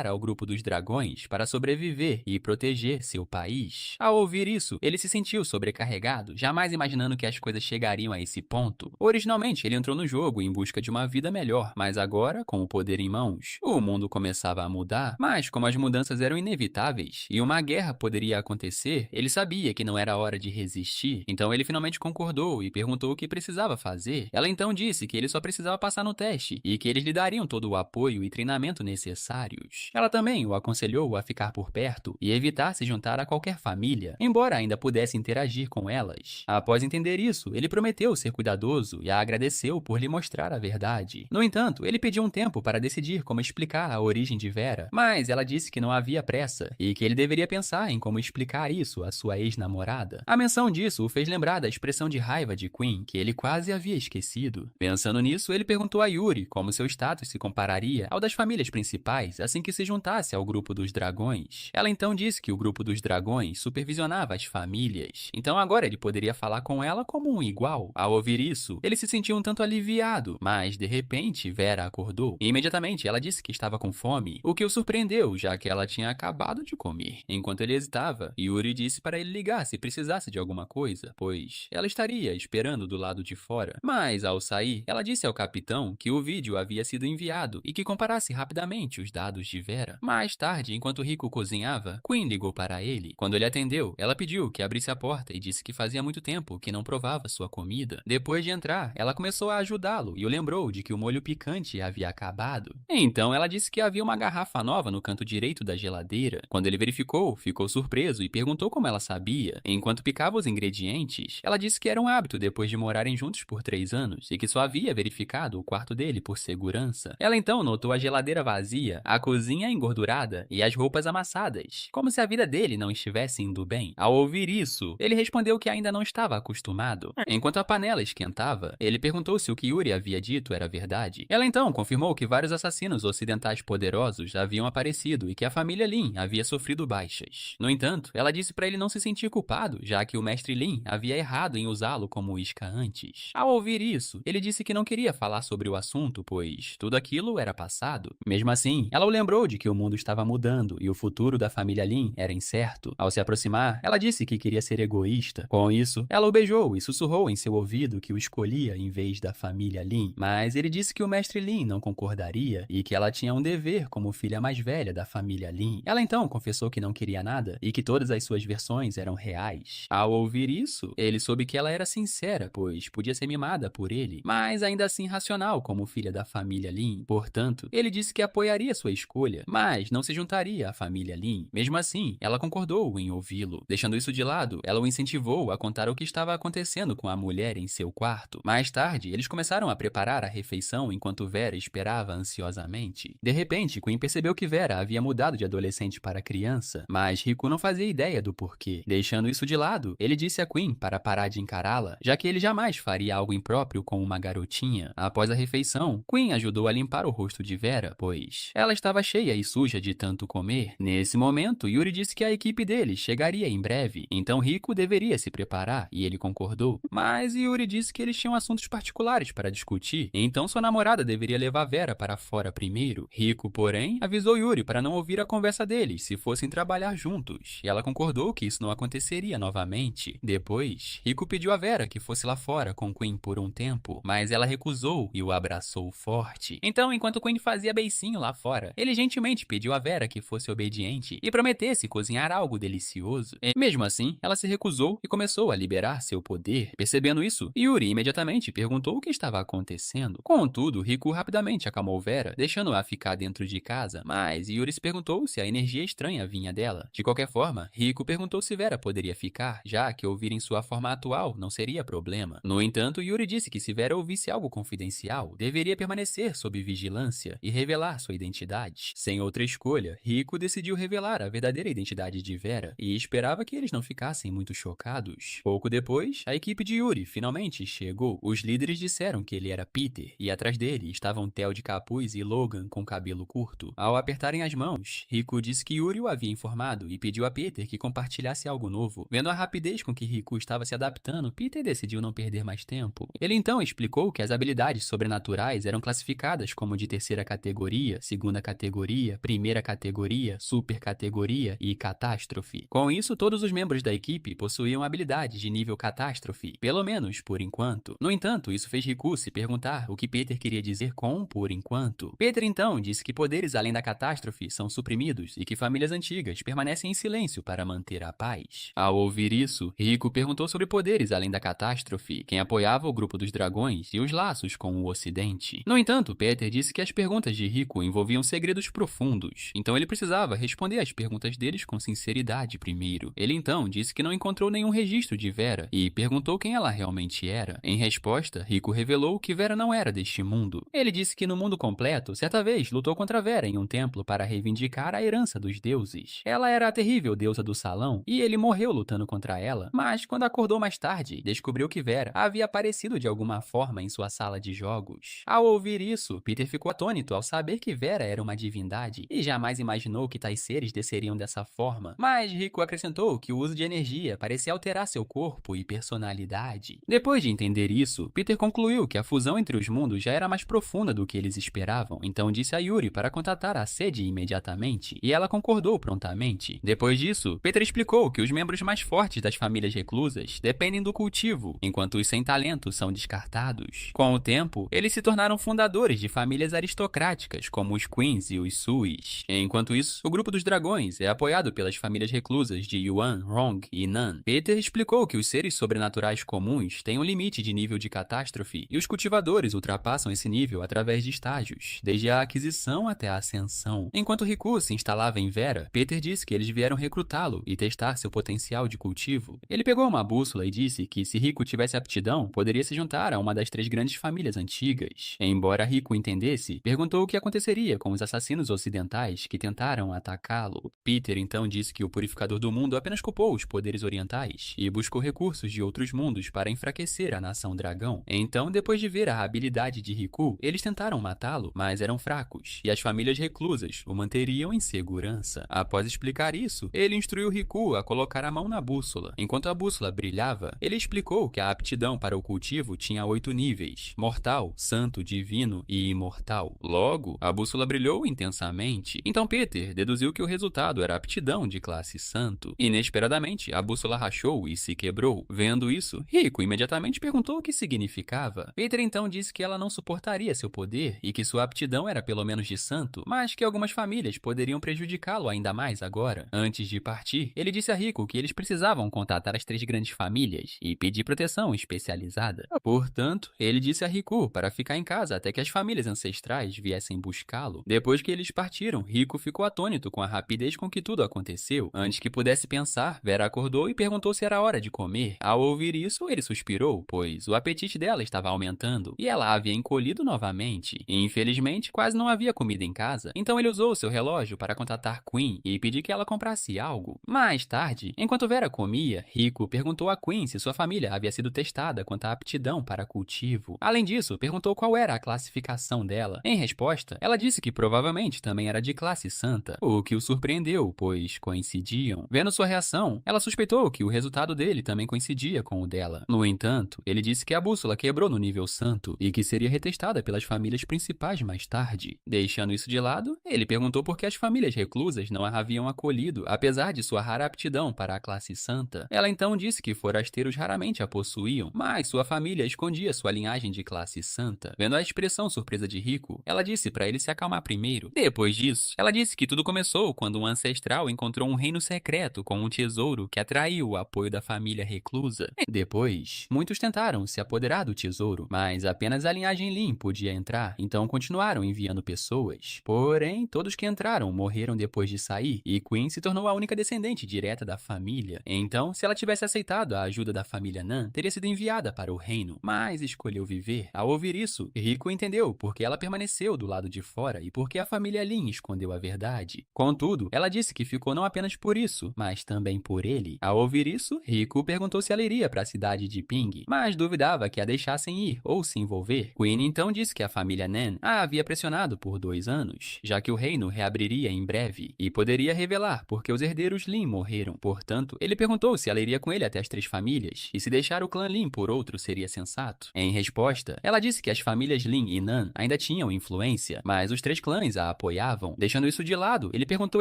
Ao grupo dos dragões para sobreviver e proteger seu país. Ao ouvir isso, ele se sentiu sobrecarregado, jamais imaginando que as coisas chegariam a esse ponto. Originalmente, ele entrou no jogo em busca de uma vida melhor, mas agora, com o poder em mãos, o mundo começava a mudar. Mas, como as mudanças eram inevitáveis e uma guerra poderia acontecer, ele sabia que não era hora de resistir. Então ele finalmente concordou e perguntou o que precisava fazer. Ela então disse que ele só precisava passar no teste e que eles lhe dariam todo o apoio e treinamento necessários. Ela também o aconselhou a ficar por perto e evitar se juntar a qualquer família, embora ainda pudesse interagir com elas. Após entender isso, ele prometeu ser cuidadoso e a agradeceu por lhe mostrar a verdade. No entanto, ele pediu um tempo para decidir como explicar a origem de Vera, mas ela disse que não havia pressa e que ele deveria pensar em como explicar isso à sua ex-namorada. A menção disso o fez lembrar da expressão de raiva de Queen, que ele quase havia esquecido. Pensando nisso, ele perguntou a Yuri como seu status se compararia ao das famílias principais assim que se juntasse ao grupo dos dragões. Ela então disse que o grupo dos dragões supervisionava as famílias, então agora ele poderia falar com ela como um igual. Ao ouvir isso, ele se sentiu um tanto aliviado, mas de repente Vera acordou e imediatamente ela disse que estava com fome, o que o surpreendeu, já que ela tinha acabado de comer. Enquanto ele hesitava, Yuri disse para ele ligar se precisasse de alguma coisa, pois ela estaria esperando do lado de fora. Mas, ao sair, ela disse ao capitão que o vídeo havia sido enviado e que comparasse rapidamente os dados de Vera. Mais tarde, enquanto Rico cozinhava, Queen ligou para ele. Quando ele atendeu, ela pediu que abrisse a porta e disse que fazia muito tempo que não provava sua comida. Depois de entrar, ela começou a ajudá-lo e o lembrou de que o molho picante havia acabado. Então, ela disse que havia uma garrafa nova no canto direito da geladeira. Quando ele verificou, ficou surpreso e perguntou como ela sabia. Enquanto picava os ingredientes, ela disse que era um hábito depois de morarem juntos por 3 anos e que só havia verificado o quarto dele por segurança. Ela então notou a geladeira vazia, a cozinha engordurada e as roupas amassadas, como se a vida dele não estivesse indo bem. Ao ouvir isso, ele respondeu que ainda não estava acostumado. Enquanto a panela esquentava, ele perguntou se o que Yuri havia dito era verdade. Ela então confirmou que vários assassinos ocidentais poderosos haviam aparecido e que a família Lin havia sofrido baixas. No entanto, ela disse para ele não se sentir culpado, já que o mestre Lin havia errado em usá-lo como isca antes. Ao ouvir isso, ele disse que não queria falar sobre o assunto, pois tudo aquilo era passado. Mesmo assim, ela o lembrou de que o mundo estava mudando e o futuro da família Lin era incerto. Ao se aproximar, ela disse que queria ser egoísta. Com isso, ela o beijou e sussurrou em seu ouvido que o escolhia em vez da família Lin. Mas ele disse que o mestre Lin não concordaria e que ela tinha um dever como filha mais velha da família Lin. Ela então confessou que não queria nada e que todas as suas versões eram reais. Ao ouvir isso, ele soube que ela era sincera, pois podia ser mimada por ele, mas ainda assim racional como filha da família Lin. Portanto, ele disse que apoiaria sua escolha, mas não se juntaria à família Lin. Mesmo assim, ela concordou em ouvi-lo. Deixando isso de lado, ela o incentivou a contar o que estava acontecendo com a mulher em seu quarto. Mais tarde, eles começaram a preparar a refeição enquanto Vera esperava ansiosamente. De repente, Queen percebeu que Vera havia mudado de adolescente para criança, mas Riku não fazia ideia do porquê. Deixando isso de lado, ele disse a Queen para parar de encará-la, já que ele jamais faria algo impróprio com uma garotinha. Após a refeição, Queen ajudou a limpar o rosto de Vera, pois ela estava cheia e suja de tanto comer. Nesse momento, Yuri disse que a equipe dele chegaria em breve, então Rico deveria se preparar, e ele concordou. Mas Yuri disse que eles tinham assuntos particulares para discutir, então sua namorada deveria levar Vera para fora primeiro. Rico, porém, avisou Yuri para não ouvir a conversa deles se fossem trabalhar juntos, e ela concordou que isso não aconteceria novamente. Depois, Rico pediu a Vera que fosse lá fora com Queen por um tempo, mas ela recusou e o abraçou forte. Então, enquanto Queen fazia beicinho lá fora, ele gentilmente pediu a Vera que fosse obediente e prometesse cozinhar algo delicioso. E, mesmo assim, ela se recusou e começou a liberar seu poder. Percebendo isso, Yuri imediatamente perguntou o que estava acontecendo. Contudo, Rico rapidamente acalmou Vera, deixando-a ficar dentro de casa, mas Yuri se perguntou se a energia estranha vinha dela. De qualquer forma, Rico perguntou se Vera poderia ficar, já que ouvir em sua forma atual não seria problema. No entanto, Yuri disse que se Vera ouvisse algo confidencial, deveria permanecer sob vigilância e revelar sua identidade. Sem outra escolha, Rico decidiu revelar a verdadeira identidade de Vera e esperava que eles não ficassem muito chocados. Pouco depois, a equipe de Yuri finalmente chegou. Os líderes disseram que ele era Peter e atrás dele estavam Theo de capuz e Logan com cabelo curto. Ao apertarem as mãos, Rico disse que Yuri o havia informado e pediu a Peter que compartilhasse algo novo. Vendo a rapidez com que Rico estava se adaptando, Peter decidiu não perder mais tempo. Ele então explicou que as habilidades sobrenaturais eram classificadas como de terceira categoria, segunda categoria, primeira categoria, super categoria e catástrofe. Com isso, todos os membros da equipe possuíam habilidades de nível catástrofe, pelo menos por enquanto. No entanto, isso fez Riku se perguntar o que Peter queria dizer com por enquanto. Peter então disse que poderes além da catástrofe são suprimidos e que famílias antigas permanecem em silêncio para manter a paz. Ao ouvir isso, Riku perguntou sobre poderes além da catástrofe, quem apoiava o grupo dos dragões e os laços com o ocidente. No entanto, Peter disse que as perguntas de Riku envolviam segredos profundos, então ele precisava responder às perguntas deles com sinceridade primeiro. Ele então disse que não encontrou nenhum registro de Vera e perguntou quem ela realmente era. Em resposta, Riku revelou que Vera não era deste mundo. Ele disse que no mundo completo, certa vez lutou contra Vera em um templo para reivindicar a herança dos deuses. Ela era a terrível deusa do salão e ele morreu lutando contra ela, mas quando acordou mais tarde, descobriu que Vera havia aparecido de alguma forma em sua sala de jogos. Ao ouvir isso, Peter ficou atônito ao saber que Vera era uma divindade e jamais imaginou que tais seres desceriam dessa forma. Mas Riku acrescentou que o uso de energia parecia alterar seu corpo e personalidade. Depois de entender isso, Peter concluiu que a fusão entre os mundos já era mais profunda do que eles esperavam, então disse a Yuri para contatar a sede imediatamente, e ela concordou prontamente. Depois disso, Peter explicou que os membros mais fortes das famílias reclusas dependem do cultivo, enquanto os sem talento são descartados. Com o tempo, eles se tornaram fundadores de famílias aristocráticas, como os Queens e os Suis. Enquanto isso, o grupo dos dragões é apoiado pelas famílias reclusas de Yuan, Rong e Nan. Peter explicou que os seres sobrenaturais comuns têm um limite de nível de catástrofe, e os cultivadores ultrapassam esse nível através de estágios, desde a aquisição até a ascensão. Enquanto Riku se instalava em Vera, Peter disse que eles vieram recrutá-lo e testar seu potencial de cultivo. Ele pegou uma bússola e disse que se Riku tivesse aptidão, poderia se juntar a uma das 3 grandes famílias antigas. Embora Riku entendesse, perguntou o que aconteceria com os assassinos ocidentais que tentaram atacá-lo. Peter então disse que o Purificador do Mundo apenas culpou os poderes orientais e buscou recursos de outros mundos para enfraquecer a nação dragão. Então, depois de ver a habilidade de Riku, eles tentaram matá-lo, mas eram fracos, e as famílias reclusas o manteriam em segurança. Após explicar isso, ele instruiu Riku a colocar a mão na bússola. Enquanto a bússola brilhava, ele explicou que a aptidão para o cultivo tinha 8 níveis: mortal, santo, divino e imortal. Logo, a bússola brilhou intensamente. Então Peter deduziu que o resultado era aptidão de classe santo. Inesperadamente, a bússola rachou e se quebrou. Vendo isso, Riku imediatamente perguntou o que significava. Peter então disse que ela não suportaria seu poder e que sua aptidão era pelo menos de santo, mas que algumas famílias poderiam prejudicá-lo ainda mais agora. Antes de partir, ele disse a Riku que eles precisavam contatar as 3 grandes famílias e pedir proteção especializada. Portanto, ele disse a Riku para ficar em casa até que as famílias ancestrais viessem buscá-lo. Depois que eles partiram, Riku ficou atônito com a rapidez com que tudo aconteceu. Antes que pudesse pensar, Vera acordou e perguntou se era hora de comer. Ao ouvir isso, ele suspirou, pois o apetite dela estava aumentando e ela havia encolhido novamente. Infelizmente, quase não havia comida em casa, então ele usou seu relógio para contatar Queen e pedir que ela comprasse algo. Mais tarde, enquanto Vera comia, Riku perguntou a Queen se sua família havia sido testada quanto à aptidão aptidão para cultivo. Além disso, perguntou qual era a classificação dela. Em resposta, ela disse que provavelmente também era de classe santa, o que o surpreendeu, pois coincidiam. Vendo sua reação, ela suspeitou que o resultado dele também coincidia com o dela. No entanto, ele disse que a bússola quebrou no nível santo e que seria retestada pelas famílias principais mais tarde. Deixando isso de lado, ele perguntou por que as famílias reclusas não a haviam acolhido, apesar de sua rara aptidão para a classe santa. Ela então disse que forasteiros raramente a possuíam, mas sua família escondia sua linhagem de classe santa. Vendo a expressão surpresa de Rico, ela disse para ele se acalmar primeiro. Depois disso, ela disse que tudo começou quando um ancestral encontrou um reino secreto com um tesouro que atraiu o apoio da família reclusa. Depois, muitos tentaram se apoderar do tesouro, mas apenas a linhagem Lin podia entrar, então continuaram enviando pessoas. Porém, todos que entraram morreram depois de sair, e Queen se tornou a única descendente direta da família. Então, se ela tivesse aceitado a ajuda da família Nan, teria sido enviada para o reino, mas escolheu viver. Ao ouvir isso, Rico entendeu porque ela permaneceu do lado de fora e porque a família Lin escondeu a verdade. Contudo, ela disse que ficou não apenas por isso, mas também por ele. Ao ouvir isso, Rico perguntou se ela iria para a cidade de Ping, mas duvidava que a deixassem ir ou se envolver. Queen então disse que a família Nan a havia pressionado por 2 anos, já que o reino reabriria em breve, e poderia revelar porque os herdeiros Lin morreram. Portanto, ele perguntou se ela iria com ele até as 3 famílias, e se deixar o clã Lin por outro seria sensato. Em resposta, ela disse que as famílias Lin e Nan ainda tinham influência, mas os 3 clãs a apoiavam. Deixando isso de lado, ele perguntou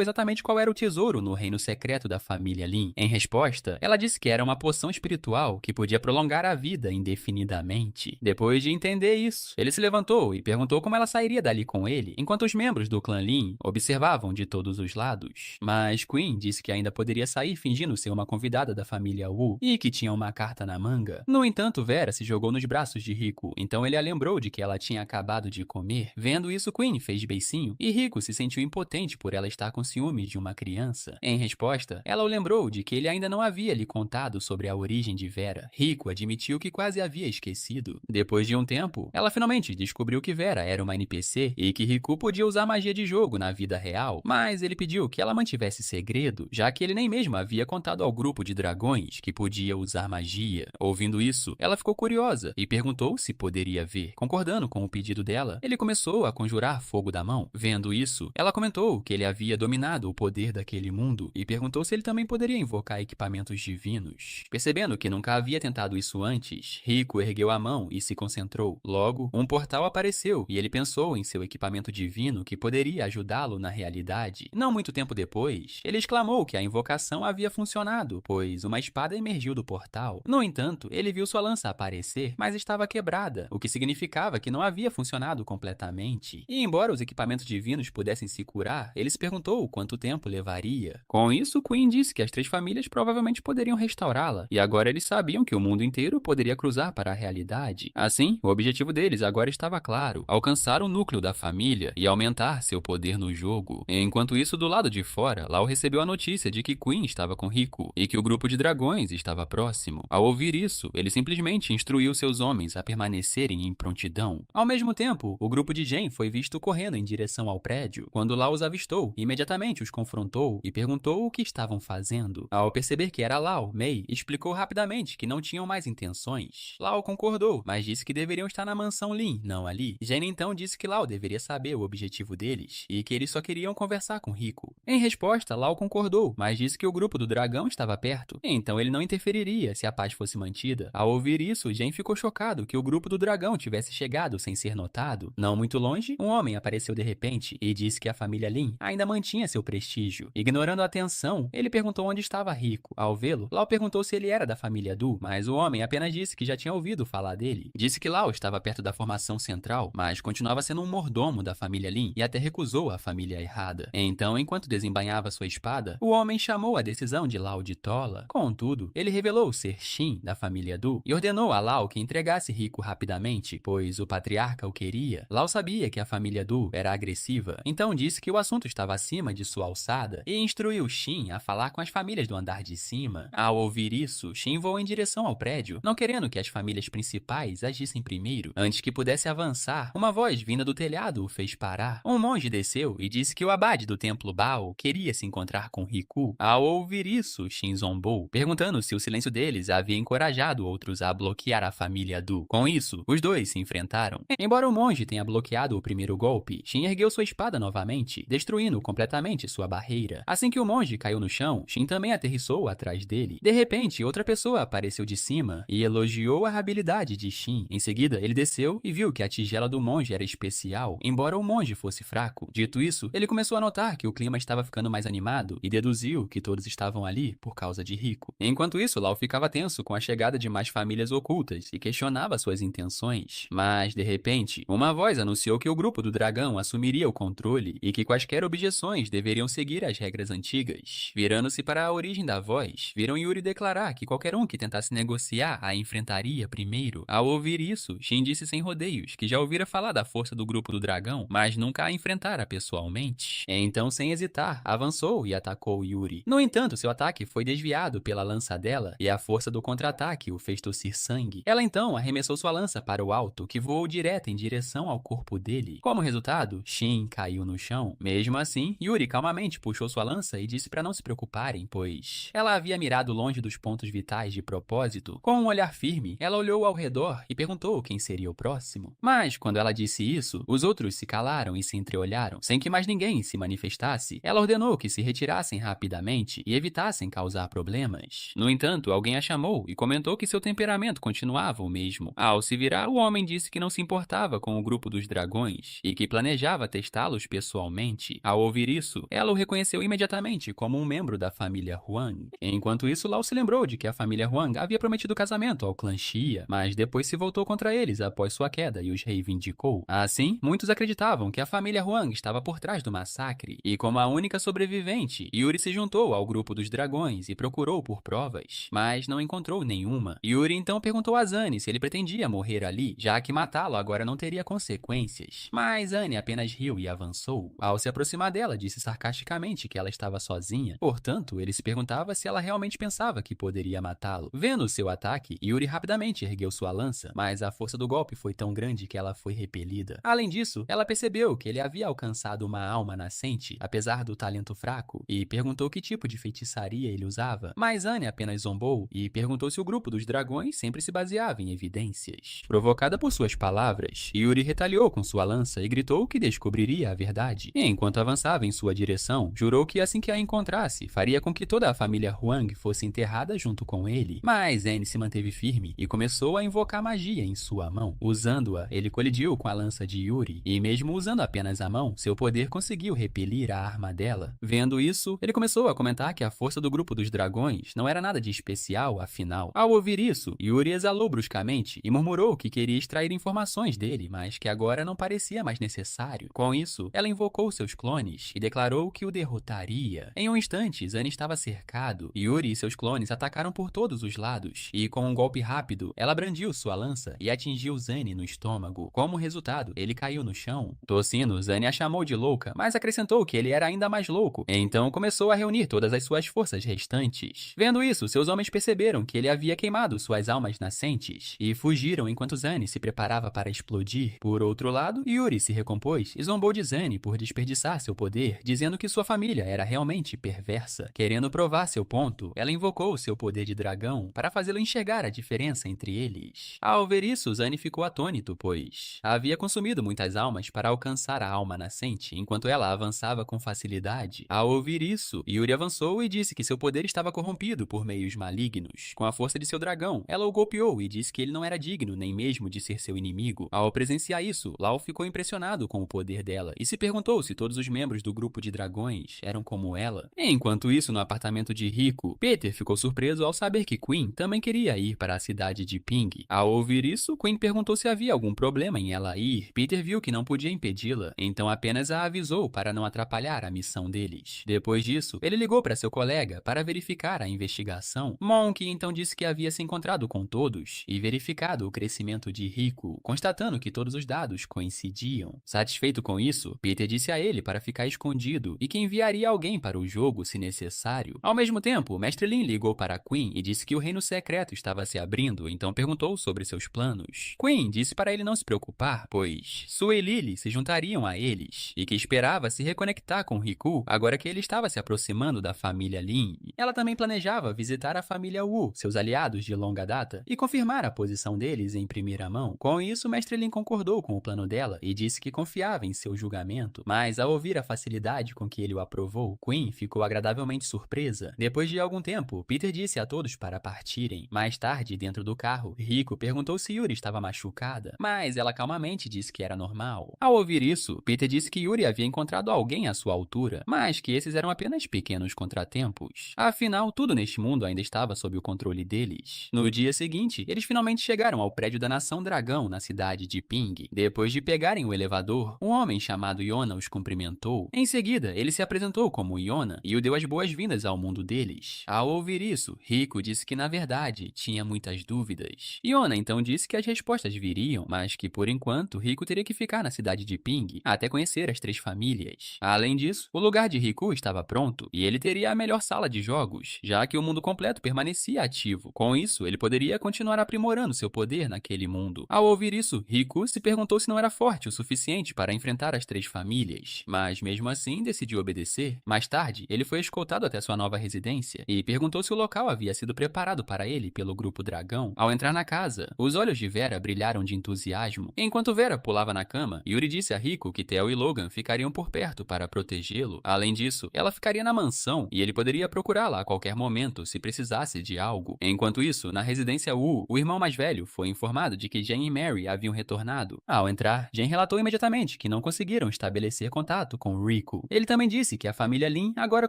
exatamente qual era o tesouro no reino secreto da família Lin. Em resposta, ela disse que era uma poção espiritual que podia prolongar a vida indefinidamente. Depois de entender isso, ele se levantou e perguntou como ela sairia dali com ele, enquanto os membros do clã Lin observavam de todos os lados. Mas Queen disse que ainda poderia sair fingindo ser uma convidada da família Wu e que tinha uma carta na manga. No entanto, Vera se jogou nos braços de Rico, então ele a lembrou de que ela tinha acabado de comer. Vendo isso, Queen fez beicinho e Rico se sentiu impotente por ela estar com ciúmes de uma criança. Em resposta, ela o lembrou de que ele ainda não havia lhe contado sobre a origem de Vera. Rico admitiu que quase havia esquecido. Depois de um tempo, ela finalmente descobriu que Vera era uma NPC e que Riku podia usar magia de jogo na vida real, mas ele pediu que ela mantivesse segredo, já que ele nem mesmo havia contado ao grupo de dragões que podia usar magia. Ouvindo isso, ela ficou curiosa e perguntou se poderia ver. Concordando com o pedido dela, ele começou a conjurar fogo da mão. Vendo isso, ela comentou que ele havia dominado o poder daquele mundo e perguntou se ele também poderia invocar equipamentos divinos. Percebendo que nunca havia tentado isso antes, Rico ergueu a mão e se concentrou. Logo, um portal apareceu e ele pensou em seu equipamento divino que poderia ajudá-lo na realidade. Não muito tempo depois, ele exclamou que a invocação havia funcionado, pois uma espada emergiu do portal. No entanto, ele viu sua lança aparecer, mas estava quebrada, o que significava que não havia funcionado completamente. E embora os equipamentos divinos pudessem se curar, ele se perguntou quanto tempo levaria. Com isso, Queen disse que as 3 famílias provavelmente poderiam restaurá-la, e agora eles sabiam que o mundo inteiro poderia cruzar para a realidade. Assim, o objetivo deles agora estava claro: alcançar o núcleo da família e aumentar seu poder no jogo. Enquanto isso, do lado de fora, Lau recebeu a notícia de que Queen estava com Rico e que o grupo de dragões estava próximo. Ao ouvir isso, ele simplesmente instruiu seus homens a permanecerem em prontidão. Ao mesmo tempo, o grupo de Jen foi visto correndo em direção ao prédio. Quando Lau os avistou, imediatamente os confrontou e perguntou o que estavam fazendo. Ao perceber que era Lau, Mei explicou rapidamente que não tinham mais intenções. Lau concordou, mas disse que deveriam estar na mansão Lin, não ali. Jen então disse que Lau deveria saber o objetivo deles e que eles só queriam conversar com Rico. Em resposta, Lau concordou, mas disse que o grupo do dragão estava perto, então ele não interferiria se a paz fosse mantida. Ao ouvir isso, Jen ficou chocado que o grupo do dragão tivesse chegado sem ser notado. Não muito longe, um homem apareceu de repente e disse que a família Lin ainda mantinha seu prestígio. Ignorando a atenção, ele perguntou onde estava Rico. Ao vê-lo, Lau perguntou se ele era da família Du, mas o homem apenas disse que já tinha ouvido falar dele. Disse que Lau estava perto da formação central, mas continuava sendo um mordomo da família Lin e até recusou a família errada. Então, enquanto desembainhava sua espada, o homem chamou a decisão de Lau de tola. Contudo, ele revelou ser Xin, da família Du, e ordenou a Lau que entregasse Rico rapidamente, pois o patriarca o queria. Lau sabia que a família Du era agressiva, então disse que o assunto estava acima de sua alçada e instruiu Xin a falar com as famílias do andar de cima. Ao ouvir isso, Xin voou em direção ao prédio, não querendo que as famílias principais agissem primeiro. Antes que pudesse avançar, uma voz vinda do telhado o fez parar. Um monge desceu e disse que o abade do templo Bao queria se encontrar com Riku. Ao ouvir isso, Xin zombou, perguntando se o silêncio deles havia encorajado outros a bloquear que era a família Du. Com isso, os dois se enfrentaram. Embora o monge tenha bloqueado o primeiro golpe, Shin ergueu sua espada novamente, destruindo completamente sua barreira. Assim que o monge caiu no chão, Shin também aterrissou atrás dele. De repente, outra pessoa apareceu de cima e elogiou a habilidade de Shin. Em seguida, ele desceu e viu que a tigela do monge era especial, embora o monge fosse fraco. Dito isso, ele começou a notar que o clima estava ficando mais animado e deduziu que todos estavam ali por causa de Rico. Enquanto isso, Lau ficava tenso com a chegada de mais famílias ocultas e questionava suas intenções. Mas, de repente, uma voz anunciou que o grupo do dragão assumiria o controle e que quaisquer objeções deveriam seguir as regras antigas. Virando-se para a origem da voz, viram Yuri declarar que qualquer um que tentasse negociar a enfrentaria primeiro. Ao ouvir isso, Shin disse sem rodeios que já ouvira falar da força do grupo do dragão, mas nunca a enfrentara pessoalmente. Então, sem hesitar, avançou e atacou Yuri. No entanto, seu ataque foi desviado pela lança dela e a força do contra-ataque o fez tossir sangue. Ela então arremessou sua lança para o alto, que voou direto em direção ao corpo dele. Como resultado, Shin caiu no chão. Mesmo assim, Yuri calmamente puxou sua lança e disse para não se preocuparem, pois ela havia mirado longe dos pontos vitais de propósito. Com um olhar firme, ela olhou ao redor e perguntou quem seria o próximo. Mas, quando ela disse isso, os outros se calaram e se entreolharam. Sem que mais ninguém se manifestasse, ela ordenou que se retirassem rapidamente e evitassem causar problemas. No entanto, alguém a chamou e comentou que seu temperamento continuava o mesmo. Ao se virar, o homem disse que não se importava com o grupo dos dragões e que planejava testá-los pessoalmente. Ao ouvir isso, ela o reconheceu imediatamente como um membro da família Huang. Enquanto isso, Lau se lembrou de que a família Huang havia prometido casamento ao clã Xia, mas depois se voltou contra eles após sua queda e os reivindicou. Assim, muitos acreditavam que a família Huang estava por trás do massacre, e como a única sobrevivente, Yuri se juntou ao grupo dos dragões e procurou por provas, mas não encontrou nenhuma. Yuri então perguntou a Zane se ele pretendia morrer ali, já que matá-lo agora não teria consequências. Mas Zane apenas riu e avançou. Ao se aproximar dela, disse sarcasticamente que ela estava sozinha. Portanto, ele se perguntava se ela realmente pensava que poderia matá-lo. Vendo seu ataque, Yuri rapidamente ergueu sua lança, mas a força do golpe foi tão grande que ela foi repelida. Além disso, ela percebeu que ele havia alcançado uma alma nascente, apesar do talento fraco, e perguntou que tipo de feitiçaria ele usava. Mas Anne apenas zombou e perguntou se o grupo dos dragões sempre se baseava em evidências. Provocada por suas palavras, Yuri retaliou com sua lança e gritou que descobriria a verdade. E enquanto avançava em sua direção, jurou que assim que a encontrasse, faria com que toda a família Huang fosse enterrada junto com ele. Mas Anne se manteve firme e começou a invocar magia em sua mão. Usando-a, ele colidiu com a lança de Yuri, e mesmo usando apenas a mão, seu poder conseguiu repelir a arma dela. Vendo isso, ele começou a comentar que a força do grupo dos dragões não era nada de especial, afinal. Ao ouvir isso, Yuri exalou bruscamente e murmurou que queria extrair informações dele, mas que agora não parecia mais necessário. Com isso, ela invocou seus clones e declarou que o derrotaria. Em um instante, Zane estava cercado. Yuri e seus clones atacaram por todos os lados, e com um golpe rápido, ela brandiu sua lança e atingiu Zane no estômago. Como resultado, ele caiu no chão. Tossindo, Zane a chamou de louca, mas acrescentou que ele era ainda mais louco. Então começou a reunir todas as suas forças restantes. Vendo isso, seus homens perceberam que ele havia queimado suas almas nascentes e fugiram enquanto Zane se preparava para explodir. Por outro lado, Yuri se recompôs e zombou de Zane por desperdiçar seu poder, dizendo que sua família era realmente perversa. Querendo provar seu ponto, ela invocou seu poder de dragão para fazê-lo enxergar a diferença entre eles. Ao ver isso, Zane ficou atônito, pois havia consumido muitas almas para alcançar a alma nascente, enquanto ela avançava com facilidade. Ao ouvir isso, Yuri avançou e disse que seu poder estava corrompido por meios malignos. Com a força de seu dragão, ela o golpeou e disse que ele não era digno nem mesmo de ser seu inimigo. Ao presenciar isso, Lau ficou impressionado com o poder dela e se perguntou se todos os membros do grupo de dragões eram como ela. Enquanto isso, no apartamento de Rico, Peter ficou surpreso ao saber que Queen também queria ir para a cidade de Ping. Ao ouvir isso, Queen perguntou se havia algum problema em ela ir. Peter viu que não podia impedi-la, então apenas a avisou para não atrapalhar a missão deles. Depois disso, ele ligou para seu colega para verificar a investigação. Monk então disse que havia se encontrado com todos e verificado o crescimento de Rico, constatando que todos os dados coincidiam. Satisfeito com isso, Peter disse a ele para ficar escondido e que enviaria alguém para o jogo se necessário. Ao mesmo tempo, Mestre Lin ligou para Queen e disse que o reino secreto estava se abrindo, então perguntou sobre seus planos. Queen disse para ele não se preocupar, pois Sue e Lily se juntariam a eles e que esperava se reconectar com Riku agora que ele estava se aproximando da família Lin. Ela também planejava visitar a família Wu, seus aliados de longa data, e confirmar a posição deles em primeira mão. Com isso, Mestre Lin concordou com o plano dela e disse que confiava em seu julgamento, mas ao ouvir a facilidade com que ele o aprovou, Queen ficou agradavelmente surpresa. Depois de algum tempo, Peter disse a todos para partirem. Mais tarde, dentro do carro, Rico perguntou se Yuri estava machucada, mas ela calmamente disse que era normal. Ao ouvir isso, Peter disse que Yuri havia encontrado alguém à sua altura, mas que esses eram apenas pequenos contratempos. Afinal, tudo neste mundo ainda estava sob o controle deles. No dia seguinte, eles finalmente chegaram ao prédio da Nação Dragão, na cidade de Ping. Depois de pegarem o elevador, um homem chamado Yona os cumprimentou. Em seguida, ele se apresentou como Yona e o deu as boas-vindas ao mundo deles. Ao ouvir isso, Rico disse que, na verdade, tinha muitas dúvidas. Yona então disse que as respostas viriam, mas que, por enquanto, Rico teria que ficar na cidade de Ping até conhecer as 3 famílias. Além disso, o lugar de Riku estava pronto e ele teria a melhor sala de jogos, já que o mundo completo permanecia ativo. Com isso, ele poderia continuar aprimorando seu poder naquele mundo. Ao ouvir isso, Riku se perguntou se não era forte o suficiente para enfrentar as 3 famílias, mas mesmo assim decidiu obedecer. Mais tarde, ele foi escoltado até sua nova residência e perguntou se o local havia sido preparado para ele pelo grupo Dragão. Ao entrar na casa, os olhos de Vera brilharam de entusiasmo. Enquanto Vera pulava na cama, Yuri disse a Rico que Theo e Logan ficariam por perto para protegê-lo. Além disso, ela ficaria na mansão e ele poderia procurá-la a qualquer momento se precisasse de algo. Enquanto isso, na residência Wu, o irmão mais velho foi informado de que Jane e Mary haviam retornado. Ao entrar, Jane relatou imediatamente que não conseguiram estabelecer contato com Rico. Ele também disse que a família Lin agora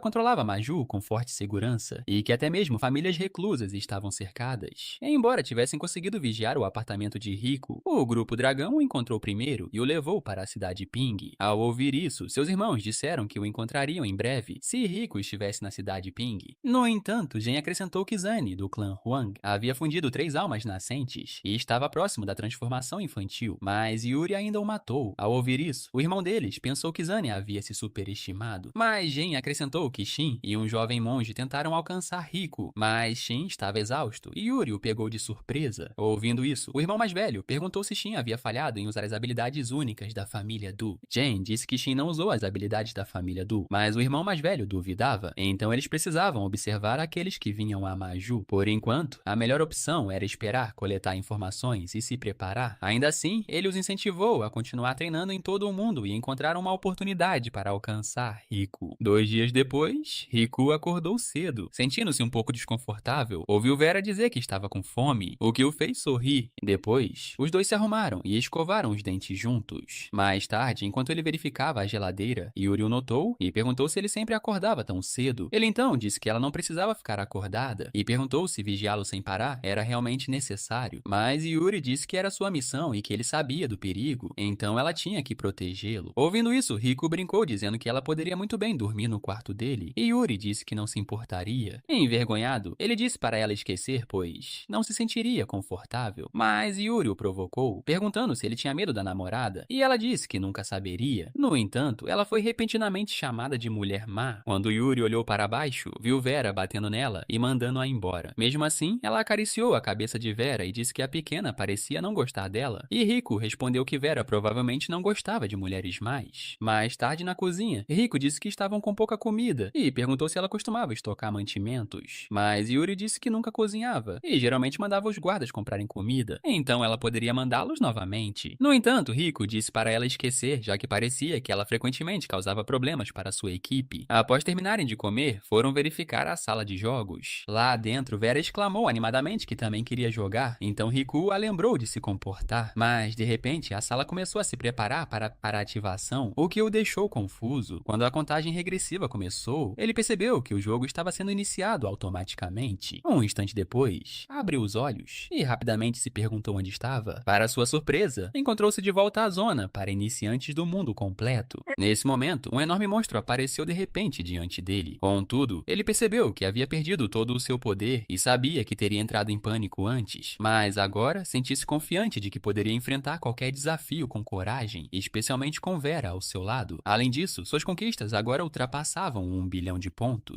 controlava Maju com forte segurança e que até mesmo famílias reclusas estavam cercadas. Embora tivessem conseguido vigiar o apartamento de Rico, o grupo Dragão o encontrou primeiro e o levou para a cidade Ping. Ao ouvir isso, seus irmãos disseram que o encontrariam em breve se Rico estivesse na cidade Ping. No entanto, Jane acrescentou que Zane, do clã Huang, havia fundido 3 almas nascentes e estava próximo da transformação infantil, mas Yuri ainda o matou. Ao ouvir isso, o irmão deles pensou que Zane havia se superestimado, mas Jane acrescentou que Shin e um jovem monge tentaram alcançar Rico, mas Shin estava exausto e Yuri o pegou de surpresa. Ouvindo isso, o irmão mais velho perguntou se Shin havia falhado em usar as habilidades únicas da família Du. Jane disse que Shin não usou as habilidades da família Du, mas o irmão mais velho duvidava, então eles precisavam observar aqueles que vinham a Maju. Por enquanto, a melhor opção era esperar coletar informações e se preparar. Ainda assim, ele os incentivou a continuar treinando em todo o mundo e encontrar uma oportunidade para alcançar Riku. 2 dias depois, Riku acordou cedo. Sentindo-se um pouco desconfortável, ouviu Vera dizer que estava com fome, o que o fez sorrir. Depois, os dois se arrumaram e escovaram os dentes juntos. Mais tarde, enquanto ele verificava a geladeira, Yuri o notou e perguntou se ele sempre acordava tão cedo. Ele então disse que ela não precisava ficar acordada e perguntou se vigiá-lo sem parar era realmente necessário. Mas Yuri disse que era sua missão e que ele sabia do perigo, então ela tinha que protegê-lo. Ouvindo isso, Rico brincou dizendo que ela poderia muito bem dormir no quarto dele e Yuri disse que não se importaria. Envergonhado, ele disse para ela esquecer, pois não se sentiria confortável. Mas Yuri o provocou, perguntando se ele tinha medo da namorada, e ela disse que nunca saberia. No entanto, ela foi repentinamente chamada de mulher má. Quando Yuri olhou para baixo, viu Vera batendo nela e mandando-a embora. Mesmo assim, ela acariciou a cabeça de Vera e disse que a pequena parecia não gostar dela. E Rico respondeu que Vera provavelmente não gostava de mulheres más. Mais tarde, na cozinha, Rico disse que estavam com pouca comida e perguntou se ela costumava estocar mantimentos. Mas Yuri disse que nunca cozinhava e geralmente mandava os guardas comprarem comida. Então ela poderia mandá-los novamente. No entanto, Rico disse para ela esquecer, já que parecia que ela frequentemente causava problemas para sua equipe. Após terminarem de comer, foram verificar a sala de jogos. Lá dentro, Vera exclamou animadamente que também queria jogar, então Riku a lembrou de se comportar. Mas, de repente, a sala começou a se preparar para a ativação, o que o deixou confuso. Quando a contagem regressiva começou, ele percebeu que o jogo estava sendo iniciado automaticamente. Um instante depois, abriu os olhos e rapidamente se perguntou onde estava. Para sua surpresa, encontrou-se de volta à zona para iniciantes do mundo completo. Nesse momento, um enorme monstro apareceu de repente diante dele. Contudo, ele percebeu que havia perdido todo o seu poder e sabia que teria entrado em pânico antes, mas agora sentia-se confiante de que poderia enfrentar qualquer desafio com coragem, especialmente com Vera ao seu lado. Além disso, suas conquistas agora ultrapassavam 1 bilhão de pontos.